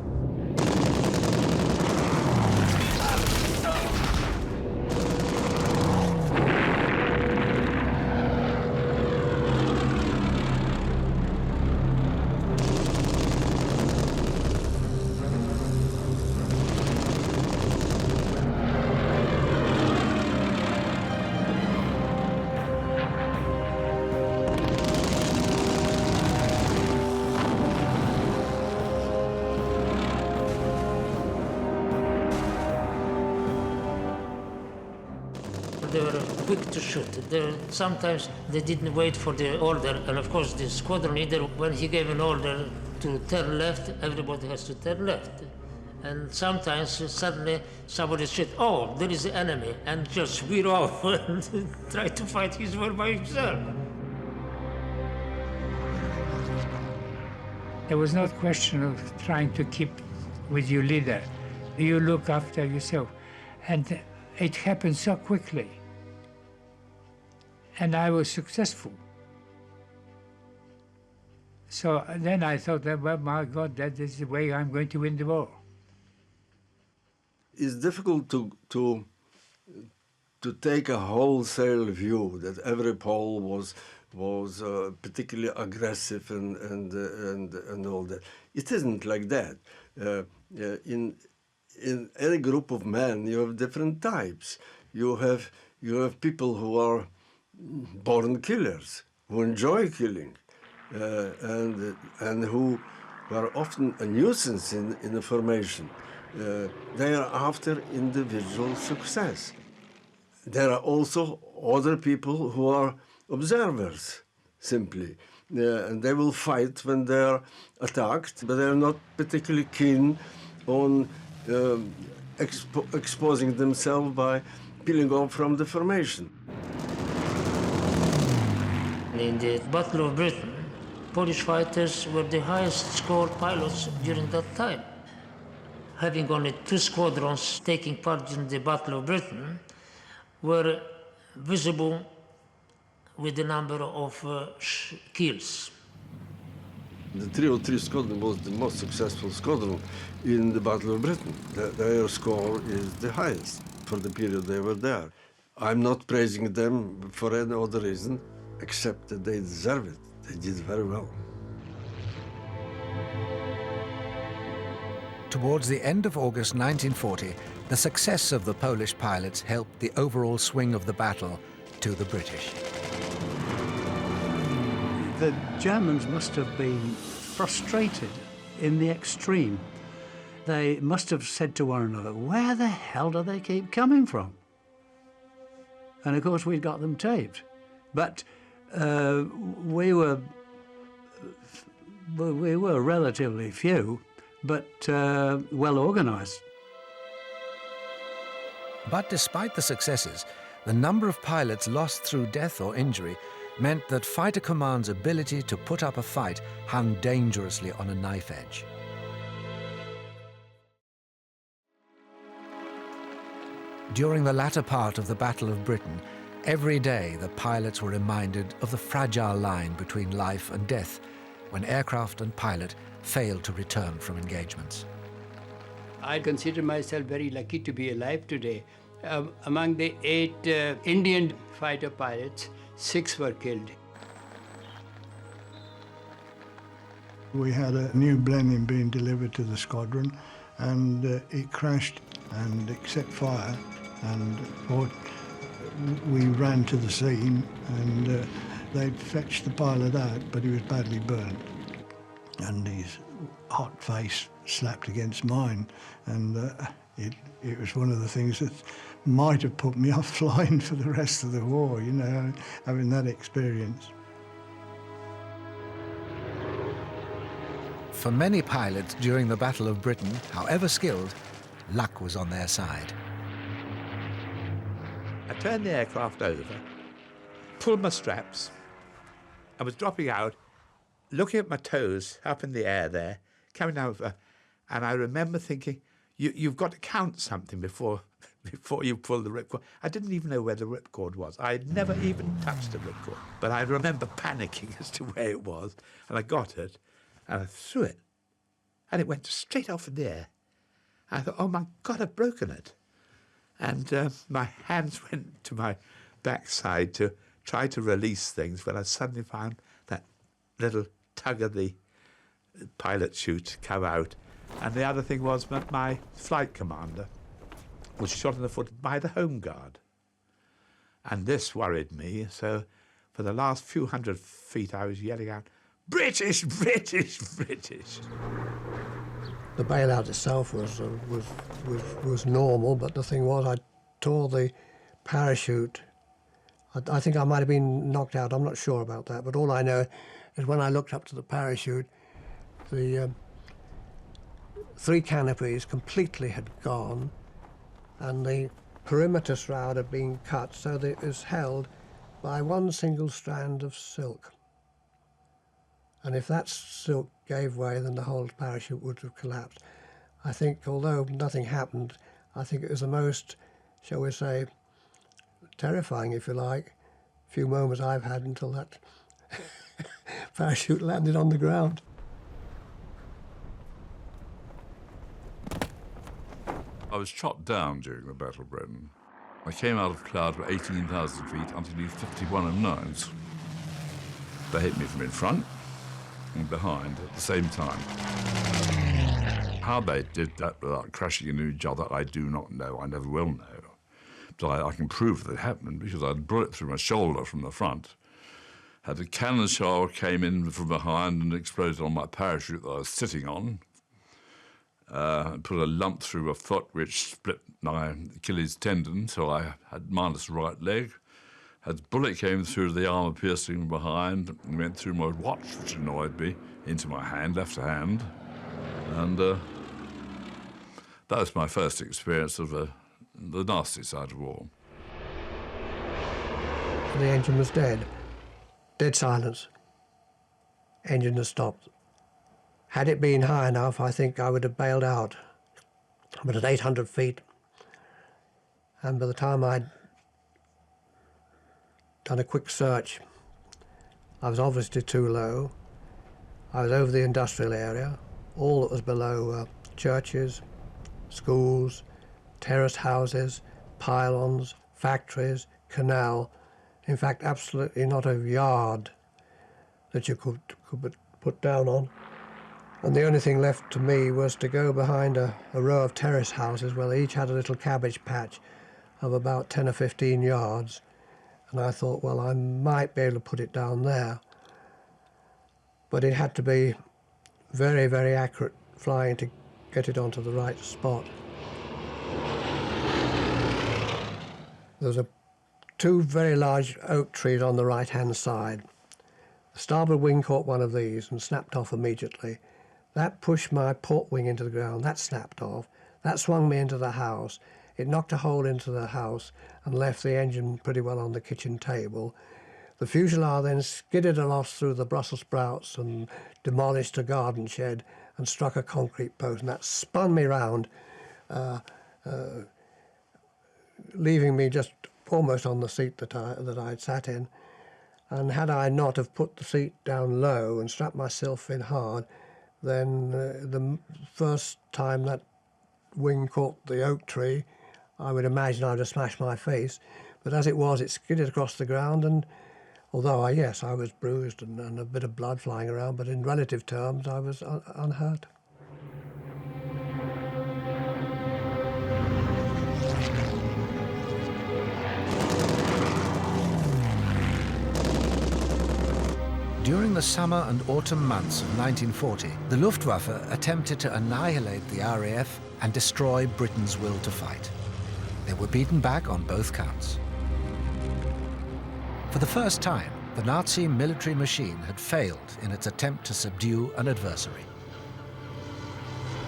Speaker 8: quick to shoot. Sometimes they didn't wait for the order, and of course the squadron leader, when he gave an order to turn left, everybody has to turn left. And sometimes suddenly somebody said, oh, there is the enemy, and just veer off and try to fight his war by himself.
Speaker 26: There was no question of trying to keep with your leader. You look after yourself. And it happened so quickly. And I was successful. So then I thought, that, well, my God, that is the way I'm going to win the war.
Speaker 11: It's difficult to take a wholesale view that every Pole was particularly aggressive and all that. It isn't like that. In any group of men, you have different types. You have people who are born killers, who enjoy killing, and who are often a nuisance in the formation. They are after individual success. There are also other people who are observers, simply. And they will fight when they are attacked, but they are not particularly keen on exposing themselves by peeling off from the formation.
Speaker 8: In the Battle of Britain, Polish fighters were the highest scored pilots during that time. Having only 2 squadrons taking part in the Battle of Britain, were visible with the number of kills.
Speaker 11: The 303 Squadron was the most successful squadron in the Battle of Britain. Their score is the highest for the period they were there. I'm not praising them for any other reason, except that they deserve it. They did very well.
Speaker 1: Towards the end of August 1940, the success of the Polish pilots helped the overall swing of the battle to the British.
Speaker 13: The Germans must have been frustrated in the extreme. They must have said to one another, where the hell do they keep coming from? And of course we'd got them taped. But we were relatively few, but well organized.
Speaker 1: But despite the successes, the number of pilots lost through death or injury meant that fighter command's ability to put up a fight hung dangerously on a knife edge. During the latter part of the Battle of Britain, every day the pilots were reminded of the fragile line between life and death when aircraft and pilot failed to return from engagements.
Speaker 23: I consider myself very lucky to be alive today. Among the 8 Indian fighter pilots, 6 were killed.
Speaker 4: We had a new Blenheim being delivered to the squadron, and it crashed and it set fire, and we ran to the scene, and they'd fetched the pilot out, but he was badly burnt, and his hot face slapped against mine, and it was one of the things that might have put me off flying for the rest of the war, you know, having that experience.
Speaker 1: For many pilots during the Battle of Britain, however skilled, luck was on their side.
Speaker 20: I turned the aircraft over, pulled my straps. I was dropping out, looking at my toes up in the air there, coming over, and I remember thinking, you've got to count something before you pull the ripcord. I didn't even know where the ripcord was. I had never even touched the ripcord. But I remember panicking as to where it was, and I got it, and I threw it, and it went straight off in the air. I thought, oh my God, I've broken it. And my hands went to my backside to try to release things when I suddenly found that little tug of the pilot chute come out. And the other thing was my flight commander was shot in the foot by the Home Guard. And this worried me, so for the last few hundred feet I was yelling out, British, British, British.
Speaker 15: The bailout itself was normal, but the thing was I tore the parachute I think I might have been knocked out. I'm not sure about that. But all I know is when I looked up to the parachute, the 3 canopies completely had gone, and the perimeter shroud had been cut so that it was held by one single strand of silk. And if that silk gave way, then the whole parachute would have collapsed. I think, although nothing happened, I think it was the most, shall we say, terrifying, if you like, few moments I've had until that parachute landed on the ground.
Speaker 5: I was shot down during the Battle of Britain. I came out of cloud at 18,000 feet underneath 51 and 9s. They hit me from in front and behind at the same time. How they did that without crashing into each other, I do not know. I never will know. But I can prove that it happened because I had a bullet through my shoulder from the front. Had a cannon shell came in from behind and exploded on my parachute that I was sitting on. Put a lump through my foot which split my Achilles tendon, so I had minus right leg. Had a bullet came through the armour piercing behind and went through my watch, which annoyed me, into my hand, left hand. And that was my first experience of the nasty side of war.
Speaker 15: The engine was dead. Dead silence. Engine had stopped. Had it been high enough, I think I would have bailed out. But at 800 feet, and by the time I'd done a quick search, I was obviously too low. I was over the industrial area. All that was below churches, schools, terraced houses, pylons, factories, canal. In fact, absolutely not a yard that you could put down on. And the only thing left to me was to go behind a row of terrace houses where they each had a little cabbage patch of about 10 or 15 yards. And I thought, well, I might be able to put it down there. But it had to be very, very accurate flying to get it onto the right spot. There was 2 very large oak trees on the right-hand side. The starboard wing caught one of these and snapped off immediately. That pushed my port wing into the ground. That snapped off. That swung me into the house. It knocked a hole into the house and left the engine pretty well on the kitchen table. The fuselage then skidded aloft through the Brussels sprouts and demolished a garden shed and struck a concrete post, and that spun me round, leaving me just almost on the seat that I'd sat in. And had I not have put the seat down low and strapped myself in hard, then the first time that wing caught the oak tree, I would imagine I'd have smashed my face. But as it was, it skidded across the ground, and although I was bruised and a bit of blood flying around, but in relative terms, I was unhurt.
Speaker 1: During the summer and autumn months of 1940, the Luftwaffe attempted to annihilate the RAF and destroy Britain's will to fight. They were beaten back on both counts. For the first time, the Nazi military machine had failed in its attempt to subdue an adversary.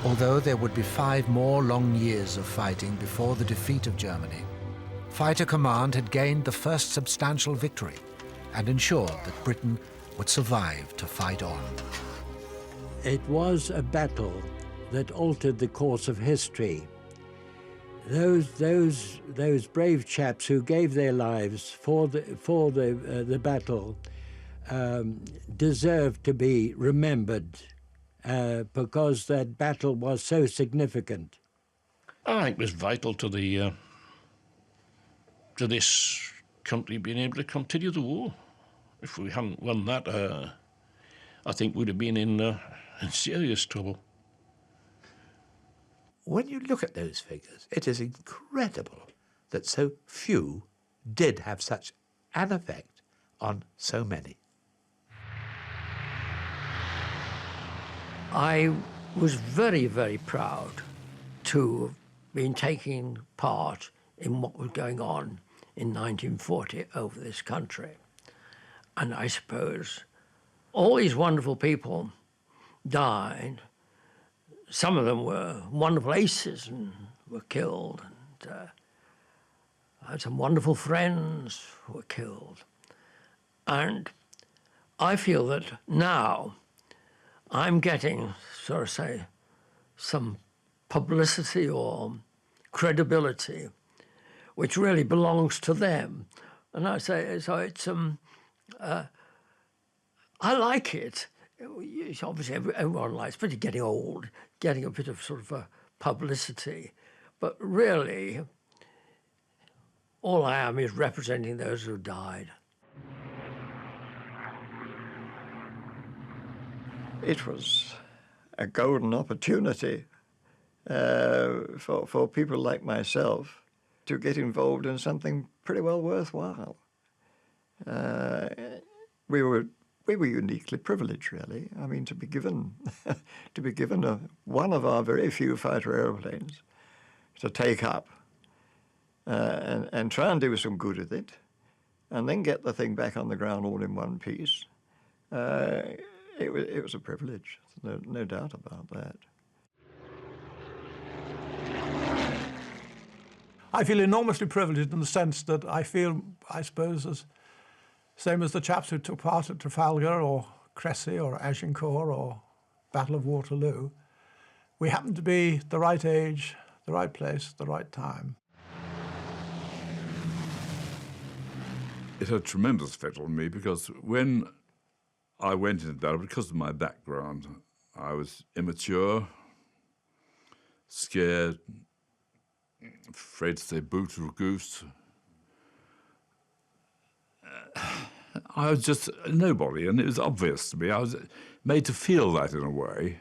Speaker 1: Although there would be 5 more long years of fighting before the defeat of Germany, Fighter Command had gained the first substantial victory and ensured that Britain would survive to fight on.
Speaker 7: It was a battle that altered the course of history. Those brave chaps who gave their lives for the battle deserve to be remembered because that battle was so significant.
Speaker 3: I think it was vital to this country being able to continue the war. If we hadn't won that, I think we'd have been in serious trouble.
Speaker 20: When you look at those figures, it is incredible that so few did have such an effect on so many.
Speaker 22: I was very, very proud to have been taking part in what was going on in 1940 over this country. And I suppose all these wonderful people died. Some of them were wonderful aces and were killed. And I had some wonderful friends who were killed. And I feel that now I'm getting, sort of say, some publicity or credibility, which really belongs to them. And I say, so it's, I like it. It's obviously, everyone likes, but you're getting old, getting a bit of sort of publicity. But really, all I am is representing those who died.
Speaker 2: It was a golden opportunity for people like myself to get involved in something pretty well worthwhile. We were uniquely privileged, really. I mean, to be given one of our very few fighter airplanes to take up and try and do some good with it, and then get the thing back on the ground all in one piece. It was a privilege, no doubt about that.
Speaker 12: I feel enormously privileged in the sense that I feel, I suppose, same as the chaps who took part at Trafalgar or Crécy or Agincourt or Battle of Waterloo. We happened to be the right age, the right place, the right time.
Speaker 5: It had a tremendous effect on me because when I went into that, because of my background, I was immature, scared, afraid to say boot or goose. I was just a nobody, and it was obvious to me. I was made to feel that in a way.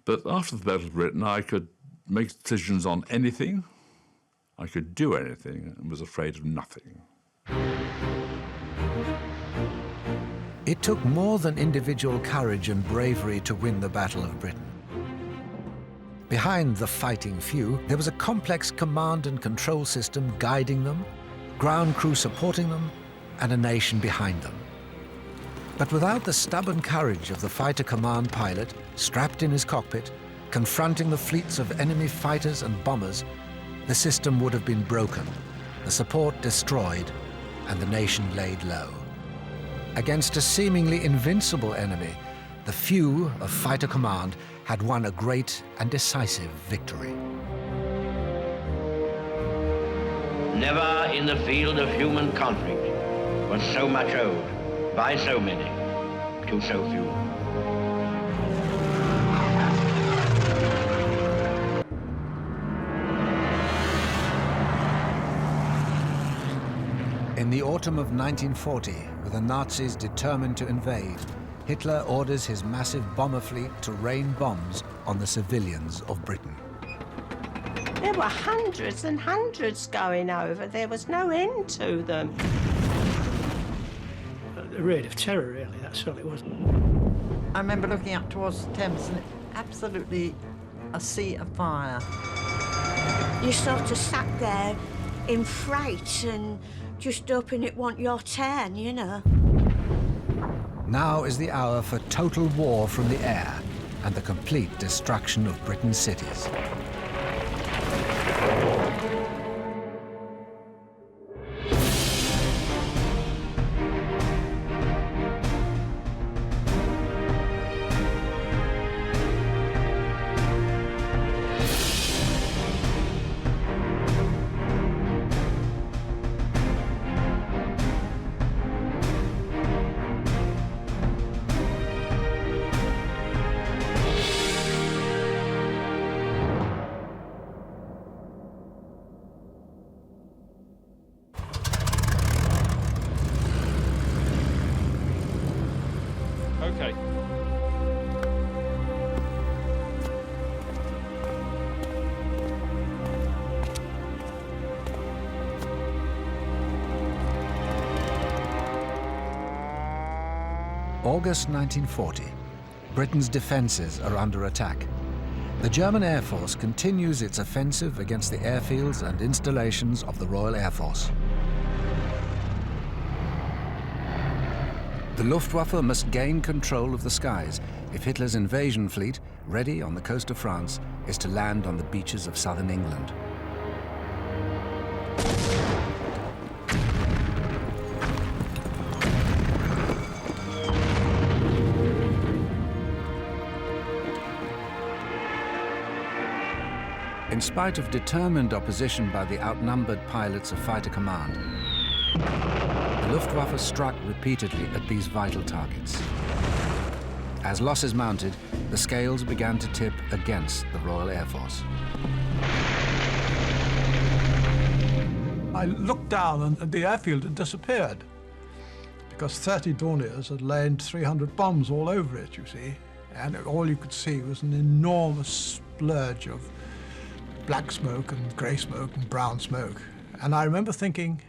Speaker 5: But after the Battle of Britain, I could make decisions on anything. I could do anything and was afraid of nothing.
Speaker 1: It took more than individual courage and bravery to win the Battle of Britain. Behind the fighting few, there was a complex command and control system guiding them, ground crew supporting them, and a nation behind them. But without the stubborn courage of the fighter command pilot, strapped in his cockpit, confronting the fleets of enemy fighters and bombers, the system would have been broken, the support destroyed, and the nation laid low. Against a seemingly invincible enemy, the few of fighter command had won a great and decisive victory.
Speaker 17: Never in the field of human conflict was so much owed by so many to so few.
Speaker 1: In the autumn of 1940, with the Nazis determined to invade, Hitler orders his massive bomber fleet to rain bombs on the civilians of Britain.
Speaker 18: There were hundreds and hundreds going over. There was no end to them.
Speaker 22: A reign of terror, really, that certainly was.
Speaker 19: I remember looking up towards the Thames and absolutely a sea of fire.
Speaker 18: You sort of sat there in fright and just hoping it wasn't your turn, you know.
Speaker 1: Now is the hour for total war from the air and the complete destruction of Britain's cities.
Speaker 21: Okay.
Speaker 1: August 1940. Britain's defences are under attack. The German Air Force continues its offensive against the airfields and installations of the Royal Air Force. The Luftwaffe must gain control of the skies if Hitler's invasion fleet, ready on the coast of France, is to land on the beaches of southern England. In spite of determined opposition by the outnumbered pilots of Fighter Command, the Luftwaffe struck repeatedly at these vital targets. As losses mounted, the scales began to tip against the Royal Air Force.
Speaker 12: I looked down and the airfield had disappeared because 30 Dorniers had laid 300 bombs all over it, you see, and all you could see was an enormous splurge of black smoke and grey smoke and brown smoke. And I remember thinking,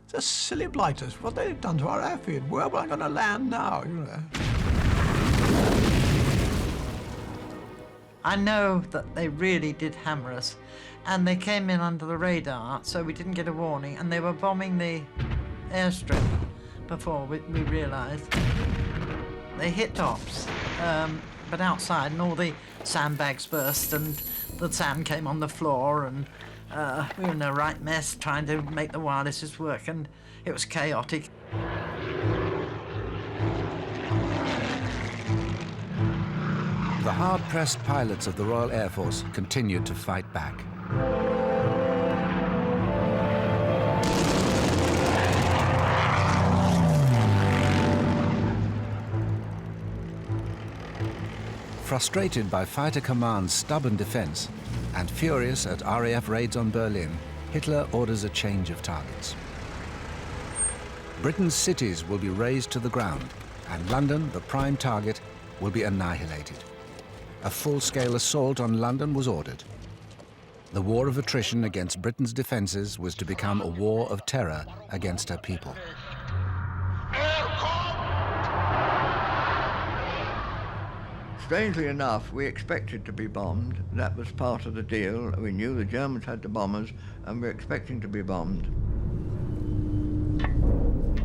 Speaker 12: the silly blighters, what they've done to our airfield, where am I going to land now, you know?
Speaker 19: I know that they really did hammer us, and they came in under the radar, so we didn't get a warning, and they were bombing the airstrip before we realised. They hit tops, but outside, and all the sandbags burst, and the sand came on the floor, and we were in a right mess trying to make the wirelesses work, and it was chaotic.
Speaker 1: The hard-pressed pilots of the Royal Air Force continued to fight back. Frustrated by Fighter Command's stubborn defense and furious at RAF raids on Berlin, Hitler orders a change of targets. Britain's cities will be razed to the ground, and London, the prime target, will be annihilated. A full-scale assault on London was ordered. The war of attrition against Britain's defences was to become a war of terror against her people.
Speaker 2: Strangely enough, we expected to be bombed. That was part of the deal. We knew the Germans had the bombers, and we were expecting to be bombed.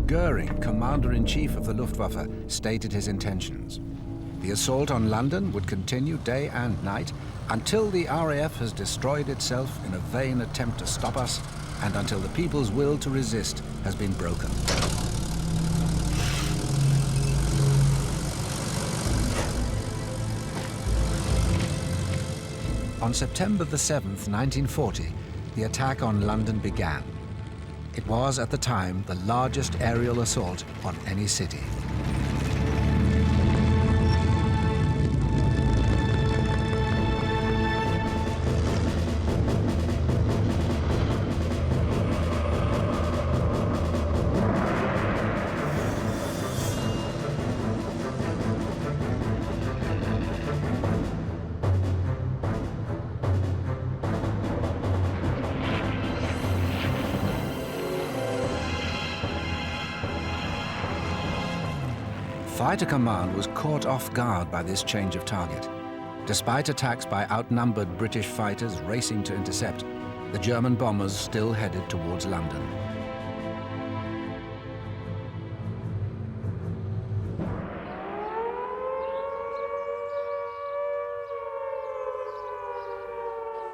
Speaker 1: Goering, Commander-in-Chief of the Luftwaffe, stated his intentions. The assault on London would continue day and night until the RAF has destroyed itself in a vain attempt to stop us, and until the people's will to resist has been broken. On September the 7th, 1940, the attack on London began. It was, at the time, the largest aerial assault on any city. Fighter Command was caught off guard by this change of target. Despite attacks by outnumbered British fighters racing to intercept, the German bombers still headed towards London.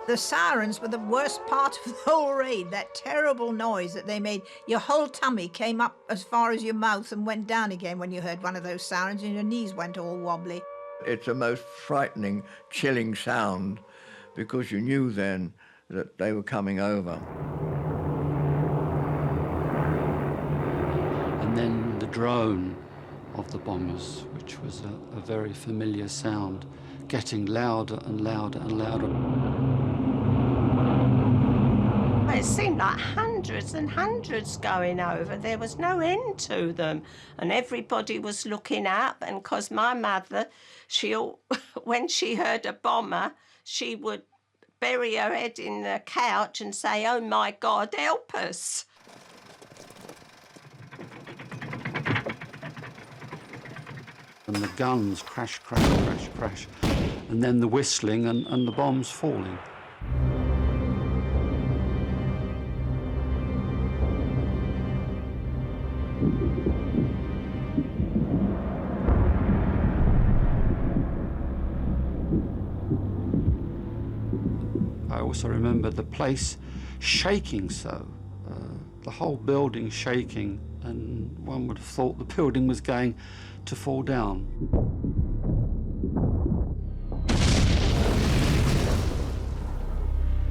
Speaker 6: The sirens were the worst part of the whole raid. That terrible noise that they made. Your whole tummy came up as far as your mouth and went down again when you heard one of those sirens, and your knees went all wobbly.
Speaker 2: It's a most frightening, chilling sound, because you knew then that they were coming over.
Speaker 9: And then the drone of the bombers, which was a very familiar sound, getting louder and louder and louder.
Speaker 16: It seemed like hundreds and hundreds going over. There was no end to them. And everybody was looking up, and because my mother, when she heard a bomber, she would bury her head in the couch and say, "Oh my God, help us."
Speaker 9: And the guns crash, crash, crash, crash. And then the whistling and the bombs falling. also remember the place shaking so, the whole building shaking, and one would have thought the building was going to fall down.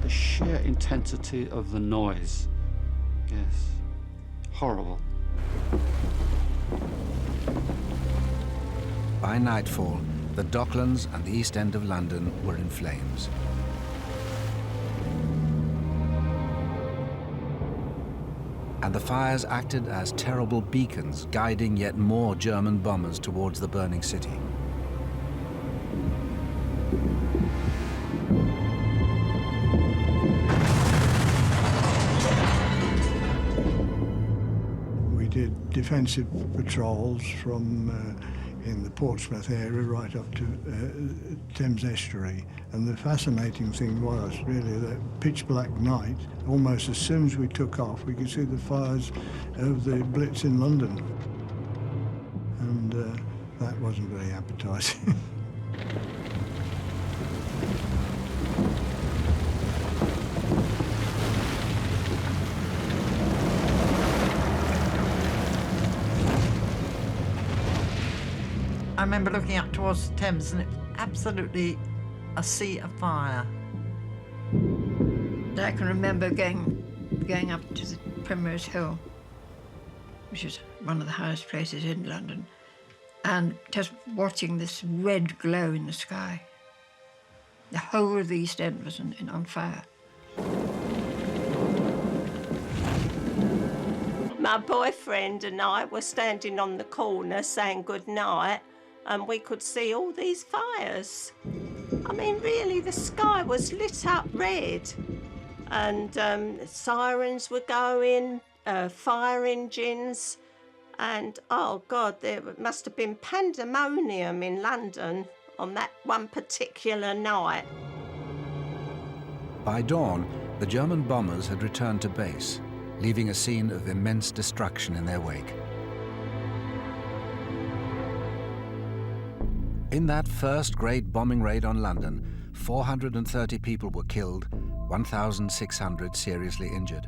Speaker 9: The sheer intensity of the noise, yes, horrible.
Speaker 1: By nightfall, the Docklands and the East End of London were in flames. And the fires acted as terrible beacons, guiding yet more German bombers towards the burning city.
Speaker 4: We did defensive patrols from in the Portsmouth area right up to Thames Estuary. And the fascinating thing was really that pitch black night, almost as soon as we took off, we could see the fires of the Blitz in London. And that wasn't very appetizing.
Speaker 19: I remember looking up towards the Thames and it was absolutely a sea of fire.
Speaker 6: I can remember going up to the Primrose Hill, which is one of the highest places in London, and just watching this red glow in the sky. The whole of the East End was on fire.
Speaker 16: My boyfriend and I were standing on the corner saying good night, and we could see all these fires. I mean, really, the sky was lit up red, and sirens were going, fire engines, and oh God, there must have been pandemonium in London on that one particular night.
Speaker 1: By dawn, the German bombers had returned to base, leaving a scene of immense destruction in their wake. In that first great bombing raid on London, 430 people were killed, 1,600 seriously injured.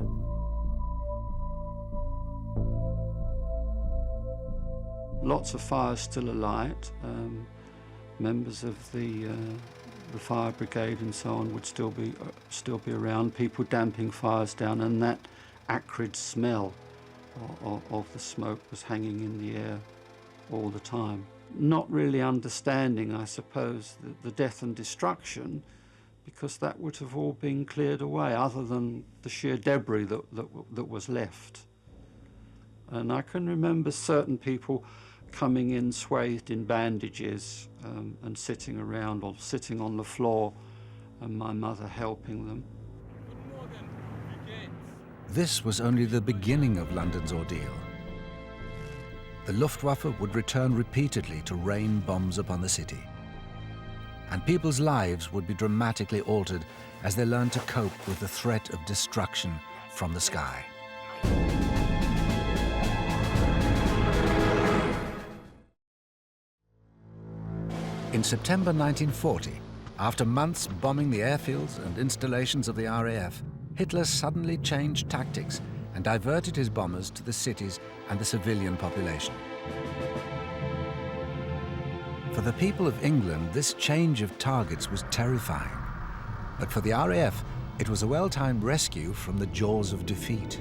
Speaker 9: Lots of fires still alight. Members of the fire brigade and so on would still be around. People damping fires down, and that acrid smell of the smoke was hanging in the air all the time. Not really understanding, I suppose, the death and destruction, because that would have all been cleared away, other than the sheer debris that was left. And I can remember certain people coming in swathed in bandages and sitting around or sitting on the floor, and my mother helping them.
Speaker 1: This was only the beginning of London's ordeal. The Luftwaffe would return repeatedly to rain bombs upon the city. And people's lives would be dramatically altered as they learned to cope with the threat of destruction from the sky. In September 1940, after months bombing the airfields and installations of the RAF, Hitler suddenly changed tactics and diverted his bombers to the cities and the civilian population. For the people of England, this change of targets was terrifying. But for the RAF, it was a well-timed rescue from the jaws of defeat.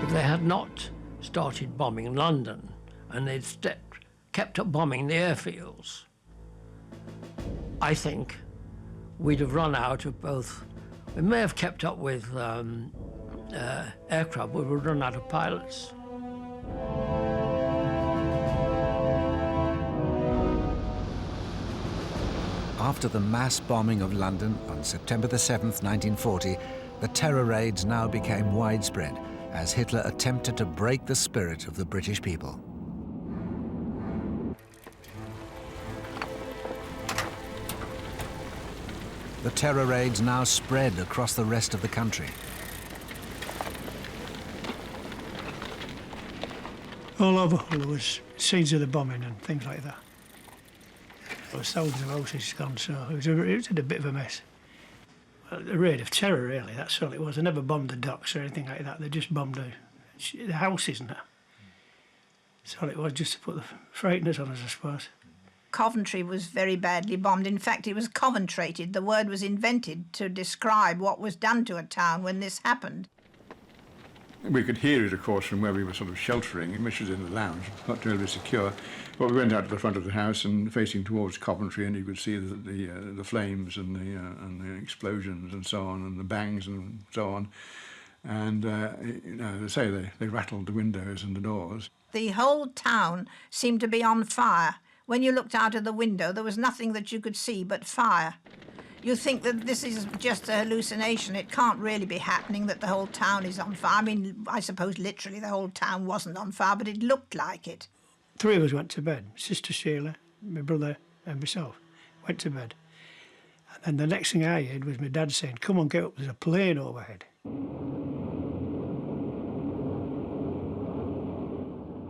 Speaker 22: If they had not started bombing London and they'd kept up bombing the airfields, I think we'd have run out of both. We may have kept up with aircraft, but we'd run out of pilots.
Speaker 1: After the mass bombing of London on September the 7th, 1940, the terror raids now became widespread as Hitler attempted to break the spirit of the British people. The terror raids now spread across the rest of the country.
Speaker 13: All over Hull was scenes of the bombing and things like that. There were thousands of houses gone, so it was a bit of a mess.
Speaker 10: a raid of terror, really. That's all it was. They never bombed the docks or anything like that. They just bombed the houses and that. That's all it was, just to put the frighteners on us, I suppose.
Speaker 6: Coventry was very badly bombed. In fact, it was Coventrated. The word was invented to describe what was done to a town when this happened.
Speaker 14: We could hear it, of course, from where we were sort of sheltering, which was in the lounge, not terribly secure. But we went out to the front of the house and facing towards Coventry, and you could see the flames and the explosions and so on, and the bangs and so on. And, you know, as I say, they rattled the windows and the doors.
Speaker 6: The whole town seemed to be on fire. When you looked out of the window, there was nothing that you could see but fire. You think that this is just a hallucination. It can't really be happening that the whole town is on fire. I mean, I suppose literally the whole town wasn't on fire, but it looked like it.
Speaker 10: 3 of us went to bed. Sister Sheila, my brother and myself went to bed. And the next thing I heard was my dad saying, "Come on, get up, there's a plane overhead."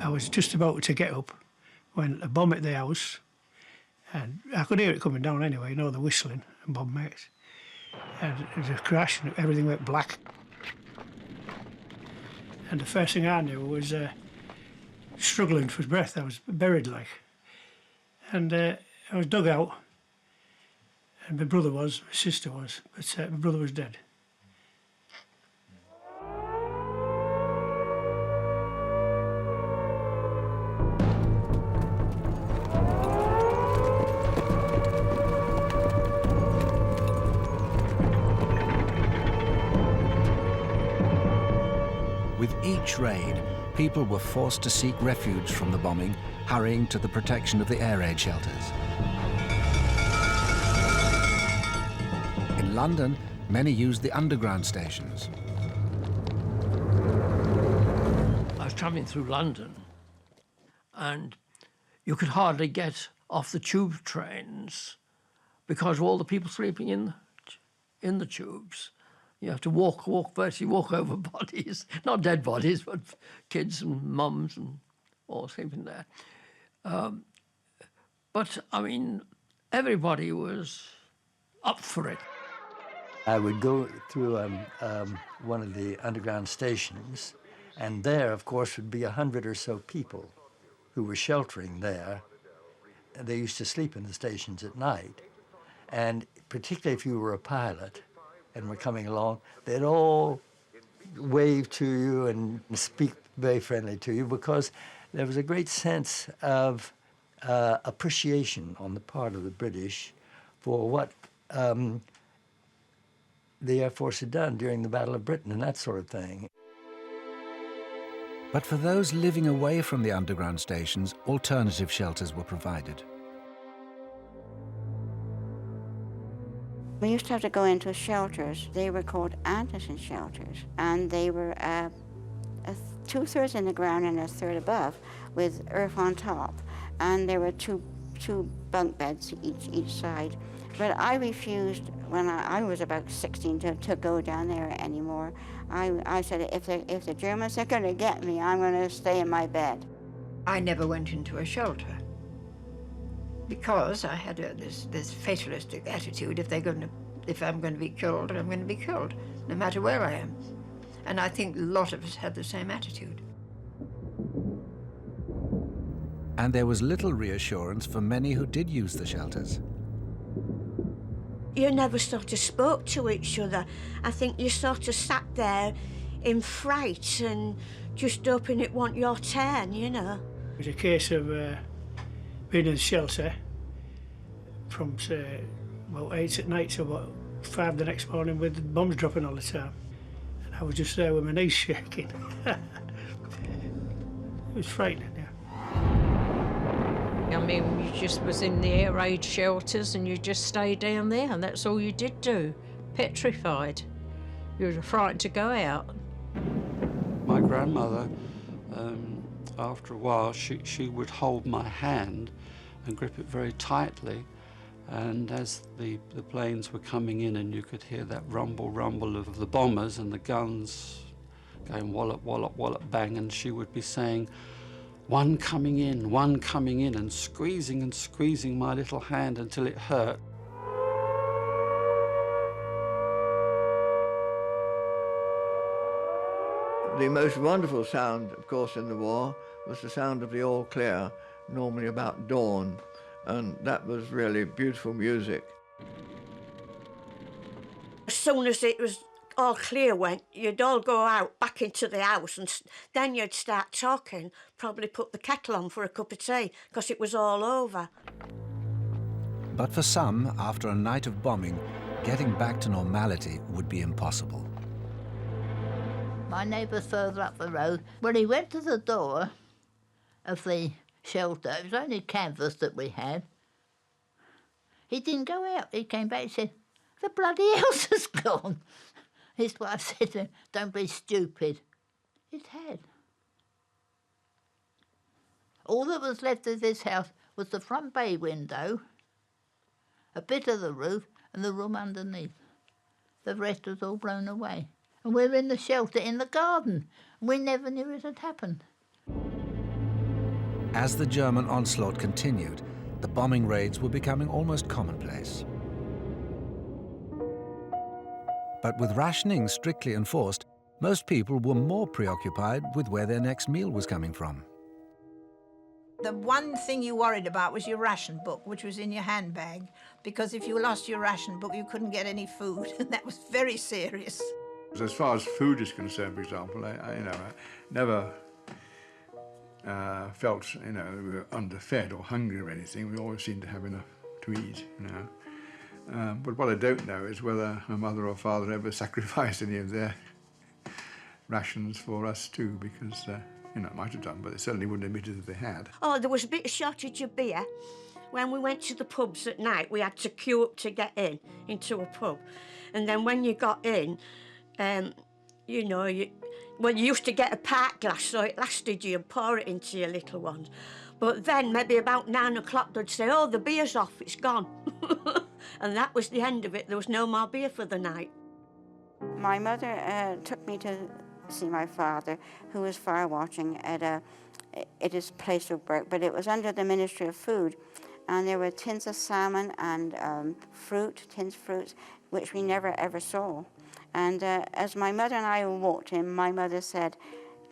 Speaker 10: I was just about to get up when a bomb hit the house, and I could hear it coming down anyway, you know, the whistling and bomb makes. And it was a crash and everything went black. And the first thing I knew was struggling for breath. I was buried like. And I was dug out, and my brother was, my sister was, but my brother was dead.
Speaker 1: With each raid, people were forced to seek refuge from the bombing, hurrying to the protection of the air raid shelters. In London, many used the underground stations.
Speaker 22: I was travelling through London, and you could hardly get off the tube trains because of all the people sleeping in the tubes. You have to virtually walk over bodies, not dead bodies, but kids and mums and all sleeping there. But, I mean, everybody was up for it.
Speaker 21: I would go through one of the underground stations, and there, of course, would be 100 or so people who were sheltering there. They used to sleep in the stations at night, and particularly if you were a pilot and were coming along, they'd all wave to you and speak very friendly to you because there was a great sense of appreciation on the part of the British for what the Air Force had done during the Battle of Britain and that sort of thing.
Speaker 1: But for those living away from the underground stations, alternative shelters were provided.
Speaker 24: We used to have to go into shelters. They were called Anderson shelters, and they were 2/3 in the ground and 1/3 above, with earth on top. And there were two bunk beds each side. But I refused when I was about 16 to go down there anymore. I said, if the Germans are going to get me, I'm going to stay in my bed.
Speaker 25: I never went into a shelter because I had this fatalistic attitude. If I'm going to be killed, I'm going to be killed, no matter where I am. And I think a lot of us had the same attitude.
Speaker 1: And there was little reassurance for many who did use the shelters.
Speaker 18: You never sort of spoke to each other. I think you sort of sat there in fright and just hoping it wasn't your turn, you know.
Speaker 10: It was a case of being in the shelter from, say, about 8 at night to about 5 the next morning with the bombs dropping all the time. And I was just there with my knees shaking. It was frightening, yeah.
Speaker 26: I mean, you just was in the air raid shelters and you just stayed down there and that's all you did do, petrified. You were frightened to go out.
Speaker 9: My grandmother, after a while, she would hold my hand and grip it very tightly. And as the planes were coming in and you could hear that rumble of the bombers and the guns going wallop, wallop, wallop, bang, and she would be saying, one coming in, and squeezing my little hand until it hurt.
Speaker 2: The most wonderful sound, of course, in the war was the sound of the all clear, normally about dawn, and that was really beautiful music.
Speaker 18: As soon as it was all clear went, you'd all go out back into the house, and then you'd start talking, probably put the kettle on for a cup of tea, because it was all over.
Speaker 1: But for some, after a night of bombing, getting back to normality would be impossible.
Speaker 3: My neighbour further up the road, when he went to the door of the shelter, it was only canvas that we had, he didn't go out. He came back and said, "The bloody house has gone." His wife said to him, "Don't be stupid." It had. All that was left of this house was the front bay window, a bit of the roof, and the room underneath. The rest was all blown away. And we were in the shelter in the garden. We never knew it had happened.
Speaker 1: As the German onslaught continued, the bombing raids were becoming almost commonplace. But with rationing strictly enforced, most people were more preoccupied with where their next meal was coming from.
Speaker 6: The one thing you worried about was your ration book, which was in your handbag, because if you lost your ration book, you couldn't get any food, and that was very serious.
Speaker 14: As far as food is concerned, for example, I never felt, we were underfed or hungry or anything. We always seemed to have enough to eat, But what I don't know is whether my mother or father ever sacrificed any of their rations for us too, because, might have done, but they certainly wouldn't admit it if they had.
Speaker 18: Oh, there was a bit of shortage of beer. When we went to the pubs at night, we had to queue up to get into a pub. And then when you got in, you used to get a pint glass so it lasted you and pour it into your little ones. But then maybe about 9 o'clock they'd say, "Oh, the beer's off, it's gone." And that was the end of it. There was no more beer for the night.
Speaker 24: My mother took me to see my father, who was fire watching at his place of work, but it was under the Ministry of Food. And there were tins of salmon and tinned fruits, which we never ever saw. And as my mother and I walked in, my mother said,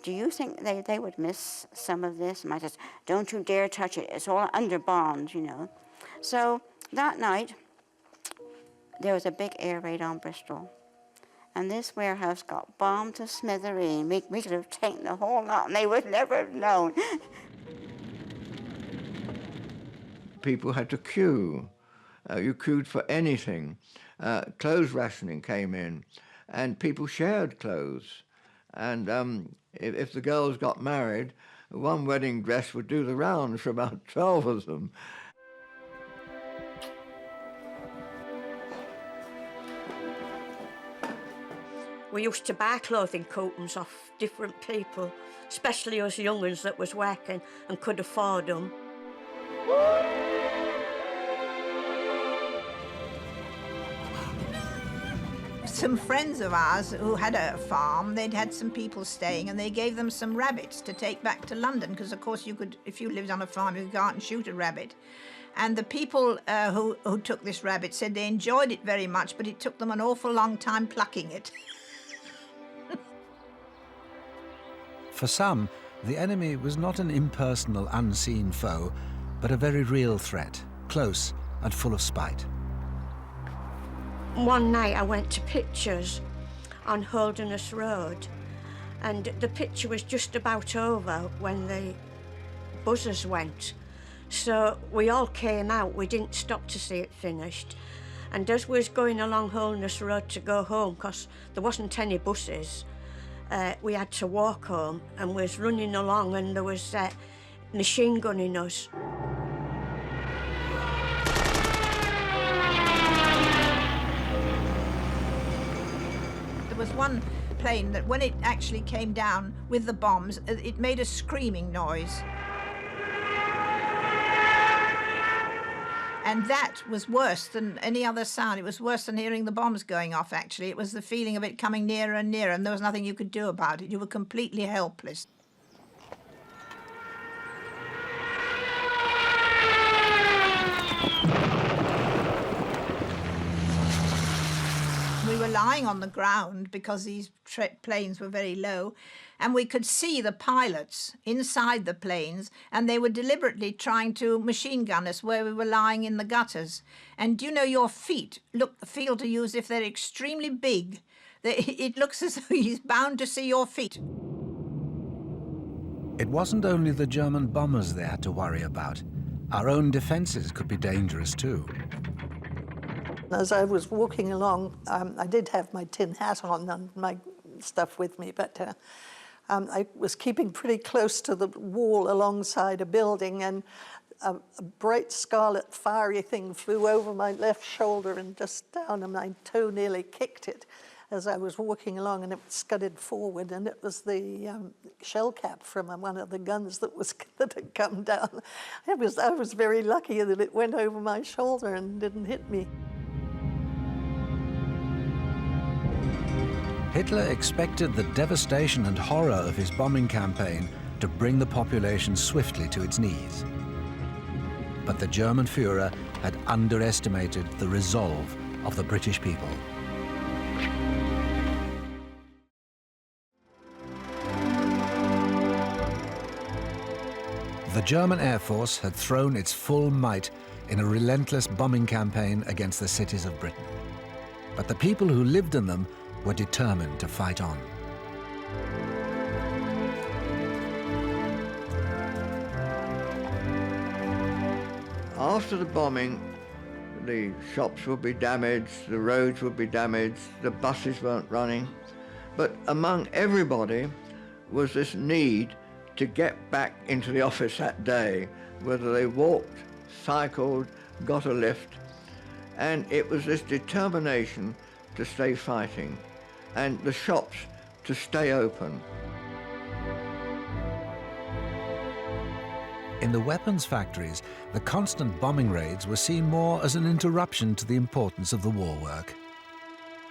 Speaker 24: "Do you think they would miss some of this?" And I said, "Don't you dare touch it. It's all under bond, So that night, there was a big air raid on Bristol. And this warehouse got bombed to smithereen. We could have taken the whole lot, and they would never have known.
Speaker 2: People had to queue. You queued for anything. Clothes rationing came in, and people shared clothes. And if the girls got married, one wedding dress would do the rounds for about 12 of them.
Speaker 18: We used to buy clothing coupons off different people, especially us young ones that was working and could afford them.
Speaker 6: Some friends of ours who had a farm, they'd had some people staying, and they gave them some rabbits to take back to London, because of course you could, if you lived on a farm, you could go out and shoot a rabbit. And the people who took this rabbit said they enjoyed it very much, but it took them an awful long time plucking it.
Speaker 1: For some, the enemy was not an impersonal, unseen foe, but a very real threat, close and full of spite.
Speaker 18: One night I went to pictures on Holderness Road, and the picture was just about over when the buzzers went. So we all came out, we didn't stop to see it finished. And as we was going along Holderness Road to go home, because there wasn't any buses, we had to walk home, and we was running along and there was machine gunning us.
Speaker 6: There was one plane that when it actually came down with the bombs, it made a screaming noise. And that was worse than any other sound. It was worse than hearing the bombs going off, actually. It was the feeling of it coming nearer and nearer, and there was nothing you could do about it. You were completely helpless. We were lying lying on the ground because these planes were very low, and we could see the pilots inside the planes, and they were deliberately trying to machine gun us where we were lying in the gutters. And you know, your feet feel to you as if they're extremely big. It looks as though he's bound to see your feet.
Speaker 1: It wasn't only the German bombers they had to worry about. Our own defences could be dangerous too.
Speaker 7: As I was walking along, I did have my tin hat on and my stuff with me, but I was keeping pretty close to the wall alongside a building, and a bright scarlet fiery thing flew over my left shoulder and just down, and my toe nearly kicked it as I was walking along, and it scudded forward, and it was the shell cap from one of the guns that had come down. I was very lucky that it went over my shoulder and didn't hit me.
Speaker 1: Hitler expected the devastation and horror of his bombing campaign to bring the population swiftly to its knees. But the German Führer had underestimated the resolve of the British people. The German Air Force had thrown its full might in a relentless bombing campaign against the cities of Britain. But the people who lived in them were determined to fight on.
Speaker 2: After the bombing, the shops would be damaged, the roads would be damaged, the buses weren't running. But among everybody was this need to get back into the office that day, whether they walked, cycled, got a lift. And it was this determination to stay fighting, and the shops to stay open.
Speaker 1: In the weapons factories, the constant bombing raids were seen more as an interruption to the importance of the war work.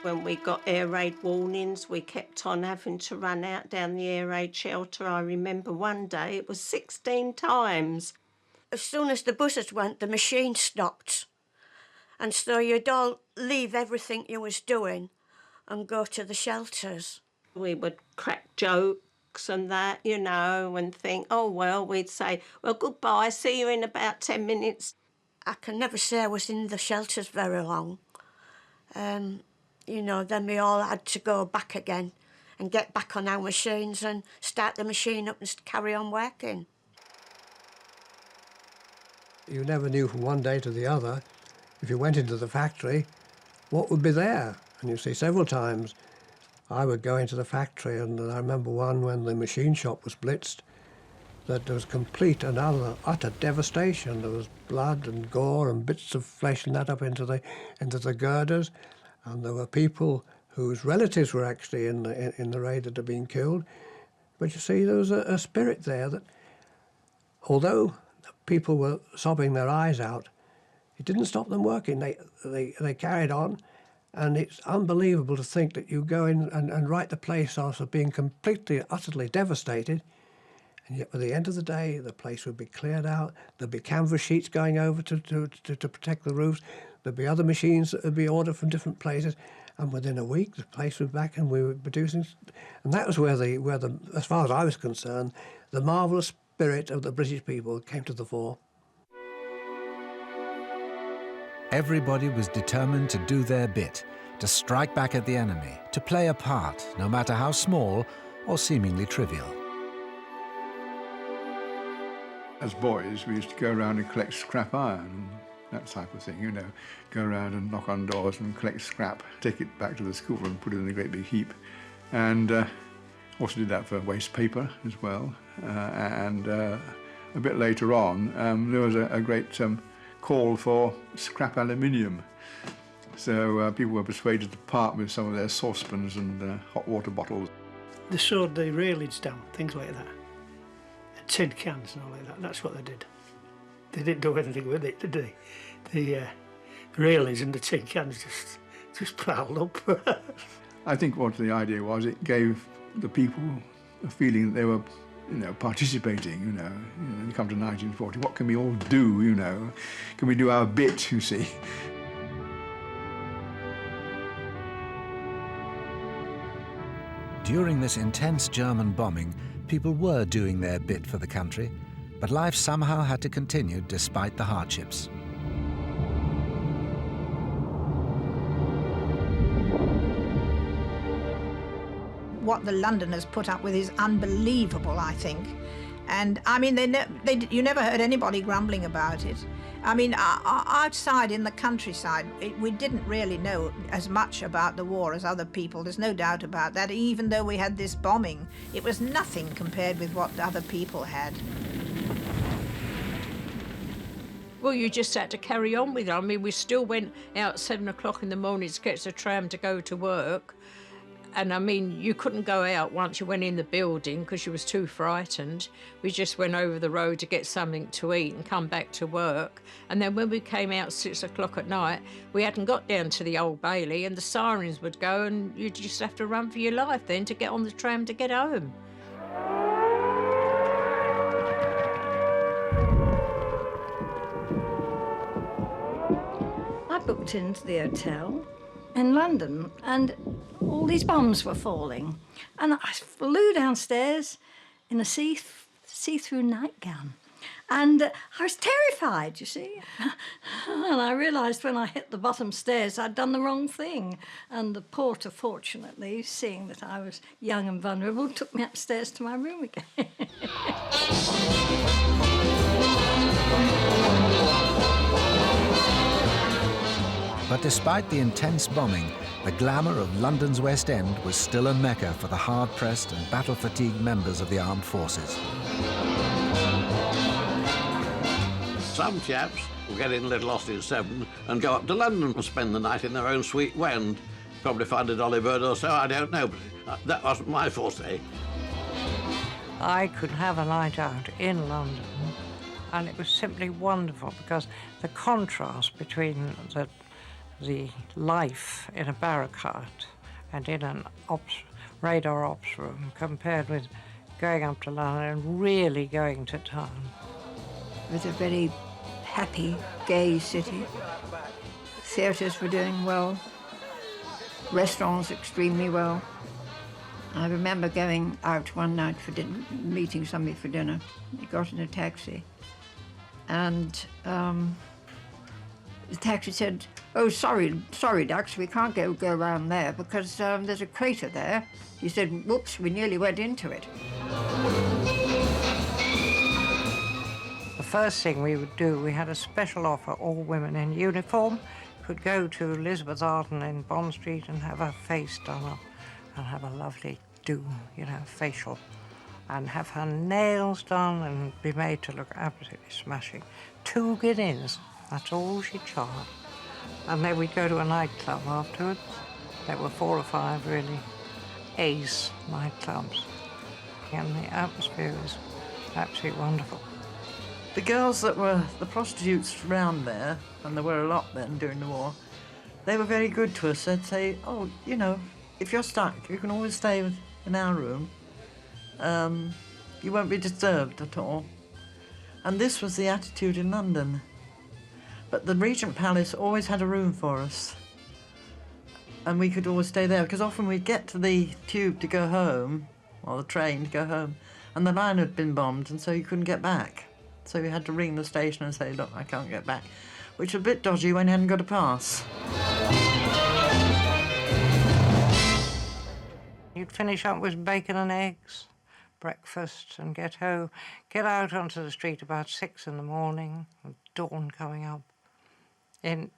Speaker 16: When we got air raid warnings, we kept on having to run out down the air raid shelter. I remember one day it was 16 times.
Speaker 18: As soon as the buses went, the machine stopped. And so you'd all leave everything you was doing and go to the shelters.
Speaker 16: We would crack jokes and that, you know, and think, oh, well, we'd say, well, goodbye, see you in about 10 minutes.
Speaker 18: I can never say I was in the shelters very long. You know, then we all had to go back again and get back on our machines and start the machine up and carry on working.
Speaker 12: You never knew from one day to the other, if you went into the factory, what would be there. And you see, several times I would go into the factory, and I remember one when the machine shop was blitzed, that there was complete and utter devastation. There was blood and gore and bits of flesh and that up into the girders. And there were people whose relatives were actually in the raid that had been killed. But you see, there was a spirit there that, although people were sobbing their eyes out, it didn't stop them working. They carried on, and it's unbelievable to think that you go in and write the place off as being completely, utterly devastated, and yet by the end of the day, the place would be cleared out. There'd be canvas sheets going over to protect the roofs. There'd be other machines that would be ordered from different places, and within a week, the place was back, and we were producing. And that was where the, as far as I was concerned, the marvellous spirit of the British people came to the fore.
Speaker 1: Everybody was determined to do their bit, to strike back at the enemy, to play a part, no matter how small or seemingly trivial.
Speaker 14: As boys, we used to go around and collect scrap iron, that type of thing, you know. Go around and knock on doors and collect scrap, take it back to the school and put it in a great big heap. And also did that for waste paper as well. And a bit later on, there was a great call for scrap aluminium. So people were persuaded to part with some of their saucepans and hot water bottles.
Speaker 10: They sewed the railings down, things like that. And tin cans and all like that. That's what they did. They didn't do anything with it, did they? The railings and the tin cans just piled up. I
Speaker 14: think what the idea was, it gave the people a feeling that they were, you know, participating, you know. You come to 1940, what can we all do, you know? Can we do our bit, you see?
Speaker 1: During this intense German bombing, people were doing their bit for the country, but life somehow had to continue despite the hardships.
Speaker 6: What the Londoners put up with is unbelievable, I think. And I mean, you never heard anybody grumbling about it. I mean, outside in the countryside, we didn't really know as much about the war as other people. There's no doubt about that. Even though we had this bombing, it was nothing compared with what other people had.
Speaker 26: Well, you just had to carry on with it. I mean, we still went out at 7 o'clock in the morning to get a tram to go to work. And I mean, you couldn't go out once you went in the building because you was too frightened. We just went over the road to get something to eat and come back to work. And then when we came out 6 o'clock at night, we hadn't got down to the Old Bailey and the sirens would go and you'd just have to run for your life then to get on the tram to get home.
Speaker 5: I booked into the hotel in London and all these bombs were falling. And I flew downstairs in a see-through nightgown. And I was terrified, you see. And I realised when I hit the bottom stairs I'd done the wrong thing. And the porter, fortunately, seeing that I was young and vulnerable, took me upstairs to my room again.
Speaker 1: But despite the intense bombing, the glamour of London's West End was still a mecca for the hard-pressed and battle-fatigued members of the armed forces.
Speaker 8: Some chaps will get in a little Austin 7 and go up to London and spend the night in their own sweet way and probably find a dolly bird or so, I don't know, but that wasn't my forte.
Speaker 11: I could have a night out in London and it was simply wonderful because the contrast between the life in a barrack hut and in an radar ops room compared with going up to London and really going to town.
Speaker 25: It was a very happy, gay city. Theatres were doing well, restaurants extremely well. I remember going out one night for dinner, meeting somebody for dinner. We got in a taxi and the taxi said, "Oh, sorry, Dux, we can't go around there because there's a crater there." He said, "Whoops, we nearly went into it."
Speaker 11: The first thing we would do, we had a special offer. All women in uniform could go to Elizabeth Arden in Bond Street and have her face done up and have a lovely facial and have her nails done and be made to look absolutely smashing. 2 guineas. That's all she charged. And then we'd go to a nightclub afterwards. There were 4 or 5 really ace nightclubs. And the atmosphere was absolutely wonderful.
Speaker 19: The girls that were the prostitutes round there, and there were a lot then during the war, they were very good to us. They'd say, "Oh, if you're stuck, you can always stay in our room. You won't be disturbed at all." And this was the attitude in London. But the Regent Palace always had a room for us. And we could always stay there, because often we'd get to the tube to go home, or the train to go home, and the line had been bombed, and so you couldn't get back. So we had to ring the station and say, "Look, I can't get back," which was a bit dodgy when you hadn't got a pass.
Speaker 11: You'd finish up with bacon and eggs, breakfast, and get out onto the street about 6 in the morning, with dawn coming up.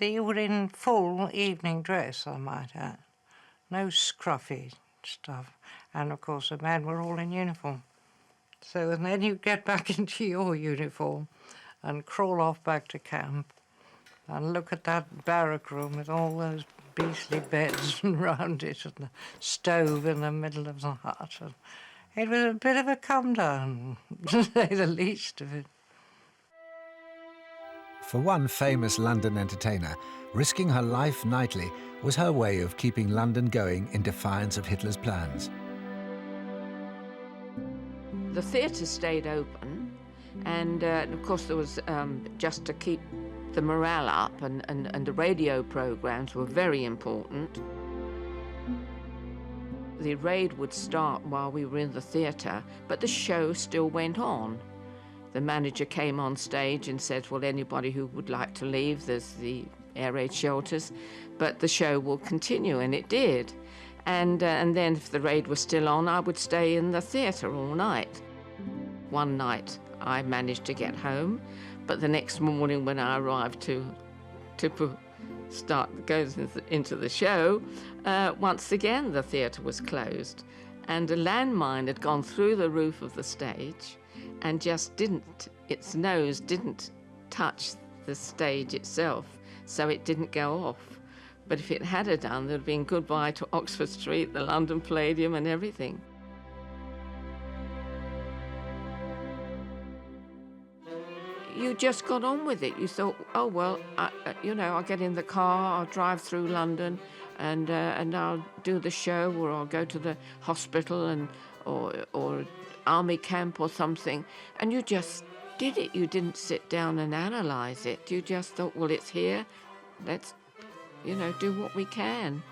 Speaker 11: You were in full evening dress, I might add. No scruffy stuff. And, of course, the men were all in uniform. So and then you get back into your uniform and crawl off back to camp and look at that barrack room with all those beastly beds around it and the stove in the middle of the hut. And it was a bit of a come-down, to say the least of it.
Speaker 1: For one famous London entertainer, risking her life nightly was her way of keeping London going in defiance of Hitler's plans.
Speaker 15: The theatre stayed open, and of course there was just to keep the morale up, and the radio programmes were very important. the raid would start while we were in the theatre, but the show still went on. The manager came on stage and said, well, anybody who would like to leave, there's the air raid shelters, but the show will continue, and it did. And then if the raid was still on, I would stay in the theatre all night. One night I managed to get home, but the next morning when I arrived to go into the show, once again the theatre was closed, and a landmine had gone through the roof of the stage and just its nose didn't touch the stage itself, so it didn't go off. But if it had done, there'd been goodbye to Oxford Street, the London Palladium and everything. You just got on with it. You thought, oh, well, I'll get in the car, I'll drive through London and I'll do the show, or I'll go to the hospital or army camp or something. And you just did it. You didn't sit down and analyse it. You just thought, well, it's here. Let's, do what we can.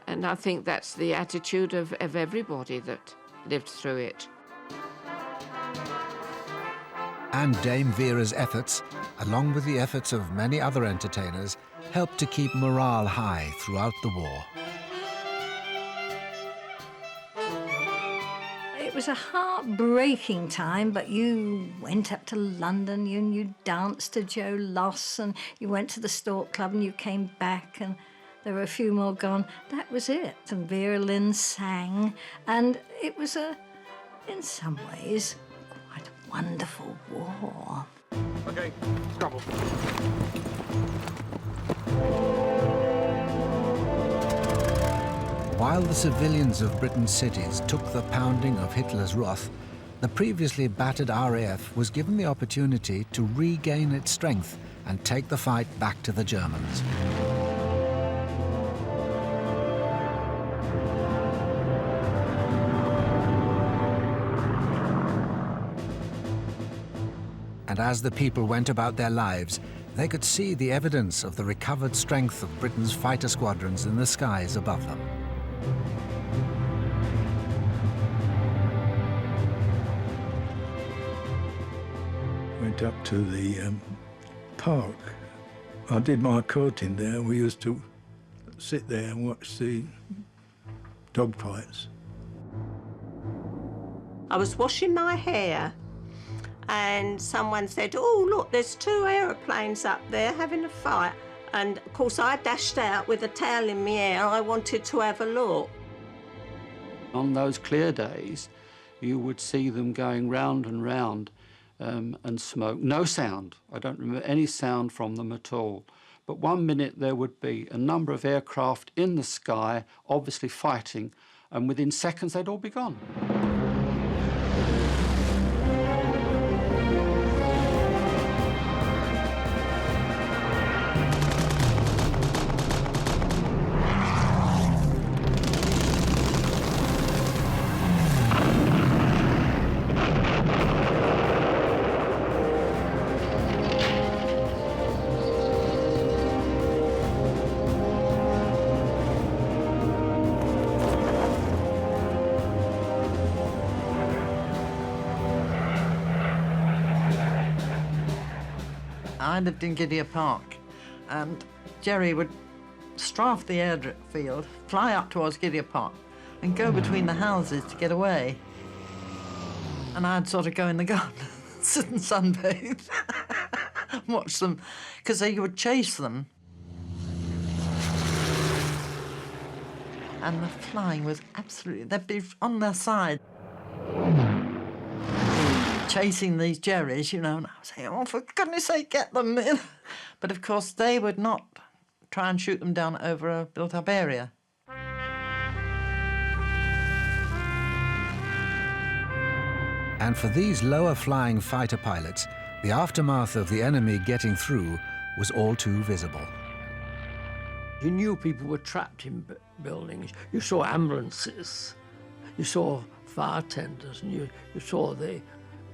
Speaker 15: And I think that's the attitude of everybody that lived through it.
Speaker 1: And Dame Vera's efforts, along with the efforts of many other entertainers, helped to keep morale high throughout the war.
Speaker 5: It was a heartbreaking time, but you went up to London, you danced to Joe Loss, and you went to the Stork Club, and you came back, and there were a few more gone. That was it. And Vera Lynn sang, and it was in some ways, quite a wonderful war.
Speaker 4: Okay, scrabble.
Speaker 1: While the civilians of Britain's cities took the pounding of Hitler's wrath, the previously battered RAF was given the opportunity to regain its strength and take the fight back to the Germans. And as the people went about their lives, they could see the evidence of the recovered strength of Britain's fighter squadrons in the skies above them.
Speaker 13: Went up to the park. I did my courting there. We used to sit there and watch the dogfights.
Speaker 16: I was washing my hair and someone said, oh, look, there's 2 aeroplanes up there having a fight. And, of course, I dashed out with a towel in my hair. I wanted to have a look.
Speaker 9: On those clear days, you would see them going round and round and smoke. No sound. I don't remember any sound from them at all. But one minute there would be a number of aircraft in the sky, obviously fighting, and within seconds they'd all be gone.
Speaker 19: I lived in Gidea Park, and Jerry would strafe the airfield, fly up towards Gidea Park, and go between the houses to get away. And I'd sort of go in the garden, sit and sunbathe, watch them, because they would chase them. And the flying was absolutely, they'd be on their side, chasing these Jerrys, and I was saying, oh, for goodness sake, get them in. But of course, they would not try and shoot them down over a built-up area.
Speaker 1: And for these lower-flying fighter pilots, the aftermath of the enemy getting through was all too visible.
Speaker 17: You knew people were trapped in buildings. You saw ambulances, you saw fire tenders, and you saw the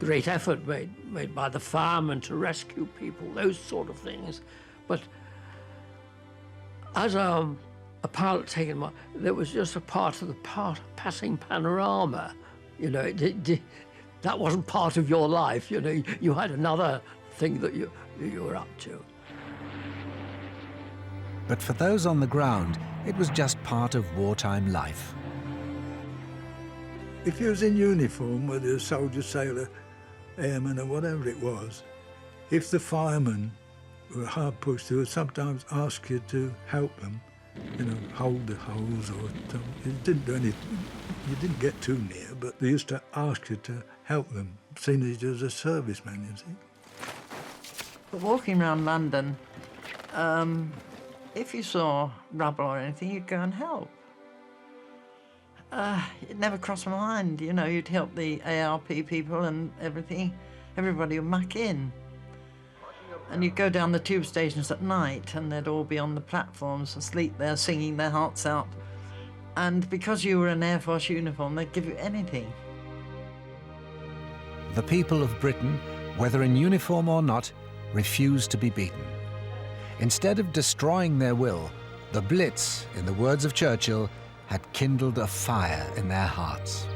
Speaker 17: great effort made by the firemen to rescue people, those sort of things. But as a a pilot taking one, that was just a part of the passing panorama. You know, that wasn't part of your life. You know, you had another thing that you were up to.
Speaker 1: But for those on the ground, it was just part of wartime life.
Speaker 13: If you was in uniform, whether you're a soldier, sailor, airman or whatever it was, if the firemen were hard pushed, they would sometimes ask you to help them, you know, hold the hose or something. You didn't do anything, you didn't get too near, but they used to ask you to help them, seeing as you was a serviceman, you see.
Speaker 19: But walking around London, if you saw rubble or anything, you'd go and help. It never crossed my mind, you know, you'd help the ARP people and everything. Everybody would muck in. And you'd go down the tube stations at night and they'd all be on the platforms asleep there singing their hearts out. And because you were an Air Force uniform, they'd give you anything.
Speaker 1: The people of Britain, whether in uniform or not, refused to be beaten. Instead of destroying their will, the Blitz, in the words of Churchill, had kindled a fire in their hearts.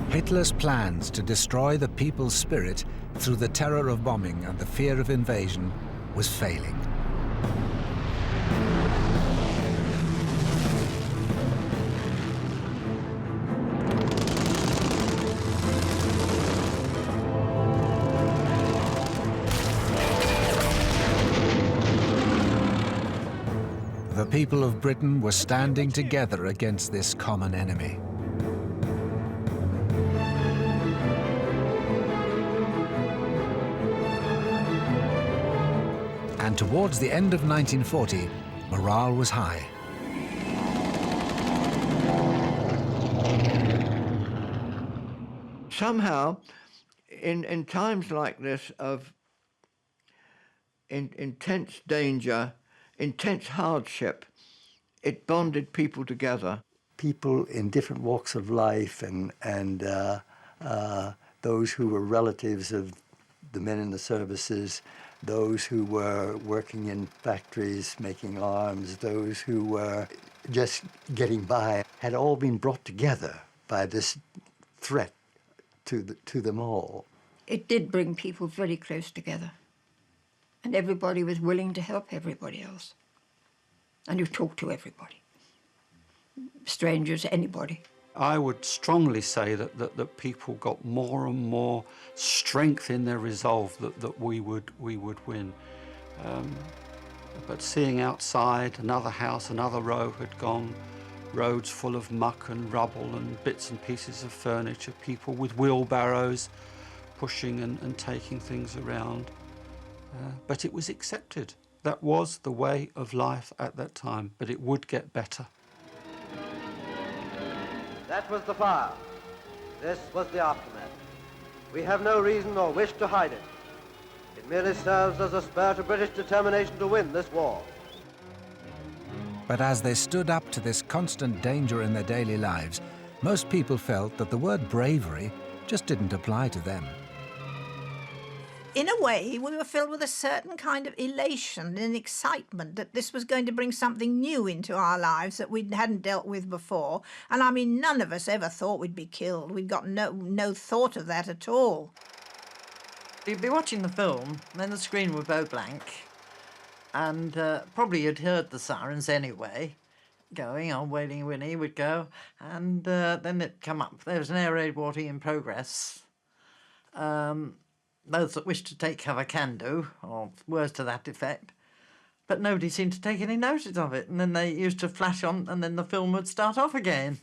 Speaker 1: Hitler's plans to destroy the people's spirit through the terror of bombing and the fear of invasion was failing. The people of Britain were standing together against this common enemy. And towards the end of 1940, morale was high.
Speaker 2: Somehow, in times like this of intense danger, intense hardship, it bonded people together.
Speaker 3: People in different walks of life and those who were relatives of the men in the services, those who were working in factories making arms, those who were just getting by, had all been brought together by this threat to them all.
Speaker 25: It did bring people very close together. And everybody was willing to help everybody else. And you talk to everybody. Strangers, anybody.
Speaker 9: I would strongly say that people got more and more strength in their resolve that we would win. But seeing outside, another house, another row had gone, roads full of muck and rubble and bits and pieces of furniture, people with wheelbarrows pushing and taking things around. But it was accepted. That was the way of life at that time, but it would get better.
Speaker 20: That was the fire. This was the aftermath. We have no reason or wish to hide it. It merely serves as a spur to British determination to win this war.
Speaker 1: But as they stood up to this constant danger in their daily lives, most people felt that the word bravery just didn't apply to them.
Speaker 6: In a way, we were filled with a certain kind of elation and excitement that this was going to bring something new into our lives that we hadn't dealt with before. And I mean, none of us ever thought we'd be killed. We'd got no thought of that at all.
Speaker 19: You'd be watching the film, and then the screen would go blank, and probably you'd heard the sirens anyway, going, on Wailing Winnie would go, and then it'd come up. There was an air raid water in progress. Those that wish to take cover can do, or words to that effect. But nobody seemed to take any notice of it, and then they used to flash on, and then the film would start off again.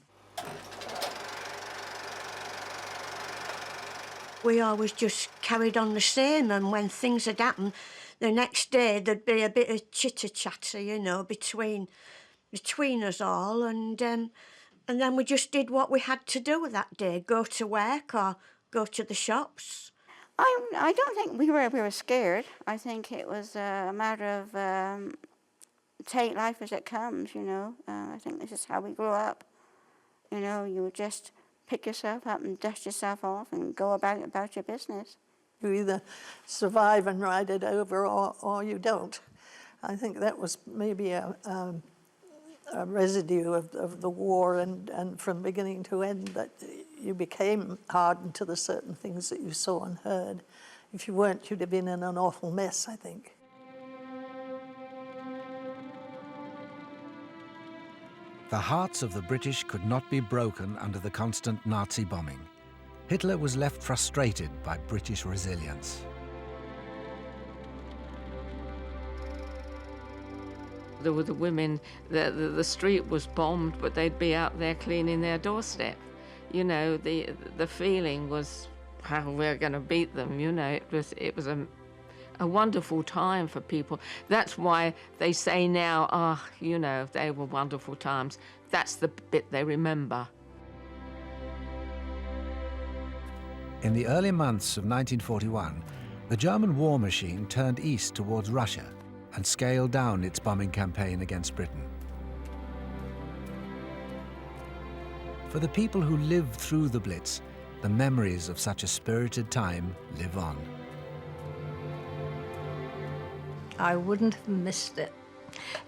Speaker 18: We always just carried on the same, and when things had happened, the next day there'd be a bit of chitter-chatter, you know, between us all, and then we just did what we had to do that day, go to work or go to the shops.
Speaker 21: I don't think we were scared. I think it was a matter of take life as it comes, you know. I think this is how we grew up. You know, you would just pick yourself up and dust yourself off and go about your business.
Speaker 7: You either survive and ride it over or you don't. I think that was maybe a residue of the war, and from beginning to end, that you became hardened to the certain things that you saw and heard. If you weren't, you'd have been in an awful mess, I think.
Speaker 1: The hearts of the British could not be broken under the constant Nazi bombing. Hitler was left frustrated by British resilience.
Speaker 15: There were the women, the street was bombed, but they'd be out there cleaning their doorstep. You know, the feeling was how we're going to beat them, you know. It was a wonderful time for people. That's why they say now, you know, they were wonderful times. That's the bit they remember.
Speaker 1: In the early months of 1941, the German war machine turned east towards Russia and scaled down its bombing campaign against Britain. For the people who lived through the Blitz, the memories of such a spirited time live on.
Speaker 5: I wouldn't have missed it.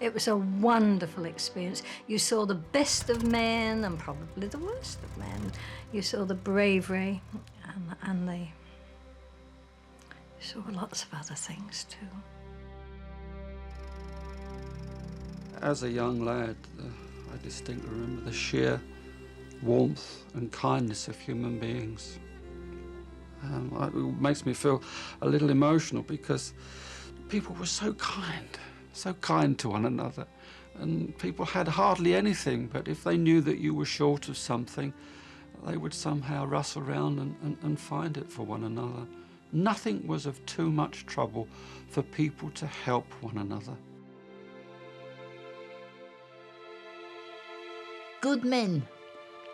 Speaker 5: It was a wonderful experience. You saw the best of men and probably the worst of men. You saw the bravery and you saw lots of other things too.
Speaker 9: As a young lad, I distinctly remember the sheer warmth and kindness of human beings. It makes me feel a little emotional because people were so kind to one another. And people had hardly anything, but if they knew that you were short of something, they would somehow rustle around and find it for one another. Nothing was of too much trouble for people to help one another.
Speaker 10: Good men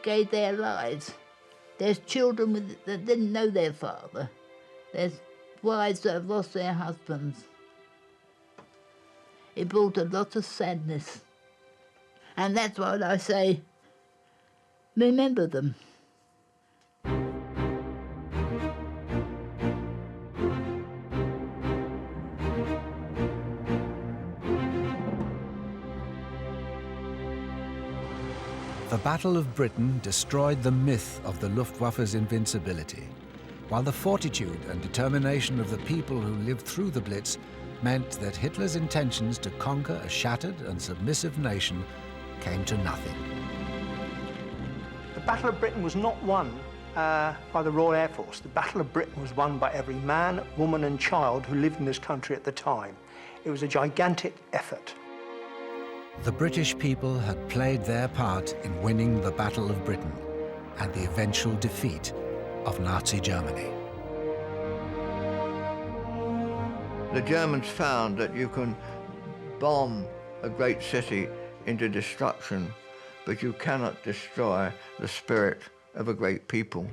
Speaker 10: gave their lives. There's children that didn't know their father. There's wives that have lost their husbands. It brought a lot of sadness. And that's what I say, remember them.
Speaker 1: The Battle of Britain destroyed the myth of the Luftwaffe's invincibility, while the fortitude and determination of the people who lived through the Blitz meant that Hitler's intentions to conquer a shattered and submissive nation came to nothing.
Speaker 12: The Battle of Britain was not won by the Royal Air Force. The Battle of Britain was won by every man, woman and child who lived in this country at the time. It was a gigantic effort.
Speaker 1: The British people had played their part in winning the Battle of Britain and the eventual defeat of Nazi Germany.
Speaker 2: The Germans found that you can bomb a great city into destruction, but you cannot destroy the spirit of a great people.